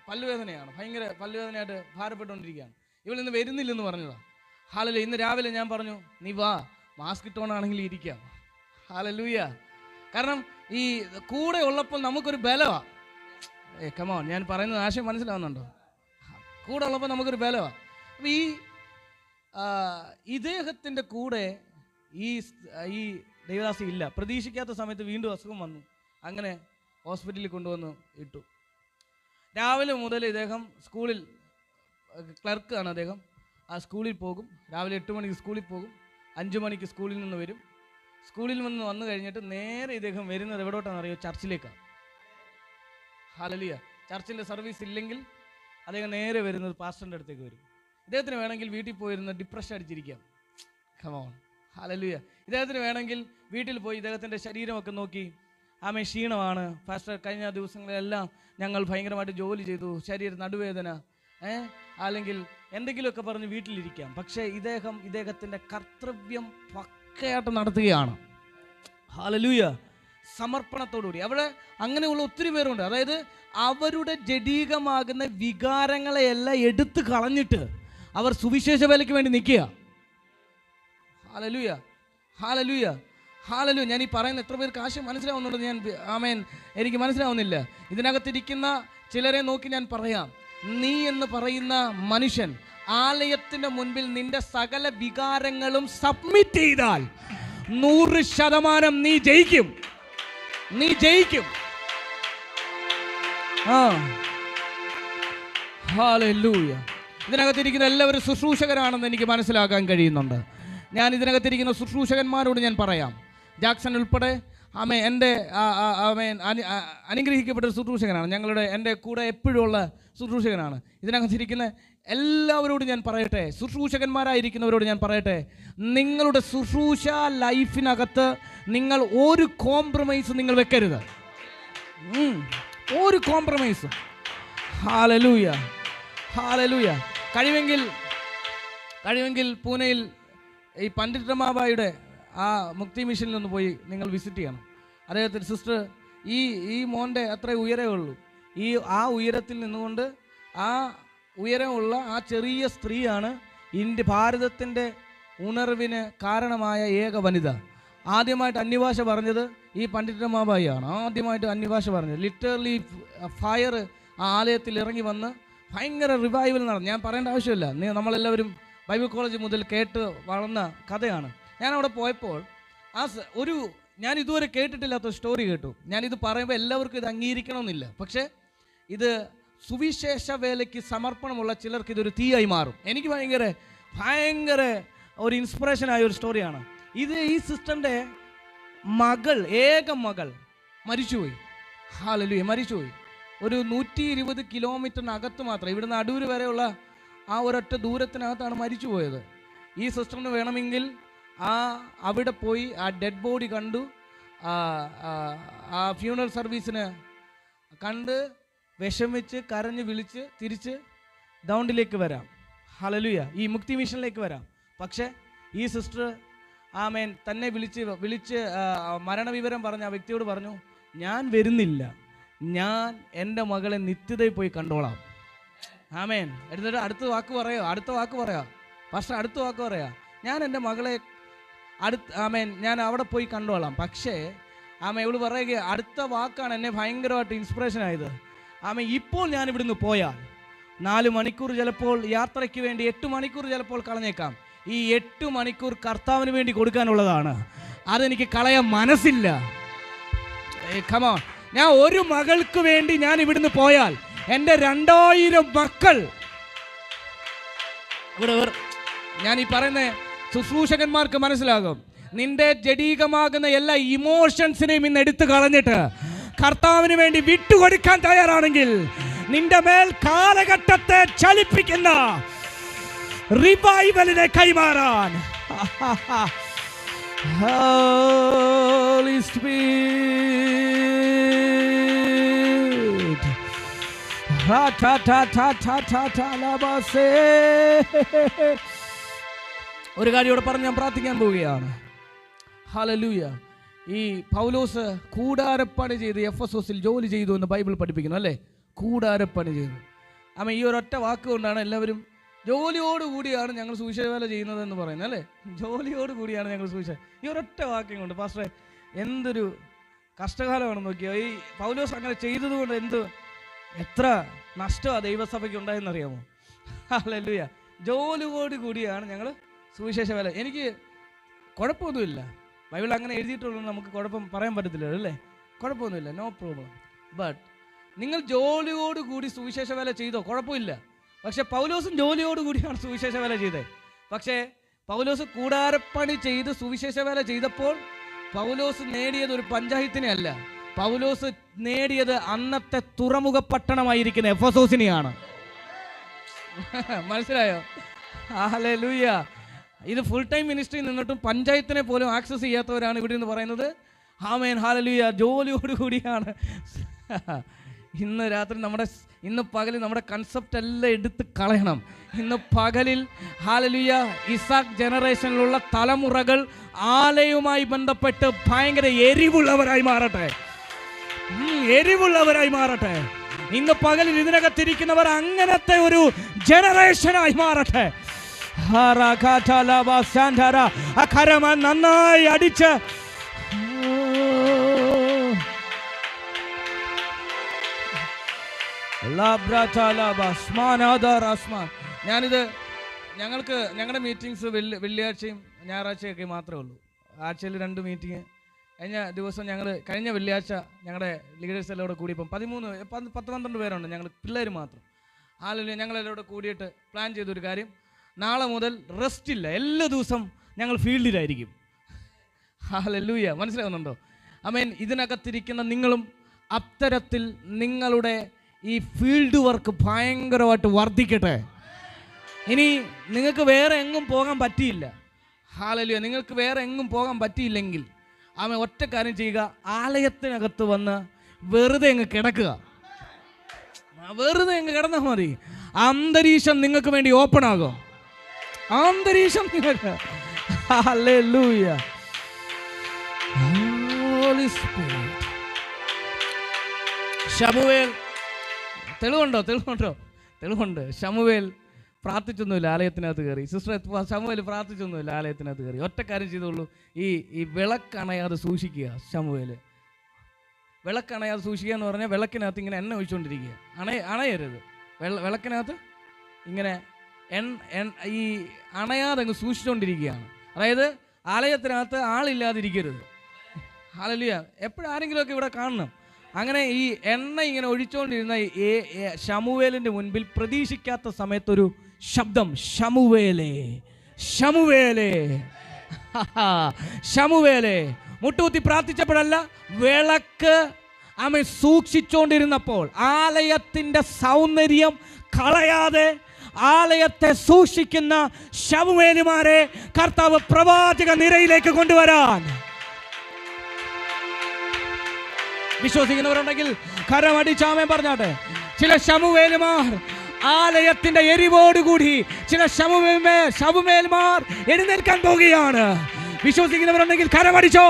പല്ലുവേദനയാണ്. ഭയങ്കര പല്ലുവേദനയായിട്ട് ഭാരപ്പെട്ടുകൊണ്ടിരിക്കുകയാണ്. ഇവൾ ഇന്ന് വരുന്നില്ലെന്ന് പറഞ്ഞതാണ്. ഹല്ലേലൂയ. ഇന്ന് രാവിലെ ഞാൻ പറഞ്ഞു, നീ വാ, മാസ്ക് ഇട്ടോണ്ടാണെങ്കിൽ ഇരിക്കാം. ഹല്ലേലൂയ. കാരണം ഈ കൂടെ ഉള്ളപ്പോൾ നമുക്കൊരു ബലമാണ്. കമോൺ, ഞാൻ പറയുന്നത് ആശയം മനസ്സിലാവുന്നുണ്ടോ? കൂടെ ഉള്ളപ്പോൾ നമുക്കൊരു ബലമാണ്. അപ്പം ഇദ്ദേഹത്തിൻ്റെ കൂടെ ഈ ദൈവദാസി ഇല്ല. പ്രതീക്ഷിക്കാത്ത സമയത്ത് വീണ്ടും അസുഖം വന്നു. അങ്ങനെ ഹോസ്പിറ്റലിൽ കൊണ്ടുവന്ന് ഇട്ടു. രാവിലെ മുതൽ ഇദ്ദേഹം സ്കൂളിൽ ക്ലർക്കാണ്. അദ്ദേഹം ആ സ്കൂളിൽ പോകും. രാവിലെ 8 മണിക്ക് സ്കൂളിൽ പോകും, 5 മണിക്ക് സ്കൂളിൽ നിന്ന് വരും. സ്കൂളിൽ നിന്ന് വന്നു കഴിഞ്ഞിട്ട് നേരെ ഇദ്ദേഹം വരുന്നത് എവിടോട്ടാണെന്നറിയോ? ചർച്ചിലേക്കാണ്. ഹല്ലേലൂയ. ചർച്ചിൻ്റെ സർവീസ് ഇല്ലെങ്കിൽ അദ്ദേഹം നേരെ വരുന്നത് പാസ്റ്ററിൻ്റെ അടുത്തേക്ക് വരും. ഇദ്ദേഹത്തിന് വേണമെങ്കിൽ വീട്ടിൽ പോയിരുന്ന് ഡിപ്രഷൻ അടിച്ചിരിക്കാം. കമോൺ. ഹല്ലേലൂയ. ഇദ്ദേഹത്തിന് വേണമെങ്കിൽ വീട്ടിൽ പോയി ഇദ്ദേഹത്തിൻ്റെ ശരീരമൊക്കെ നോക്കി, ക്ഷീണമാണ് പാസ്റ്റർ, കഴിഞ്ഞ ദിവസങ്ങളിലെല്ലാം ഞങ്ങൾ ഭയങ്കരമായിട്ട് ജോലി ചെയ്തു, ശരീരം നടുവേദന, അല്ലെങ്കിൽ എന്തെങ്കിലുമൊക്കെ പറഞ്ഞ് വീട്ടിലിരിക്കാം. പക്ഷേ ഇദ്ദേഹത്തിൻ്റെ കർത്തവ്യം പക്കയായിട്ട് നടത്തുകയാണ്. ഹല്ലേലൂയ. സമർപ്പണത്തോടുകൂടി. അവിടെ അങ്ങനെയുള്ള ഒത്തിരി പേരുണ്ട്. അതായത് അവരുടെ ജഡീകമാകുന്ന വികാരങ്ങളെയെല്ലാം എടുത്തു കളഞ്ഞിട്ട് അവർ സുവിശേഷ വേലയ്ക്ക് വേണ്ടി നിൽക്കുക. ഹല്ലേലൂയ. ഹല്ലേലൂയ. ഹല്ലേലൂയ. ഞാൻ ഈ പറയുന്ന എത്ര പേർക്ക് ആശയം മനസ്സിലാവുന്നുണ്ടെന്ന് എനിക്ക് മനസ്സിലാവുന്നില്ല. ഇതിനകത്തിരിക്കുന്ന ചിലരെ നോക്കി ഞാൻ പറയാം, നീ എന്ന് പറയുന്ന മനുഷ്യൻ ആലയത്തിൻ്റെ മുൻപിൽ നിന്റെ സകല വികാരങ്ങളും സബ്മിറ്റ് ചെയ്താൽ 100% നീ ജയിക്കും. നീ ജയിക്കും. ഹല്ലേലൂയ. ഇതിനകത്തിരിക്കുന്ന എല്ലാവരും ശുശ്രൂഷകരാണെന്ന് എനിക്ക് മനസ്സിലാക്കാൻ കഴിയുന്നുണ്ട്. ഞാൻ ഇതിനകത്തിരിക്കുന്ന ശുശ്രൂഷകന്മാരോട് ഞാൻ പറയാം, ജാക്സൺ ഉൾപ്പെടെ എൻ്റെ അനുഗ്രഹിക്കപ്പെട്ട ശുശ്രൂഷകനാണ്. എൻ്റെ കൂടെ എപ്പോഴും ഉള്ള ശുശ്രൂഷകനാണ്. ഇതിനകത്തിരിക്കുന്ന എല്ലാവരോടും ഞാൻ പറയട്ടെ, ശുശ്രൂഷകന്മാരായിരിക്കുന്നവരോട് ഞാൻ പറയട്ടെ, നിങ്ങളുടെ ശുശ്രൂഷ ലൈഫിനകത്ത് നിങ്ങൾ ഒരു കോംപ്രമൈസ് നിങ്ങൾ വെക്കരുത്. ഒരു കോംപ്രമൈസും. ഹല്ലേലൂയ. ഹല്ലേലൂയ. കഴിവെങ്കിൽ പൂനെയിൽ ഈ പണ്ഡിറ്റ് രമാബായിയുടെ ആ മുക്തി മിഷനിൽ ഒന്ന് പോയി നിങ്ങൾ വിസിറ്റ് ചെയ്യണം. അദ്ദേഹത്തിൻ്റെ സിസ്റ്റർ ഈ മോൻ്റെ അത്ര ഉയരമേ ഉള്ളൂ. ആ ഉയരത്തിൽ നിന്നുകൊണ്ട് ആ ഉയരമുള്ള ആ ചെറിയ സ്ത്രീയാണ് ഭാരതത്തിൻ്റെ ഉണർവിന് കാരണമായ ഏക വനിത. ആദ്യമായിട്ട് അന്യഭാഷ പറഞ്ഞത് ഈ പണ്ഡിറ്റ് രമാബായിയാണ്. ആദ്യമായിട്ട് അന്യഭാഷ പറഞ്ഞത്. ലിറ്ററലി ഫയർ ആ ആലയത്തിൽ ഇറങ്ങി വന്ന് ഭയങ്കര റിവൈവൽ നടന്നു. ഞാൻ പറയേണ്ട ആവശ്യമില്ല, നമ്മളെല്ലാവരും ബൈബിൾ കോളേജ് മുതൽ കേട്ട് വളർന്ന കഥയാണ്. ഞാനവിടെ പോയപ്പോൾ ഞാൻ ഇതുവരെ കേട്ടിട്ടില്ലാത്ത സ്റ്റോറി കേട്ടു. ഞാനിത് പറയുമ്പോൾ എല്ലാവർക്കും ഇത് അംഗീകരിക്കണമെന്നില്ല, പക്ഷേ ഇത് സുവിശേഷ വേലയ്ക്ക് സമർപ്പണമുള്ള ചിലർക്ക് ഇതൊരു തീയായി മാറും. എനിക്ക് ഭയങ്കര ഒരു ഇൻസ്പിറേഷനായ ഒരു സ്റ്റോറിയാണ് ഇത്. ഈ സിസ്റ്ററിൻ്റെ ഏക മകൾ മരിച്ചുപോയി. ഹല്ലേലൂയ. മരിച്ചുപോയി. ഒരു 120 കിലോമീറ്ററിനകത്ത് മാത്രം, ഇവിടുന്ന് അടൂർ വരെയുള്ള ആ ഒരൊറ്റ ദൂരത്തിനകത്താണ് മരിച്ചു പോയത്. ഈ സിസ്റ്ററിന് വേണമെങ്കിൽ അവിടെ പോയി ആ ഡെഡ് ബോഡി കണ്ടു, ആ ഫ്യൂണറൽ സർവീസിന് കണ്ട് വിഷമിച്ച് കരഞ്ഞ് വിളിച്ച് തിരിച്ച് ഗ്രൗണ്ടിലേക്ക് വരാം. ഹല്ലേലൂയ. ഈ മുക്തി മിഷനിലേക്ക് വരാം. പക്ഷേ ഈ സിസ്റ്റർ തന്നെ വിളിച്ച് മരണവിവരം പറഞ്ഞ ആ വ്യക്തിയോട് പറഞ്ഞു, ഞാൻ വരുന്നില്ല, ഞാൻ എൻ്റെ മകളെ നിത്യതയിൽ പോയി കണ്ടോളാം. എന്നിട്ട് അടുത്ത വാക്ക് പറയാം പക്ഷേ അടുത്ത വാക്ക് പറയാം, ഞാൻ എൻ്റെ മകളെ ഞാൻ അവിടെ പോയി കണ്ടോളാം. പക്ഷേ ഇവള് പറയുക, അടുത്ത വാക്കാണ് എന്നെ ഭയങ്കരമായിട്ട് ഇൻസ്പിറേഷൻ ആയത്. ഇപ്പോൾ ഞാൻ ഇവിടുന്ന് പോയാൽ 4 മണിക്കൂർ ചിലപ്പോൾ യാത്രയ്ക്ക് വേണ്ടി 8 മണിക്കൂർ ചിലപ്പോൾ കളഞ്ഞേക്കാം. ഈ 8 മണിക്കൂർ കർത്താവിന് വേണ്ടി കൊടുക്കാനുള്ളതാണ്. അതെനിക്ക് കളയാൻ മനസ്സില്ല. കമോൺ. ഞാൻ ഒരു മകൾക്ക് വേണ്ടി ഞാൻ ഇവിടുന്ന് പോയാൽ എൻ്റെ 2000 മക്കൾ ഞാൻ ഈ പറയുന്ന ശുശ്രൂഷകന്മാർക്ക് മനസ്സിലാകും. നിന്റെ ജഡീകമാകുന്ന എല്ലാ ഇമോഷൻസിനെയും ഇന്ന് എടുത്തു കളഞ്ഞിട്ട് കർത്താവിന് വേണ്ടി വിട്ടുകൊടുക്കാൻ തയ്യാറാണെങ്കിൽ നിന്റെ മേൽ കാലഘട്ടത്തെ ചലിപ്പിക്കുന്ന റിവൈവലിനെ കൈമാറാൻ Holy Spirit. ഒരു കാര്യം ഇവിടെ പറഞ്ഞ് ഞാൻ പ്രാർത്ഥിക്കാൻ പോവുകയാണ്. ഹല്ലേലൂയ. ഈ പൗലോസ് കൂടാരപ്പണി ചെയ്ത് എഫെസോസിൽ ജോലി ചെയ്തു എന്ന് ബൈബിൾ പഠിപ്പിക്കുന്നു അല്ലേ? കൂടാരപ്പണി ചെയ്തു. ഈ ഒരൊറ്റ വാക്ക് കൊണ്ടാണ് എല്ലാവരും ജോലിയോടുകൂടിയാണ് ഞങ്ങൾ സുവിശേഷ വേല ചെയ്യുന്നതെന്ന് പറയുന്നത് അല്ലേ? ജോലിയോടുകൂടിയാണ് ഞങ്ങൾ സുവിശേഷം. ഈ ഒരൊറ്റ വാക്യം കൊണ്ട് പാസ്റ്ററെ എന്തൊരു കഷ്ടകാലമാണെന്ന് നോക്കിയോ. ഈ പൗലോസ് അങ്ങനെ ചെയ്തതുകൊണ്ട് എത്ര നഷ്ടമാണ് ദൈവസഭയ്ക്ക് ഉണ്ടായെന്നറിയാമോ? ഹല്ലേലൂയ. ജോലിയോടുകൂടിയാണ് ഞങ്ങൾ സുവിശേഷ വേല. എനിക്ക് കുഴപ്പമൊന്നുമില്ല, ബൈബിൾ അങ്ങനെ എഴുതിയിട്ടുള്ളൂ, നമുക്ക് കുഴപ്പം പറയാൻ പറ്റത്തില്ല അല്ലേ? കുഴപ്പമൊന്നുമില്ല, നോ പ്രോബ്ലം. ബട്ട് നിങ്ങൾ ജോലിയോടുകൂടി സുവിശേഷ വേല ചെയ്തോ? കുഴപ്പമില്ല. പക്ഷെ പൗലോസും ജോലിയോടുകൂടിയാണ് സുവിശേഷ വേല ചെയ്തത്. പക്ഷേ പൗലോസ് കൂടാരപ്പണി ചെയ്ത് സുവിശേഷ വേല ചെയ്തപ്പോൾ പൗലോസ് നേടിയത് ഒരു പഞ്ചായത്തിനെ അല്ല, പൗലോസ് നേടിയത് അന്നത്തെ തുറമുഖ പട്ടണമായിരിക്കുന്ന എഫെസോസിനെയാണ്. മനസ്സിലായോ? ഹല്ലേലൂയ. ഇത് ഫുൾ ടൈം മിനിസ്ട്രി നിന്നിട്ടും പഞ്ചായത്തിനെ പോലും ആക്സസ് ചെയ്യാത്തവരാണ് ഇവിടെ നിന്ന് പറയുന്നത്. ആമേൻ, ഹല്ലേലൂയ. ജോലിയോടുകൂടിയാണ്. ഇന്ന് രാത്രി ഇന്ന് പകലിൽ നമ്മുടെ കൺസെപ്റ്റ് എല്ലാം എടുത്ത് കളയണം. ഇന്ന് പകലിൽ ഹല്ലേലൂയ ഇസാക്ക് ജനറേഷനിലുള്ള തലമുറകൾ ആലയവുമായി ബന്ധപ്പെട്ട് ഭയങ്കര എരിവുള്ളവരായി മാറട്ടെ, എരിവുള്ളവരായി മാറട്ടെ. ഇന്ന് പകലിൽ ഇതിനകത്തിരിക്കുന്നവർ അങ്ങനത്തെ ഒരു ജനറേഷനായി മാറട്ടെ. നന്നായി അടിച്ച് ഞാനിത് ഞങ്ങളുടെ മീറ്റിങ്സ് വെള്ളിയാഴ്ചയും ഞായറാഴ്ചയൊക്കെ മാത്രമേ ഉള്ളൂ. ആഴ്ചയിൽ 2 മീറ്റിംഗ്. കഴിഞ്ഞ വെള്ളിയാഴ്ച ഞങ്ങളുടെ ലീഡേഴ്സ് എല്ലാം കൂടെ കൂടിയപ്പം 10-12 പേരുണ്ട്, ഞങ്ങൾ പിള്ളേർ മാത്രം. ഞങ്ങളെല്ലാം കൂടെ കൂടിയിട്ട് പ്ലാൻ ചെയ്തൊരു കാര്യം, നാളെ മുതൽ റെസ്റ്റ് ഇല്ല, എല്ലാ ദിവസം ഞങ്ങൾ ഫീൽഡിലായിരിക്കും. ഹല്ലേലൂയ. മനസ്സിലാവുന്നുണ്ടോ? ആമേൻ. ഇതിനകത്തിരിക്കുന്ന നിങ്ങളും അത്തരത്തിൽ നിങ്ങളുടെ ഈ ഫീൽഡ് വർക്ക് ഭയങ്കരമായിട്ട് വർദ്ധിക്കട്ടെ. ഇനി നിങ്ങൾക്ക് വേറെ എങ്ങും പോകാൻ പറ്റിയില്ല, ഹല്ലേലൂയ, നിങ്ങൾക്ക് വേറെ എങ്ങും പോകാൻ പറ്റിയില്ലെങ്കിൽ ഒറ്റ കാര്യം ചെയ്യുക, ആലയത്തിനകത്ത് വന്ന് വെറുതെ അങ്ങ് കിടക്കുക. വെറുതെ അങ്ങ് കിടന്നാൽ മതി. അന്തരീക്ഷം നിങ്ങൾക്ക് വേണ്ടി ഓപ്പൺ ആകും. അന്തരീക്ഷം നിങ്ങൾക്ക്. ഹല്ലേലൂയ. Holy spirit. ശമൂവേൽ തെളിവുണ്ട്. ശമൂവേൽ പ്രാർത്ഥിച്ചൊന്നുമില്ല ആലയത്തിനകത്ത് കയറി. സിസ്റ്റർ ശമൂവേൽ പ്രാർത്ഥിച്ചൊന്നുമില്ല ആലയത്തിനകത്ത് കയറി. ഒറ്റ കാര്യം ചെയ്തോളൂ, ഈ വിളക്കണയാതെ സൂക്ഷിക്കുക. ശമൂവേൽ വിളക്കണയാതെ സൂക്ഷിക്കുക എന്ന് പറഞ്ഞാൽ വിളക്കിനകത്ത് ഇങ്ങനെ എണ്ണ ഒഴിച്ചുകൊണ്ടിരിക്കുക. അണയരുത്. വിളക്കിനകത്ത് ഇങ്ങനെ ഈ അണയാതെ അങ്ങ് സൂക്ഷിച്ചുകൊണ്ടിരിക്കുകയാണ്. അതായത് ആലയത്തിനകത്ത് ആളില്ലാതിരിക്കരുത്. ഹല്ലേലൂയ. എപ്പോഴും ആരെങ്കിലുമൊക്കെ ഇവിടെ കാണണം. അങ്ങനെ ഈ എണ്ണ ഇങ്ങനെ ഒഴിച്ചുകൊണ്ടിരുന്ന ശമൂവേലിൻ്റെ മുൻപിൽ പ്രതീക്ഷിക്കാത്ത സമയത്തൊരു ശബ്ദം, ശമൂവേലേ ശമൂവേലേ ശമൂവേലേ. മുട്ടുകുത്തി പ്രാർത്ഥിച്ചപ്പോഴല്ല, വിളക്ക് സൂക്ഷിച്ചുകൊണ്ടിരുന്നപ്പോൾ, ആലയത്തിൻ്റെ സൗന്ദര്യം കളയാതെ ആലയത്തെ സൂക്ഷിക്കുന്ന ശമൂവേലുമാരെ കർത്താവ് പ്രവാചക നിരയിലേക്ക് കൊണ്ടുവരാൻ. വിശ്വസിക്കുന്നവരുണ്ടെങ്കിൽ കരമടിച്ചാമേൻ പറഞ്ഞാട്ടെ. ചില ശമൂവേലുമാർ ആലയത്തിന്റെ എരിവോടുകൂടി ചില ശമൂവേൽമാർ എഴുന്നേൽക്കാൻ പോവുകയാണ്. വിശ്വസിക്കുന്നവരുണ്ടെങ്കിൽ കരമടിച്ചോ.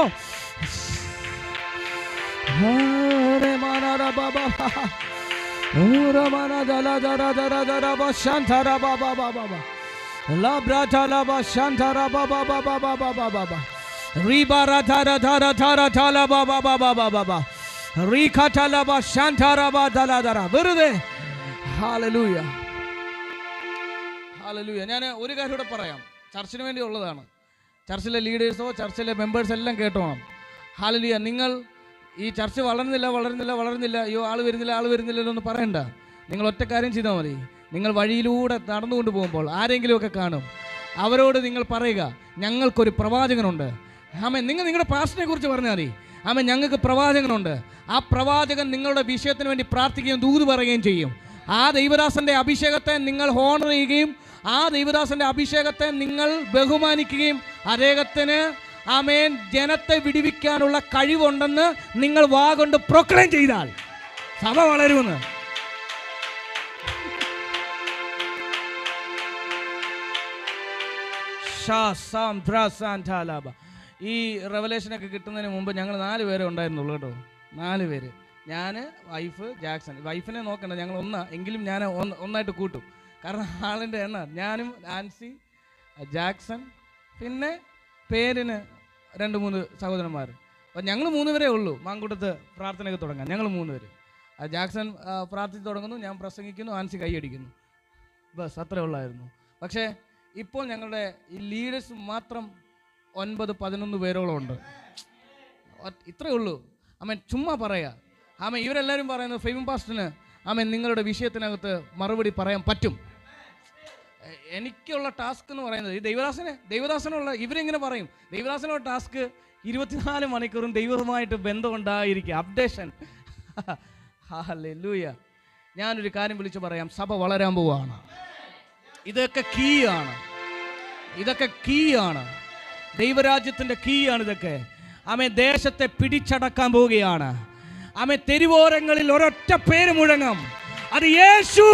വെറുതെ. ഹല്ലേലൂയ. ഹല്ലേലൂയ. ഞാൻ ഒരു കാര്യം കൂടെ പറയാം, ചർച്ചിന് വേണ്ടി ഉള്ളതാണ്. ചർച്ചിലെ ലീഡേഴ്സോ ചർച്ചിലെ മെമ്പേഴ്സ് എല്ലാം കേട്ടോണം. ഹല്ലേലൂയ. നിങ്ങൾ ഈ ചർച്ച് വളരുന്നില്ല, അയ്യോ ആൾ വരുന്നില്ല എന്ന് പറയണ്ട. നിങ്ങൾ ഒറ്റ കാര്യം ചെയ്താൽ മതി. നിങ്ങൾ വഴിയിലൂടെ നടന്നുകൊണ്ട് പോകുമ്പോൾ ആരെങ്കിലുമൊക്കെ കാണും, അവരോട് നിങ്ങൾ പറയുക, ഞങ്ങൾക്കൊരു പ്രവാചകനുണ്ട്. നിങ്ങൾ നിങ്ങളുടെ പാസ്റ്ററിനെ കുറിച്ച് പറഞ്ഞാൽ മതി. ഞങ്ങൾക്ക് പ്രവാചകനുണ്ട്. ആ പ്രവാചകൻ നിങ്ങളുടെ വിഷയത്തിന് വേണ്ടി പ്രാർത്ഥിക്കുകയും ദൂത് പറയുകയും ചെയ്യും. ആ ദൈവദാസൻ്റെ അഭിഷേകത്തെ നിങ്ങൾ ഹോണർ ചെയ്യുകയും ആ ദൈവദാസൻ്റെ അഭിഷേകത്തെ നിങ്ങൾ ബഹുമാനിക്കുകയും അദ്ദേഹത്തിന് ആമേൻ, ജനത്തെ വിടുവിക്കാനുള്ള കഴിവുണ്ടെന്ന് നിങ്ങൾ വാ കൊണ്ട് പ്രൊക്ലെയിം ചെയ്താൽ സഭ വളരുമെന്ന്. ഈ റെവലേഷനൊക്കെ കിട്ടുന്നതിന് മുമ്പ് ഞങ്ങൾ 4 പേരെ ഉണ്ടായിരുന്നുള്ളൂ കേട്ടോ. 4 പേര്, ഞാൻ, വൈഫ്, ജാക്സൺ. വൈഫിനെ നോക്കണ്ട, ഞങ്ങൾ എങ്കിലും ഞാൻ ഒന്നായിട്ട് കൂട്ടും. കാരണം ആളിൻ്റെ എണ്ണം, ഞാനും ആൻസി, ജാക്സൺ, പിന്നെ പേരിന് 2-3 സഹോദരന്മാർ. അപ്പം ഞങ്ങൾ 3 പേരേ ഉള്ളൂ മാങ്കൂട്ടത്ത് പ്രാർത്ഥനയൊക്കെ തുടങ്ങാൻ. ഞങ്ങൾ 3 പേര്. ജാക്സൺ പ്രാർത്ഥിച്ച് തുടങ്ങുന്നു, ഞാൻ പ്രസംഗിക്കുന്നു, ആൻസി കൈയടിക്കുന്നു. ബസ് അത്രേ ഉള്ളായിരുന്നു. പക്ഷേ ഇപ്പോൾ ഞങ്ങളുടെ ഈ ലീഡേഴ്സ് മാത്രം 9-11 പേരോളം ഉണ്ട്. ഇത്രയേ ഉള്ളൂ. ആമേൻ, ചുമ്മാ പറയാ. ആമേൻ, ഇവരെല്ലാവരും പറയുന്നത് ഫെയിം പാസ്റ്ററിന് ആമേൻ നിങ്ങളുടെ വിഷയത്തിനകത്ത് മറുപടി പറയാൻ പറ്റും. എനിക്കുള്ള ടാസ്ക് എന്ന് പറയുന്നത് ഈ ദൈവദാസനുള്ള ഇവരെങ്ങനെ പറയും, ദൈവദാസനുള്ള ടാസ്ക് 24 മണിക്കൂറും ദൈവവുമായിട്ട് ബന്ധമുണ്ടായിരിക്കുക, അപ്ഡേഷൻ. ഹല്ലേലൂയ. ഞാനൊരു കാര്യം വിളിച്ചു പറയാം, സഭ വളരാൻ പോവുകയാണ്. ഇതൊക്കെ കീ ആണ്. ദൈവരാജ്യത്തിൻ്റെ കീ ആണ് ഇതൊക്കെ. ആമേൻ, ദേശത്തെ പിടിച്ചടക്കാൻ പോവുകയാണ്. ആമേൻ, തെരുവോരങ്ങളിൽ ഒരൊറ്റ പേര് മുഴങ്ങും, അത് യേശു.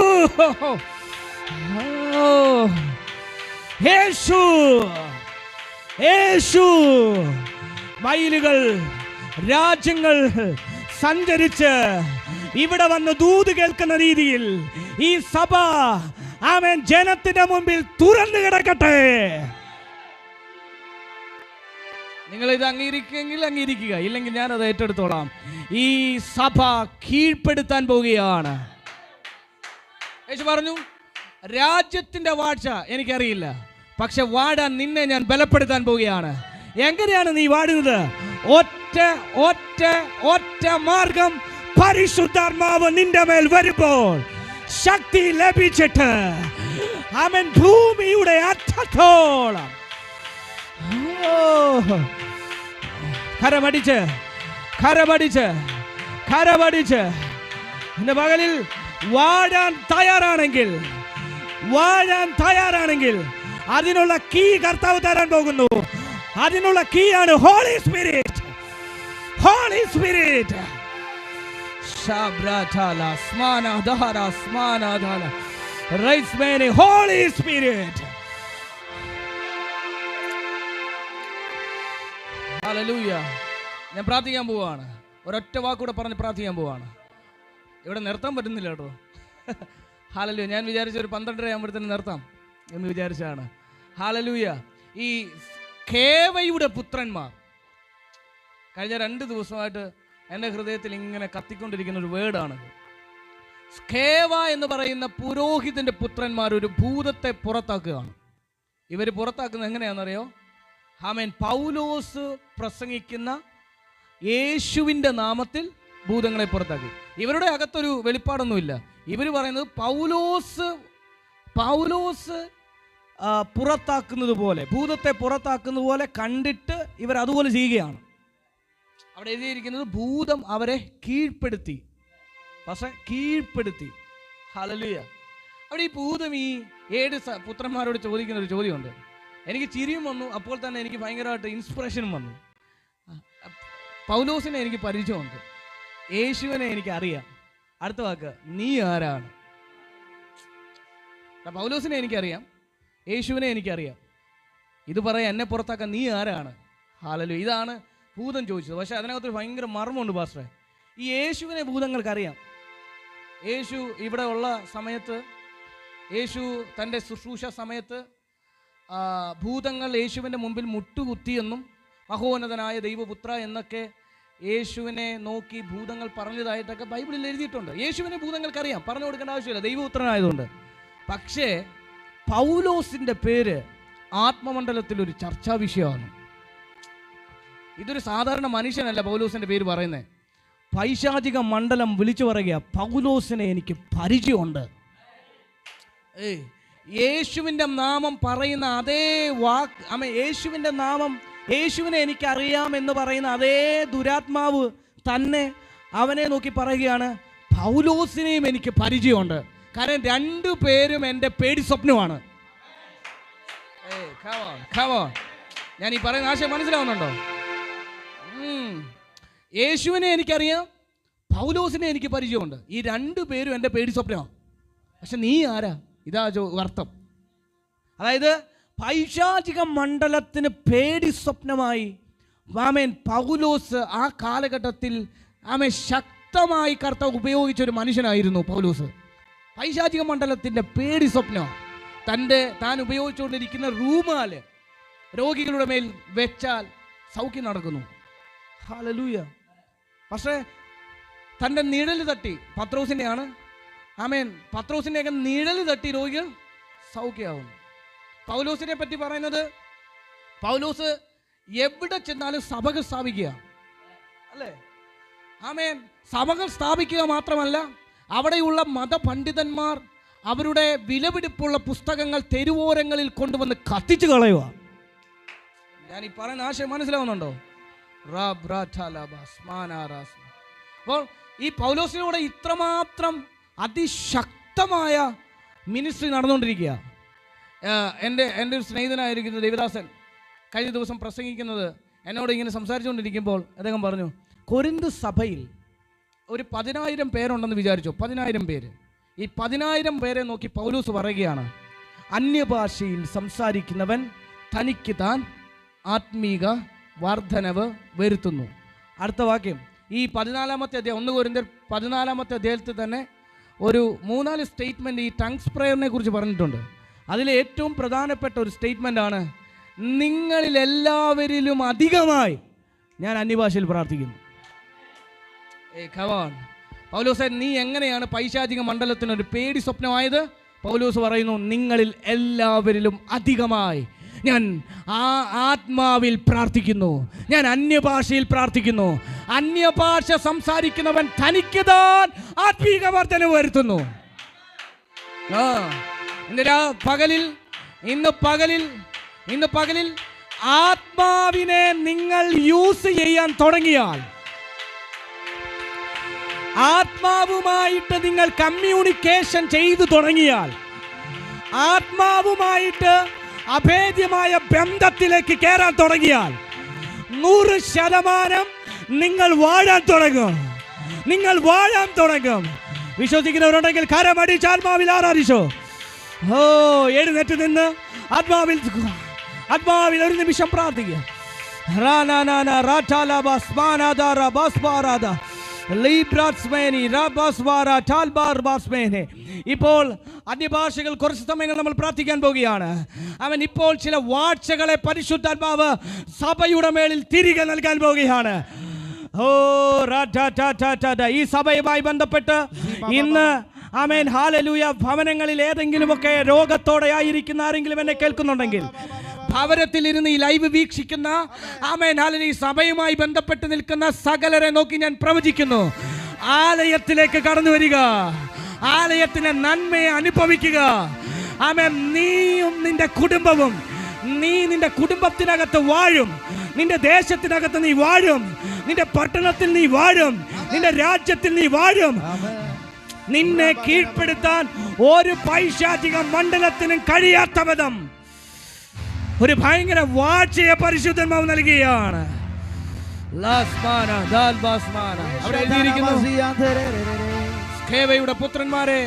യേശു, യേശു. മൈലുകൾ, രാജ്യങ്ങൾ സഞ്ചരിച്ച് ഇവിടെ വന്ന് ദൂത് കേൾക്കുന്ന രീതിയിൽ ഈ സഭ ആമേൻ ജനത്തിന്റെ മുമ്പിൽ തുറന്നു കിടക്കട്ടെ. നിങ്ങൾ ഇത് അംഗീകരിക്കുമെങ്കിൽ അംഗീകരിക്കുക, ഇല്ലെങ്കിൽ ഞാനത് ഏറ്റെടുത്തോളാം. ഈ സഭ കീഴ്പ്പെടുത്താൻ പോവുകയാണ്. യേശു പറഞ്ഞു, രാജ്യത്തിന്റെ വാഴ്ച എനിക്കറിയില്ല, പക്ഷെ വാടാൻ നിന്നെ ഞാൻ ബലപ്പെടുത്താൻ പോവുകയാണ്. എങ്ങനെയാണ് നീ വാടുന്നത്? ഒറ്റ മാർഗം, പരിശുദ്ധാത്മാവ് നിന്റെ മേൽ വരുമ്പോൾ ശക്തി ലഭിച്ചിട്ട് ആമേൻ ഭൂമിയുടെ അറ്റത്തോളം കരമടിച്ച് ഇന്ന് പകലിൽ വാഴാൻ തയ്യാറാണെങ്കിൽ അതിനുള്ള കീ കർത്താവ് തരാൻ പോകുന്നു. അതിനുള്ള കീ ആണ് Holy Spirit. Holy Spirit. Hallelujah. ഞാൻ പ്രാർത്ഥിക്കാൻ പോവാണ്. ഒരൊറ്റ വാക്കൂടെ പറഞ്ഞ് പ്രാർത്ഥിക്കാൻ പോവാണ്. ഇവിടെ നിർത്താൻ പറ്റുന്നില്ല കേട്ടോ. ഹല്ലേലൂയ. ഞാൻ വിചാരിച്ച ഒരു 12:30 ആകുമ്പോഴത്തേന് നിർത്താം എന്ന് വിചാരിച്ചാണ്. ഹല്ലേലൂയ. ഈ കേവയുടെ പുത്രന്മാർ കഴിഞ്ഞ 2 ദിവസമായിട്ട് എൻ്റെ ഹൃദയത്തിൽ ഇങ്ങനെ കത്തിക്കൊണ്ടിരിക്കുന്ന ഒരു വേർഡാണ്. സ്കേവ എന്ന് പറയുന്ന പുരോഹിതന്റെ പുത്രന്മാർ ഒരു ഭൂതത്തെ പുറത്താക്കുകയാണ്. ഇവർ പുറത്താക്കുന്നത് എങ്ങനെയാണെന്നറിയോ? ആമേൻ, പൗലോസ് പ്രസംഗിക്കുന്ന യേശുവിൻ്റെ നാമത്തിൽ ഭൂതങ്ങളെ പുറത്താക്കി. ഇവരുടെ അകത്തൊരു വെളിപ്പാടൊന്നുമില്ല. ഇവർ പറയുന്നത് പൗലോസ് പുറത്താക്കുന്നത് പോലെ, ഭൂതത്തെ പുറത്താക്കുന്നത് പോലെ കണ്ടിട്ട് ഇവർ അതുപോലെ ചെയ്യുകയാണ്. അവിടെ എഴുതിയിരിക്കുന്നത് ഭൂതം അവരെ കീഴ്പ്പെടുത്തി. ഹല്ലേലൂയ. അവിടെ ഈ ഭൂതം ഈ 7 പുത്രന്മാരോട് ചോദിക്കുന്ന ഒരു ചോദ്യമുണ്ട്. എനിക്ക് ചിരിയും വന്നു, അപ്പോൾ തന്നെ എനിക്ക് ഭയങ്കരമായിട്ട് ഇൻസ്പിറേഷനും വന്നു. പൗലോസിനെ എനിക്ക് പരിചയമുണ്ട്, യേശുവിനെ എനിക്ക് അറിയാം. അടുത്ത വാക്ക്, നീ ആരാണ്? പൗലോസിനെ എനിക്കറിയാം, യേശുവിനെ എനിക്കറിയാം. ഇത് പറയാൻ എന്നെ പുറത്താക്കാൻ നീ ആരാണ്? ഹല്ലേലൂയ. ഇതാണ് ഭൂതം ചോദിച്ചത്. പക്ഷെ അതിനകത്തൊരു ഭയങ്കര മർമ്മമുണ്ട് പാസ്റ്ററെ. ഈ യേശുവിനെ ഭൂതങ്ങൾക്കറിയാം. യേശു ഇവിടെ ഉള്ള സമയത്ത്, യേശു തൻ്റെ ശുശ്രൂഷ സമയത്ത് ഭൂതങ്ങൾ യേശുവിൻ്റെ മുമ്പിൽ മുട്ടുകുത്തിയെന്നും മഹോന്നതനായ ദൈവപുത്ര എന്നൊക്കെ യേശുവിനെ നോക്കി ഭൂതങ്ങൾ പറഞ്ഞതായിട്ടൊക്കെ ബൈബിളിൽ എഴുതിയിട്ടുണ്ട്. യേശുവിനെ ഭൂതങ്ങൾക്കറിയാം, പറഞ്ഞു കൊടുക്കേണ്ട ആവശ്യമില്ല, ദൈവപുത്രനായതുകൊണ്ട്. പക്ഷേ പൗലോസിൻ്റെ പേര് ആത്മമണ്ഡലത്തിൽ ഒരു ചർച്ചാ വിഷയമാണ്. ഇതൊരു സാധാരണ മനുഷ്യനല്ല പൗലോസിൻ്റെ പേര് പറയുന്നത്. പൈശാചിക മണ്ഡലം വിളിച്ചു പറയുക, പൗലോസിനെ എനിക്ക് പരിചയമുണ്ട്. യേശുവിൻ്റെ നാമം പറയുന്ന അതേ വാക്ക്, യേശുവിൻ്റെ നാമം, യേശുവിനെ എനിക്കറിയാം എന്ന് പറയുന്ന അതേ ദുരാത്മാവ് തന്നെ അവനെ നോക്കി പറയുകയാണ്, പൗലോസിനെയും എനിക്ക് പരിചയമുണ്ട്. കാരണം 2 പേരും എൻ്റെ പേടി സ്വപ്നമാണ്. ഞാൻ ഈ പറയുന്ന ആശയം മനസ്സിലാവുന്നുണ്ടോ? യേശുവിനെ എനിക്കറിയാം, പൗലോസിനെ എനിക്ക് പരിചയമുണ്ട്. ഈ രണ്ടു പേരും എൻ്റെ പേടി സ്വപ്നമാണ്. പക്ഷെ നീ ആരാ? ഇതാ അർത്ഥം. അതായത് പൈശാചിക മണ്ഡലത്തിന് പേടി സ്വപ്നമായി ആമേൻ പൗലോസ് ആ കാലഘട്ടത്തിൽ ശക്തമായി കർത്താവ് ഉപയോഗിച്ചൊരു മനുഷ്യനായിരുന്നു പൗലോസ്. പൈശാചിക മണ്ഡലത്തിൻ്റെ പേടി സ്വപ്നം താൻ ഉപയോഗിച്ചുകൊണ്ടിരിക്കുന്ന റൂമാല് രോഗികളുടെ മേൽ വെച്ചാൽ സൗഖ്യം നടക്കുന്നു. ഹല്ലേലൂയ. പക്ഷേ തൻ്റെ നിഴൽ തട്ടി, പത്രോസിൻ്റെയാണ്, പത്രോസിൻ്റെയൊക്കെ നിഴൽ തട്ടി രോഗികൾ സൗഖ്യമാകുന്നു. പൗലോസിനെ പറ്റി പറയുന്നത്, പൗലോസ് എവിടെ ചെന്നാലും സഭകൾ സ്ഥാപിക്കുക, അല്ലേ? സഭകൾ സ്ഥാപിക്കുക മാത്രമല്ല, അവിടെയുള്ള മതപണ്ഡിതന്മാർ അവരുടെ വിലപിടിപ്പുള്ള പുസ്തകങ്ങൾ തെരുവോരങ്ങളിൽ കൊണ്ടുവന്ന് കത്തിച്ചു കളയുക. ഞാൻ ഈ പറയുന്ന ആശയം മനസ്സിലാവുന്നുണ്ടോ? അപ്പോൾ ഈ പൗലോസിലൂടെ ഇത്രമാത്രം അതിശക്തമായ മിനിസ്ട്രി നടന്നുകൊണ്ടിരിക്കുക. എൻ്റെ ഒരു സ്നേഹിതനായിരിക്കുന്ന ദേവദാസൻ കഴിഞ്ഞ ദിവസം പ്രസംഗിക്കുന്നത് എന്നോട് ഇങ്ങനെ സംസാരിച്ചുകൊണ്ടിരിക്കുമ്പോൾ അദ്ദേഹം പറഞ്ഞു, കൊരിന്ത് സഭയിൽ ഒരു 10,000 പേരുണ്ടെന്ന് വിചാരിച്ചു. 10,000 പേര്. ഈ 10,000 പേരെ നോക്കി പൗലോസ് പറയുകയാണ്, അന്യഭാഷയിൽ സംസാരിക്കുന്നവൻ തനിക്ക് താൻ ആത്മീക വർധനവ് വരുത്തുന്നു. അടുത്ത വാക്യം ഈ 14-ാമത്തെ അധ്യായം, 1 കൊരിന്ത്യർ 14-ാമത്തെ അധ്യായത്തിൽ തന്നെ ഒരു 3-4 സ്റ്റേറ്റ്മെൻറ്റ് ഈ ടങ്സ് പ്രയറിനെ കുറിച്ച് പറഞ്ഞിട്ടുണ്ട്. അതിൽ ഏറ്റവും പ്രധാനപ്പെട്ട ഒരു സ്റ്റേറ്റ്മെൻ്റാണ്, നിങ്ങളിൽ എല്ലാവരിലും അധികമായി ഞാൻ അന്യഭാഷയിൽ പ്രാർത്ഥിക്കുന്നു. പൗലോസ്, നീ എങ്ങനെയാണ് പൈശാചിക മണ്ഡലത്തിനൊരു പേടി സ്വപ്നമായത്? പൗലോസ് പറയുന്നു, നിങ്ങളിൽ എല്ലാവരിലും അധികമായി ഞാൻ ആത്മാവിൽ പ്രാർത്ഥിക്കുന്നു, ഞാൻ അന്യഭാഷയിൽ പ്രാർത്ഥിക്കുന്നു. അന്യഭാഷ സംസാരിക്കുന്നവൻ തനിക്ക് താൻ ആത്മീക വർധന വരുത്തുന്നു. ഇന്ന് പകലിൽ ആത്മാവിനെ നിങ്ങൾ യൂസ് ചെയ്യാൻ തുടങ്ങിയാൽ, ആത്മാവുമായിട്ട് നിങ്ങൾ കമ്മ്യൂണിക്കേഷൻ ചെയ്തു തുടങ്ങിയാൽ, ആത്മാവുമായിട്ട് അഭേദ്യമായ ബന്ധത്തിലേക്ക് കയറാൻ തുടങ്ങിയാൽ 100% നിങ്ങൾ വാഴാൻ തുടങ്ങും. നിങ്ങൾ വാഴാൻ തുടങ്ങും. വിശ്വസിക്കുന്നവരുണ്ടെങ്കിൽ കരമടിച്ച് ആത്മാവിൽ ആരാധിച്ചോ. എഴുന്നേറ്റ് നിന്ന് ആത്മാവിൽ ഒരു നിമിഷം പ്രാർത്ഥിക്കുക. ഇപ്പോൾ അന്യഭാഷകൾ കുറച്ച് സമയങ്ങൾ നമ്മൾ പ്രാർത്ഥിക്കാൻ പോവുകയാണ്. ഇപ്പോൾ ചില വാഴ്ചകളെ പരിശുദ്ധാത്മാവ് സഭയുടെ മേളിൽ തിരികെ നൽകാൻ പോവുകയാണ്. ഈ സഭയുമായി ബന്ധപ്പെട്ട് ഇന്ന് ഹല്ലേലൂയ, ഭവനങ്ങളിൽ ഏതെങ്കിലുമൊക്കെ രോഗത്തോടെ ആയിരിക്കുന്ന ആരെങ്കിലും എന്നെ കേൾക്കുന്നുണ്ടെങ്കിൽ, ഭവനത്തിൽ ഇരുന്ന് ഈ ലൈവ് വീക്ഷിക്കുന്ന ഈ സഭയുമായി ബന്ധപ്പെട്ട് നിൽക്കുന്ന സകലരെ നോക്കി ഞാൻ പ്രവചിക്കുന്നു, ആലയത്തിലേക്ക് കടന്നു വരിക, ആലയത്തിലെ നന്മയെ അനുഭവിക്കുക. നീയും നിന്റെ കുടുംബവും, നീ നിന്റെ കുടുംബത്തിനകത്ത് വാഴും, നിന്റെ ദേശത്തിനകത്ത് നീ വാഴും, നിന്റെ പട്ടണത്തിൽ നീ വാഴും, നിന്റെ രാജ്യത്തിൽ നീ വാഴും. നിന്നെ കീഴ്പ്പെടുത്താൻ ഒരു പൈശാചിക മണ്ഡലത്തിനും കഴിയാത്ത വിധം ഒരു ഭയങ്കര വാഴ്ചയെ പരിശുദ്ധന്മാവ് നൽകുകയാണ്. സ്കേവയുടെ പുത്രന്മാരെ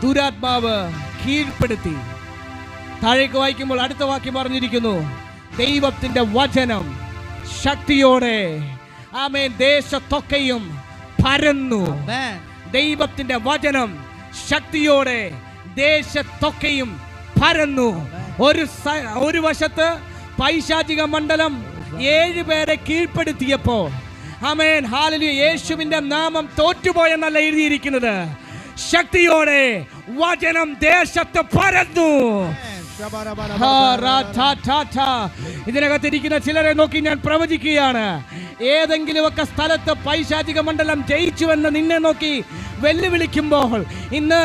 ദുരാത്മാവ് കീഴ്പ്പെടുത്തി. താഴേക്ക് വായിക്കുമ്പോൾ അടുത്ത വാക്യം പറഞ്ഞിരിക്കുന്നു, ദൈവത്തിന്റെ വചനം ശക്തിയോടെ ദേശത്തൊക്കെയും പരന്നു. ദൈവത്തിന്റെ വചനം ശക്തിയോടെ ദേശത്തൊക്കെയും പരന്നു. ഒരു വശത്ത് പൈശാചിക മണ്ഡലം 7 പേരെ കീഴ്പ്പെടുത്തിയപ്പോൾ ഹല്ലേലൂയ, യേശുവിന്റെ നാമം തോറ്റുപോയെന്നല്ല എഴുതിയിരിക്കുന്നത്, ശക്തിയോടെ വചനം ദേശത്ത് പരന്നു. ഇതിനകത്തിരിക്കുന്ന ചിലരെ നോക്കി ഞാൻ പ്രവചിക്കുകയാണ്, ഏതെങ്കിലുമൊക്കെ സ്ഥലത്ത് പൈശാചിക മണ്ഡലം ജയിച്ചുവെന്ന് നിന്നെ നോക്കി വെല്ലുവിളിക്കുമ്പോൾ ഇന്ന്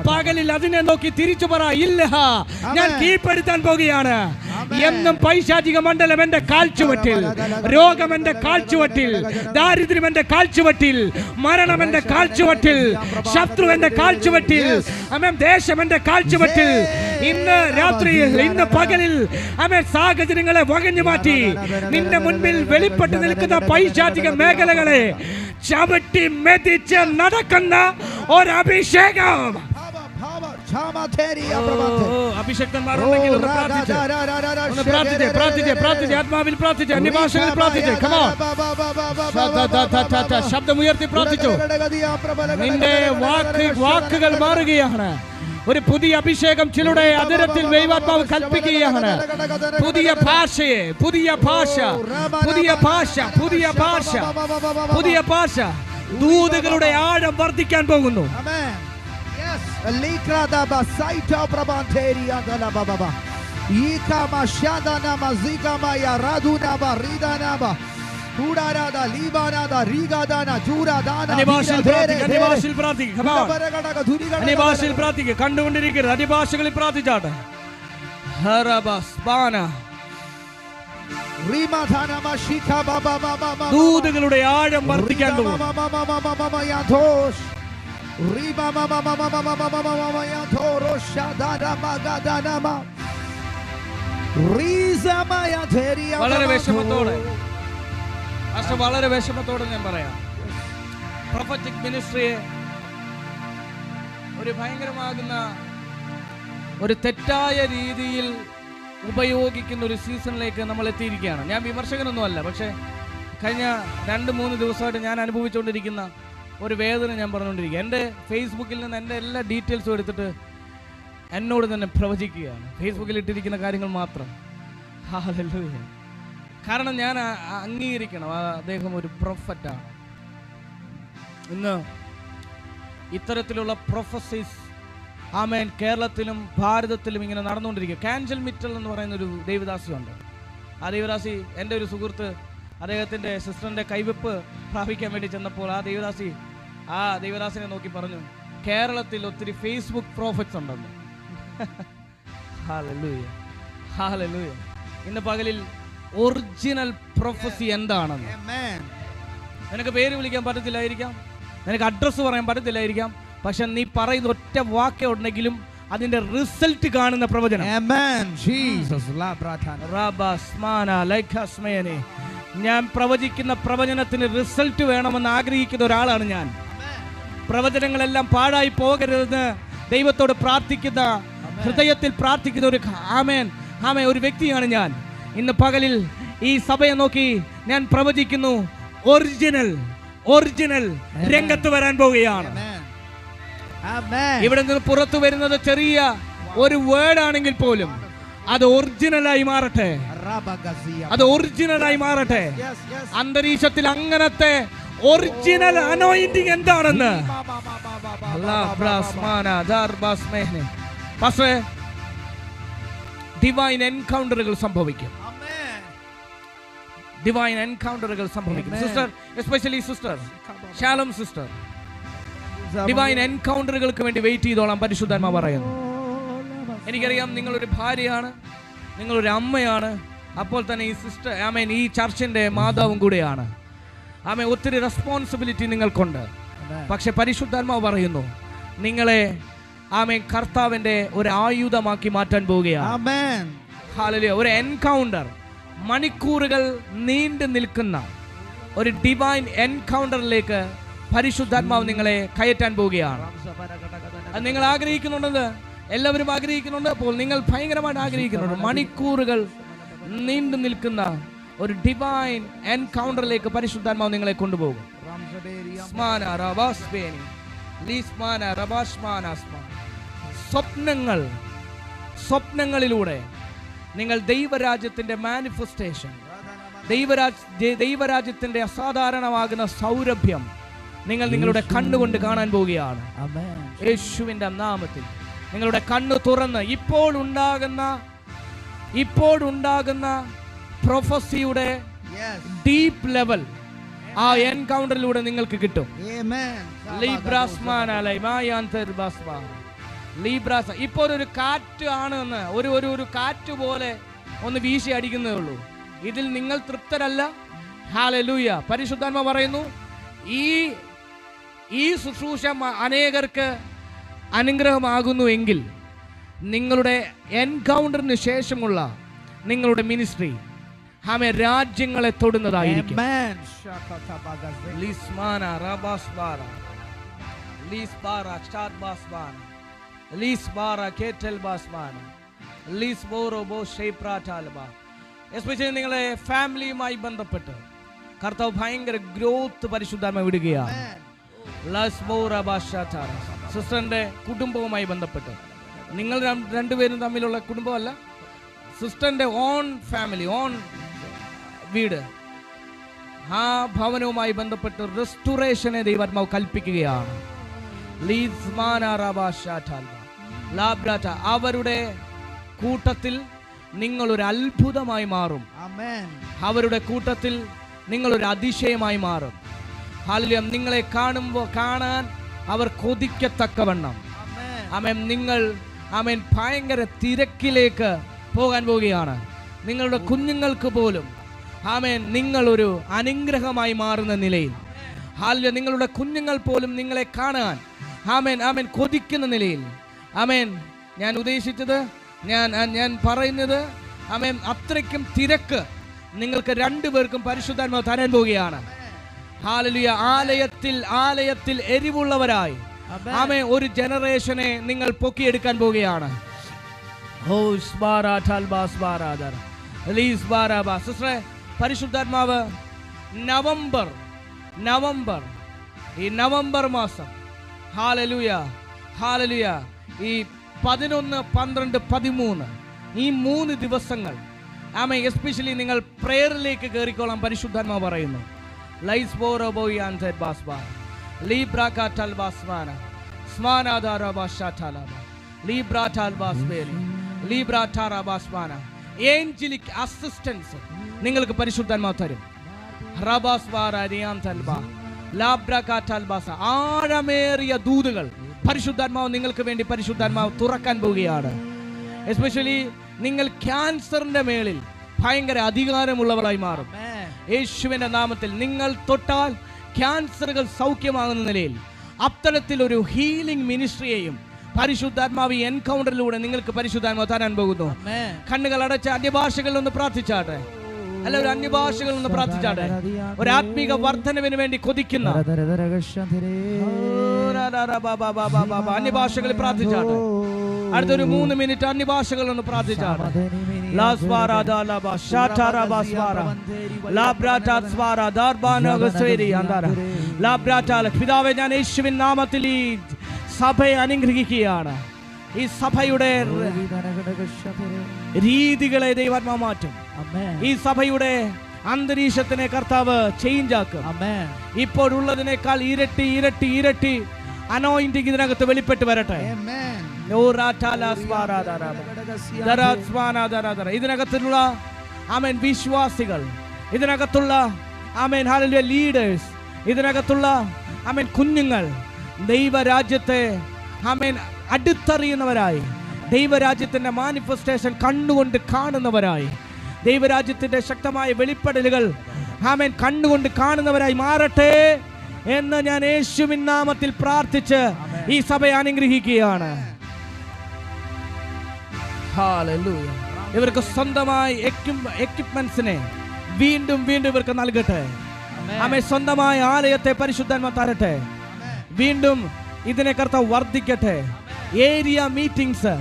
പകലിൽ അതിനെ നോക്കി തിരിച്ചു പറ, ഇല്ല, ഞാൻ കീഴ്പ്പെടുത്താൻ പോകുകയാണ്. എന്നും പൈശാചിക മണ്ഡലം എന്റെ കാൽച്ചുവട്ടിൽ, രോഗം എന്റെ കാൽച്ചുവട്ടിൽ, ദാരിദ്ര്യം എന്റെ കാൽച്ചുവട്ടിൽ, മരണം എന്റെ കാൽച്ചുവട്ടിൽ, ശത്രു എന്റെ കാൽച്ചുവട്ടിൽ, ദേശം എന്റെ കാൽച്ചുവട്ടിൽ, ഇന്ന് രാത്രിയിൽ, ഇന്ന് പകലിൽ ആമേൻ സാഹചര്യങ്ങളെ വകഞ്ഞു മാറ്റി നിന്റെ മുൻപിൽ വെളിപ്പെട്ട് നിൽക്കുന്ന പൈശാചിക മേഖലകളെ ചവിട്ടി മെതിച്ച് നടക്കുന്ന ഒരു അഭിഷേകം. അഭിഷേകന്മാരുണ്ടെങ്കിൽ ആത്മാവിൽ പ്രാർത്ഥിച്ച്, അന്യഭാഷകളിൽ പ്രാർത്ഥിച്ച്, ശബ്ദമുയർത്തി പ്രാർത്ഥിച്ചു. നിന്റെ വാക്കുകൾ മാറുകയാണ്. ഒരു പുതിയ അഭിഷേകം ചിലരുടെ അതിരത്തിൽ ദൈവാത്മാവ് കൽപ്പിക്കുകയാണ്. പുതിയ ഭാഷയെ, പുതിയ ഭാഷ, പുതിയ ഭാഷ, പുതിയ ഭാഷ, പുതിയ ഭാഷ. ദൂതകളുടെ ആഴം വർദ്ധിക്കാൻ പോകുന്നു. കണ്ടുകൊണ്ടിരിക്കരുത്, അന്യഭാഷകളിൽ പ്രാർത്ഥിച്ചാട്ടെ. ദൂതകളുടെ ആഴം വർദ്ധിക്കാൻ പോകുന്നു. വളരെ വിഷമത്തോടെ, വളരെ വിഷമത്തോടെ ഞാൻ പറയാം, പ്രൊഫറ്റിക് മിനിസ്ട്രിയെ ഒരു ഭയങ്കരമാകുന്ന ഒരു തെറ്റായ രീതിയിൽ ഉപയോഗിക്കുന്ന ഒരു സീസണിലേക്ക് നമ്മൾ എത്തിയിരിക്കുകയാണ്. ഞാൻ വിമർശകനൊന്നുമല്ല, പക്ഷേ കഴിഞ്ഞ 2-3 ദിവസമായിട്ട് ഞാൻ അനുഭവിച്ചുകൊണ്ടിരിക്കുന്ന ഒരു വേദന ഞാൻ പറഞ്ഞുകൊണ്ടിരിക്കുക. എൻ്റെ ഫേസ്ബുക്കിൽ നിന്ന് എൻ്റെ എല്ലാ ഡീറ്റെയിൽസും എടുത്തിട്ട് എന്നോട് തന്നെ പ്രവചിക്കുകയാണ്. ഫേസ്ബുക്കിൽ ഇട്ടിരിക്കുന്ന കാര്യങ്ങൾ മാത്രം. ഹല്ലേലൂയ. കാരണം ഞാൻ അംഗീകരിക്കണം, അദ്ദേഹം ഒരു പ്രൊഫറ്റാണ്. ഇന്ന് ഇത്തരത്തിലുള്ള പ്രൊഫസീസ് ആമേൻ കേരളത്തിലും ഭാരതത്തിലും ഇങ്ങനെ നടന്നുകൊണ്ടിരിക്കുക. കാഞ്ചൽ മിറ്റൽ എന്ന് പറയുന്ന ഒരു ദേവദാസിയുണ്ട്. ആ ദേവദാസി എൻ്റെ ഒരു സുഹൃത്ത്, അദ്ദേഹത്തിൻ്റെ സിസ്റ്ററിൻ്റെ കൈവെപ്പ് പ്രാപിക്കാൻ വേണ്ടി ചെന്നപ്പോൾ ആ ദേവദാസിനെ നോക്കി പറഞ്ഞു, കേരളത്തിൽ ഒത്തിരി ഫേസ്ബുക്ക് പ്രോഫറ്റ്സ് ഉണ്ടെന്ന്. Hallelujah, hallelujah. ഇന്ന് പകലിൽ ഒറിജിനൽ പ്രൊഫസി എന്താണെന്ന് നിനക്ക് പേര് വിളിക്കാൻ പറ്റത്തില്ലായിരിക്കാം, നിനക്ക് അഡ്രസ്സ് പറയാൻ പറ്റത്തില്ലായിരിക്കാം, പക്ഷെ നീ പറയുന്ന ഒറ്റ വാക്കേ ഉണ്ടെങ്കിലും അതിന്റെ റിസൾട്ട് കാണുന്ന പ്രവചനം. ഞാൻ പ്രവചിക്കുന്ന പ്രവചനത്തിന് റിസൾട്ട് വേണമെന്ന് ആഗ്രഹിക്കുന്ന ഒരാളാണ് ഞാൻ. പ്രവചനങ്ങളെല്ലാം പാഴായി പോകരുതെന്ന് ദൈവത്തോട് പ്രാർത്ഥിക്കുന്ന, ഹൃദയത്തിൽ പ്രാർത്ഥിക്കുന്ന ഒരു വ്യക്തിയാണ് ഞാൻ. ഇന്ന് പകലിൽ ഈ സഭയെ നോക്കി ഞാൻ പ്രവചിക്കുന്നു, ഒറിജിനൽ രംഗത്ത് വരാൻ പോവുകയാണ്. ഇവിടെ നിന്ന് പുറത്തു വരുന്നത് ചെറിയ ഒരു വേർഡ് ആണെങ്കിൽ പോലും അത് ഒറിജിനലായി മാറട്ടെ, അത് ഒറിജിനലായി മാറട്ടെ. അന്തരീക്ഷത്തിൽ അങ്ങനത്തെ ഒറിജിനൽ അനോയിന്റിങ് എന്താണെന്ന് ഡിവൈൻ എൻകൗണ്ടറുകൾ സംഭവിക്കും. ഡിവൈൻ എൻകൗണ്ടറുകൾ സംഭവിക്കും. Sister, especially sister Shalom sister, divine എൻകൗണ്ടറുകൾക്ക് വേണ്ടി വെയിറ്റ് ചെയ്തോളാം. പരിശുദ്ധാത്മാവ് പറയുന്നു. എനിക്കറിയാം നിങ്ങളൊരു ഭാര്യയാണ്, നിങ്ങളൊരു അമ്മയാണ്, അപ്പോൾ തന്നെ ഈ സിസ്റ്റർ ഈ ചർച്ചിന്റെ മാതാവും കൂടെയാണ്. ഒത്തിരി റെസ്പോൺസിബിലിറ്റി നിങ്ങൾക്കുണ്ട്. പക്ഷെ പരിശുദ്ധാത്മാവ് പറയുന്നു, നിങ്ങളെ കർത്താവിന്റെ ഒരു ആയുധമാക്കി മാറ്റാൻ പോവുകയാണ്. ഹല്ലേലൂയ. ഒരു എൻകൗണ്ടർ, മണിക്കൂറുകൾ നീണ്ടു നിൽക്കുന്ന ഒരു ഡിവൈൻ എൻകൗണ്ടറിലേക്ക് പരിശുദ്ധാത്മാവ് നിങ്ങളെ കയറ്റാൻ പോവുകയാണ്. അത് നിങ്ങൾ ആഗ്രഹിക്കുന്നുണ്ടെന്ന് എല്ലാവരും ആഗ്രഹിക്കുന്നുണ്ട്. അപ്പോൾ നിങ്ങൾ ഭയങ്കരമായിട്ട് ആഗ്രഹിക്കുന്നുണ്ട്. മണിക്കൂറുകൾ നീണ്ടു നിൽക്കുന്ന ഒരു ഡിവൈൻ എൻകൗണ്ടറിലേക്ക് പരിശുദ്ധാത്മാവ് നിങ്ങളെ കൊണ്ടുപോകും. സ്വപ്നങ്ങളിലൂടെ നിങ്ങൾ ദൈവരാജ്യത്തിന്റെ മാനിഫെസ്റ്റേഷൻ, ദൈവരാജ്യത്തിന്റെ അസാധാരണമാകുന്ന സൗരഭ്യം നിങ്ങൾ നിങ്ങളുടെ കണ്ണുകൊണ്ട് കാണാൻ പോവുകയാണ്. യേശുവിന്റെ നാമത്തിൽ നിങ്ങളുടെ കണ്ണു തുറന്ന് ഇപ്പോൾ ഉണ്ടാകുന്ന പ്രൊഫസിയുടെ ഡീപ്പ് ലെവൽ ആ എൻകൗണ്ടറിലൂടെ നിങ്ങൾക്ക് കിട്ടും. ഇപ്പോൾ ഒരു കാറ്റ് ആണെന്ന് ഒരു കാറ്റ് പോലെ ഒന്ന് വീശി അടിക്കുന്നേ ഉള്ളൂ. ഇതിൽ നിങ്ങൾ തൃപ്തരല്ല. ഹല്ലേലൂയ. പരിശുദ്ധാത്മാവ് പറയുന്നു, ഈ ശുശ്രൂഷ അനേകർക്ക് അനുഗ്രഹമാകുന്നു എങ്കിൽ നിങ്ങളുടെ എൻകൗണ്ടറിന് ശേഷമുള്ള നിങ്ങളുടെ മിനിസ്ട്രി ആമേൻ രാജ്യങ്ങളെ തൊടുന്നതായിരിക്കും. Amen. Shakatabagaze. ലിസ്മാന റബാസ്ബാര ലിസ്ബാര സ്റ്റാർബാസ്ബാന ലിസ്ബാര കേറ്റൽബാസ്ബാന ലിസ്ബോറോ ബോ ഷേപ്രാറ്റാൽബ. എസ്പെഷ്യലി നിങ്ങളെ ഫാമിലിയുമായി ബന്ധപ്പെട്ട് കർത്താവ് ഭയങ്കര ഗ്രോത്ത് പരിശുദ്ധാത്മ വിടുകയാണ്. സിസ്റ്ററിന്റെ കുടുംബവുമായി ബന്ധപ്പെട്ട്, നിങ്ങൾ രണ്ടുപേരും തമ്മിലുള്ള കുടുംബമല്ല, സിസ്റ്ററിന്റെ ഓൺ ഫാമിലി, ഓൺ വീട്, ആ ഭവനവുമായി ബന്ധപ്പെട്ട് റെസ്റ്റോറേഷനെ ദൈവാത്മാവ് കൽപ്പിക്കുകയാണ്. അവരുടെ കൂട്ടത്തിൽ നിങ്ങളൊരു അത്ഭുതമായി മാറും. അവരുടെ കൂട്ടത്തിൽ നിങ്ങളൊരു അതിശയമായി മാറും. ഹല്ലേലൂയ. നിങ്ങളെ കാണാൻ അവർ കൊതിക്കത്തക്കവണ്ണം ആമേൻ നിങ്ങൾ ആമേൻ ഭയങ്കര തിരക്കിലേക്ക് പോകാൻ പോവുകയാണ്. നിങ്ങളുടെ കുഞ്ഞുങ്ങൾക്ക് പോലും ആമേൻ നിങ്ങളൊരു അനുഗ്രഹമായി മാറുന്ന നിലയിൽ, ഹല്ലേലൂയ, നിങ്ങളുടെ കുഞ്ഞുങ്ങൾ പോലും നിങ്ങളെ കാണാൻ ആമേൻ ആമേൻ കൊതിക്കുന്ന നിലയിൽ, ആമേൻ ഞാൻ ഉദ്ദേശിച്ചത്, ഞാൻ പറയുന്നത് ആമേൻ അത്രയ്ക്കും തിരക്ക് നിങ്ങൾക്ക് രണ്ടുപേർക്കും പരിശുദ്ധാത്മാവ് തരാൻ പോവുകയാണ്. ഹല്ലേലൂയ. ആലയത്തിൽ എരിവുള്ളവരായി ആമേൻ ഒരു ജനറേഷനെ നിങ്ങൾ പൊക്കിയെടുക്കാൻ പോവുകയാണ്. സിസ്റ്ററെ, പരിശുദ്ധാത്മാവ് ഈ നവംബർ മാസം ഹല്ലേലൂയ ഹല്ലേലൂയ ഈ 11, 12, 13 ഈ 3 ദിവസങ്ങൾ ആമേൻ എസ്പെഷ്യലി നിങ്ങൾ പ്രേയറിലേക്ക് കയറിക്കോളാം. പരിശുദ്ധാത്മാവ് പറയുന്നു ഏഞ്ചലിക് അസിസ്റ്റൻസ് നിങ്ങൾക്ക് പരിശുദ്ധാത്മാവ് തരും. ആഴമേറിയ ദൂതുകൾ പരിശുദ്ധാത്മാവ് നിങ്ങൾക്ക് വേണ്ടി പരിശുദ്ധാത്മാവ് തുറക്കാൻ പോവുകയാണ്. എസ്പെഷ്യലി നിങ്ങൾ ക്യാൻസറിന്റെ മേളിൽ ഭയങ്കര അധികാരമുള്ളവരായി മാറും. യേശുവിന്റെ നാമത്തിൽ നിങ്ങൾ തൊട്ടാൽ ക്യാൻസറുകൾ സൗഖ്യമാകുന്ന നിലയിൽ അത്തരത്തിലൊരു ഹീലിംഗ് മിനിസ്ട്രിയെയും പരിശുദ്ധാത്മാവ് എൻകൗണ്ടറിലൂടെ നിങ്ങൾക്ക് പരിശുദ്ധാത്മാവ് തരാൻ പോകുന്നു. കണ്ണുകൾ അടച്ച അന്യഭാഷകളിൽ ഒന്ന് പ്രാർത്ഥിച്ചാട്ടെ. അല്ല, ഒരു അന്യഭാഷകളിൽ ഒന്ന് പ്രാർത്ഥിച്ചാട്ടെ. ഒരു ആത്മീക വർധനവിന് വേണ്ടി കൊതിക്കുന്ന അന്യഭാഷകളിൽ പ്രാർത്ഥിച്ചാട്ടെ. അടുത്തൊരു 3 മിനിറ്റ് അന്യഭാഷകളിൽ ഒന്ന് പ്രാർത്ഥിച്ചാട്ടെ. പിതാവേ, ഞാൻ യേശുവിൻ നാമത്തിൽ ഈ സഭയെ അനുഗ്രഹിക്കുകയാണ്. ഈ സഭയുടെ രീതികളെ ദൈവാത്മാവ് മാറ്റും. ഈ സഭയുടെ അന്തരീക്ഷത്തിനെ കർത്താവ് ചേഞ്ച് ആക്കും. ഇപ്പോഴുള്ളതിനേക്കാൾ ഇരട്ടി അനോയിന്റിംഗ് ഇതിനകത്ത് വെളിപ്പെട്ട് വരട്ടെ. ഇതിനകത്തുള്ള ആമേൻ വിശ്വാസികൾ, ഇതിനകത്തുള്ള ആമേൻ ഹല്ലേലൂയ ലീഡേഴ്സ്, ഇതിനകത്തുള്ള ആമേൻ കുഞ്ഞുങ്ങൾ ദൈവരാജ്യത്തെ ആമേൻ അടുത്തറിയുന്നവരായി, ദൈവരാജ്യത്തിന്റെ മാനിഫെസ്റ്റേഷൻ കണ്ണുകൊണ്ട് കാണുന്നവരായി, ദൈവരാജ്യത്തിന്റെ ശക്തമായ വെളിപ്പെടലുകൾ ആമേൻ കണ്ണുകൊണ്ട് കാണുന്നവരായി മാറട്ടെ എന്ന് ഞാൻ യേശുവിൻ നാമത്തിൽ പ്രാർത്ഥിച്ച് ഈ സഭയെ അനുഗ്രഹിക്കുകയാണ്. ഹല്ലേലൂയ. ഇവർക്ക് സ്വന്തമായി എക്യുപ്മെന്റ്സിനെ വീണ്ടും ഇവർക്ക് നൽകട്ടെ. ആമേൻ. സ്വന്തമായ ആലയത്തെ പരിശുദ്ധാത്മാവ് തരട്ടെ. വീണ്ടും ഇതിനെ കർത്താവ് വർദ്ധിക്കട്ടെ. ഏരിയ മീറ്റിംഗ്സ്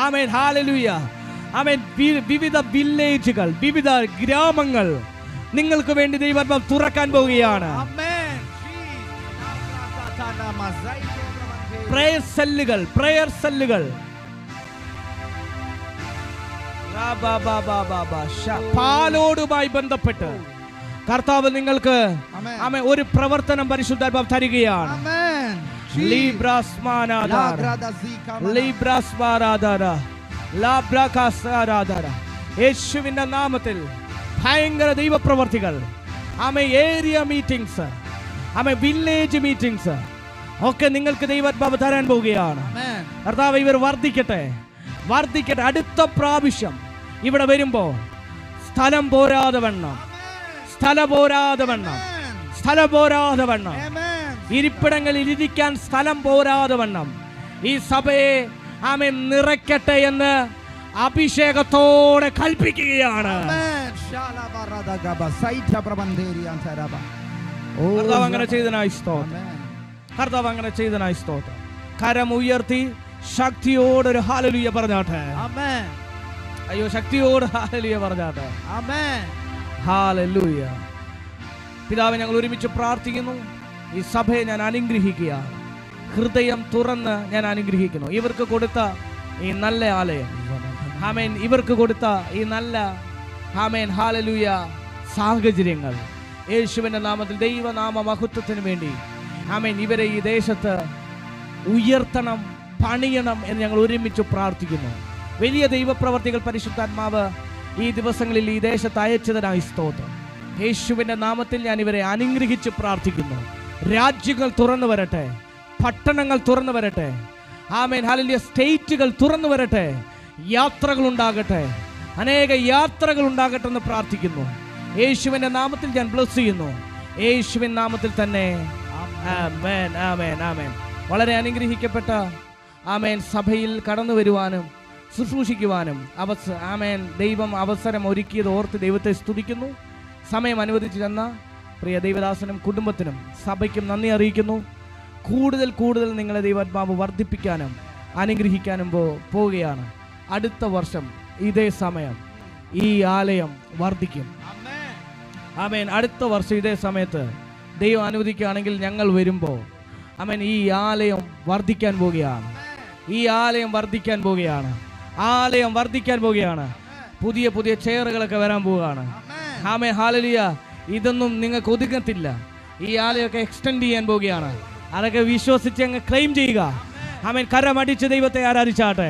ആമേൻ. ഹല്ലേലൂയ. ആമേൻ. വിവിധ വില്ലേജുകൾ, വിവിധ ഗ്രാമങ്ങൾ നിങ്ങൾക്ക് വേണ്ടി ദൈവാത്മാവ് തുറക്കാൻ പോവുകയാണ്. പ്രയർ സെല്ലുകൾ പാലോടുമായി ബന്ധപ്പെട്ട് കർത്താവ് നിങ്ങൾക്ക് ഒരു പ്രവർത്തനം പരിശുദ്ധാത്മാവ് തരികയാണ്. യേശുവിന്റെ നാമത്തിൽ ഭയങ്കര ദൈവപ്രവർത്തികൾ, ഏരിയ മീറ്റിംഗ്സ്, വില്ലേജ് മീറ്റിംഗ്സ് ഒക്കെ നിങ്ങൾക്ക് ദൈവാത്മാവ് തരാൻ പോവുകയാണ്. കർത്താവ് ഇവർ വർദ്ധിക്കട്ടെ. അടുത്ത പ്രാവശ്യം ഇവിടെ വരുമ്പോ സ്ഥലം പോരാതെ വണ്ണം ഇരിപ്പിടങ്ങളിൽ ഇരിക്കാൻ സ്ഥലം പോരാതെ വണ്ണം ഈ സഭയെ ആമേൻ നിറയ്ക്കട്ടെ എന്ന് അഭിഷേകത്തോടെ കൽപ്പിക്കുകയാണ്. കർത്താവ് അങ്ങനെ ചെയ്തനായി സ്തോത്രം. കർത്താവ് അങ്ങനെ ചെയ്തനായി സ്തോത്രം. കരം ഉയർത്തി ശക്തിയോടൊരു ഹല്ലേലൂയ പറഞ്ഞാട്ടെ. അയ്യോ, ശക്തിയോട് ഹല്ലേലൂയ പറഞ്ഞാട്ടെ. ഹല്ലേലൂയ. പിതാവേ, ഞങ്ങൾ ഒരുമിച്ച് പ്രാർത്ഥിക്കുന്നു. ഈ സഭയെ ഞാൻ അനുഗ്രഹിക്കുകയാണ്. ഹൃദയം തുറന്ന് ഞാൻ അനുഗ്രഹിക്കുന്നു. ഇവർക്ക് കൊടുത്ത ഈ നല്ല ആലയം, ആമേൻ, ഇവർക്ക് കൊടുത്ത ഈ നല്ല, ആമേൻ, ഹല്ലേലൂയ, സാഹചര്യങ്ങൾ യേശുവിന്റെ നാമത്തിൽ ദൈവനാമ മഹത്വത്തിന് വേണ്ടി, ആമേൻ, ഇവരെ ഈ ദേശത്ത് ഉയർത്തണം, പണിയണം എന്ന് ഞങ്ങൾ ഒരുമിച്ച് പ്രാർത്ഥിക്കുന്നു. വലിയ ദൈവപ്രവർത്തികൾ പരിശുദ്ധാത്മാവ് ഈ ദിവസങ്ങളിൽ ഈ ദേശത്ത് അയച്ചതിനായി സ്തോത്രം. യേശുവിന്റെ നാമത്തിൽ ഞാൻ ഇവരെ അനുഗ്രഹിച്ച് പ്രാർത്ഥിക്കുന്നു. രാജ്യങ്ങൾ തുറന്നു വരട്ടെ, പട്ടണങ്ങൾ തുറന്നു വരട്ടെ, ആമേൻ, ഹല്ലേലൂയ, സ്റ്റേറ്റുകൾ തുറന്നു വരട്ടെ, യാത്രകൾ ഉണ്ടാകട്ടെ, അനേക യാത്രകൾ ഉണ്ടാകട്ടെ എന്ന് പ്രാർത്ഥിക്കുന്നു. യേശുവിന്റെ നാമത്തിൽ ഞാൻ ബ്ലസ് ചെയ്യുന്നു. യേശുവിൻ നാമത്തിൽ തന്നെ ആമേൻ, ആമേൻ, ആമേൻ. വളരെ അനുഗ്രഹിക്കപ്പെട്ട, ആമേൻ, സഭയിൽ കടന്നു വരുവാനും ശുശ്രൂഷിക്കുവാനും ആമേൻ, ദൈവം അവസരം ഒരുക്കിയത് ഓർത്ത് ദൈവത്തെ സ്തുതിക്കുന്നു. സമയം അനുവദിച്ചു തന്ന പ്രിയ ദൈവദാസനും കുടുംബത്തിനും സഭയ്ക്കും നന്ദി അറിയിക്കുന്നു. കൂടുതൽ കൂടുതൽ നിങ്ങളെ ദൈവാത്മാവ് വർദ്ധിപ്പിക്കാനും അനുഗ്രഹിക്കാനും പോവുകയാണ്. അടുത്ത വർഷം ഇതേ സമയം ഈ ആലയം വർദ്ധിക്കും. ആമേൻ. അടുത്ത വർഷം ഇതേ സമയത്ത് ദൈവം അനുവദിക്കുകയാണെങ്കിൽ ഞങ്ങൾ വരുമ്പോൾ, ആമേൻ, ഈ ആലയം വർദ്ധിക്കാൻ പോവുകയാണ്. ഈ ആലയം വർദ്ധിക്കാൻ പോവുകയാണ്. ആലയം വർദ്ധിക്കാൻ പോവുകയാണ്. പുതിയ പുതിയ ചെയറുകളൊക്കെ വരാൻ പോവുകയാണ്. ആമേൻ, ഹല്ലേലൂയ. ഇതൊന്നും നിങ്ങൾക്ക് ഒതുങ്ങത്തില്ല. ഈ ആലയമൊക്കെ എക്സ്റ്റെൻഡ് ചെയ്യാൻ പോവുകയാണ്. അതൊക്കെ വിശ്വസിച്ച് അങ്ങ് ക്ലെയിം ചെയ്യുക. ആമേൻ. കരമടിച്ച് ദൈവത്തെ ആരാധിച്ചാട്ടെ.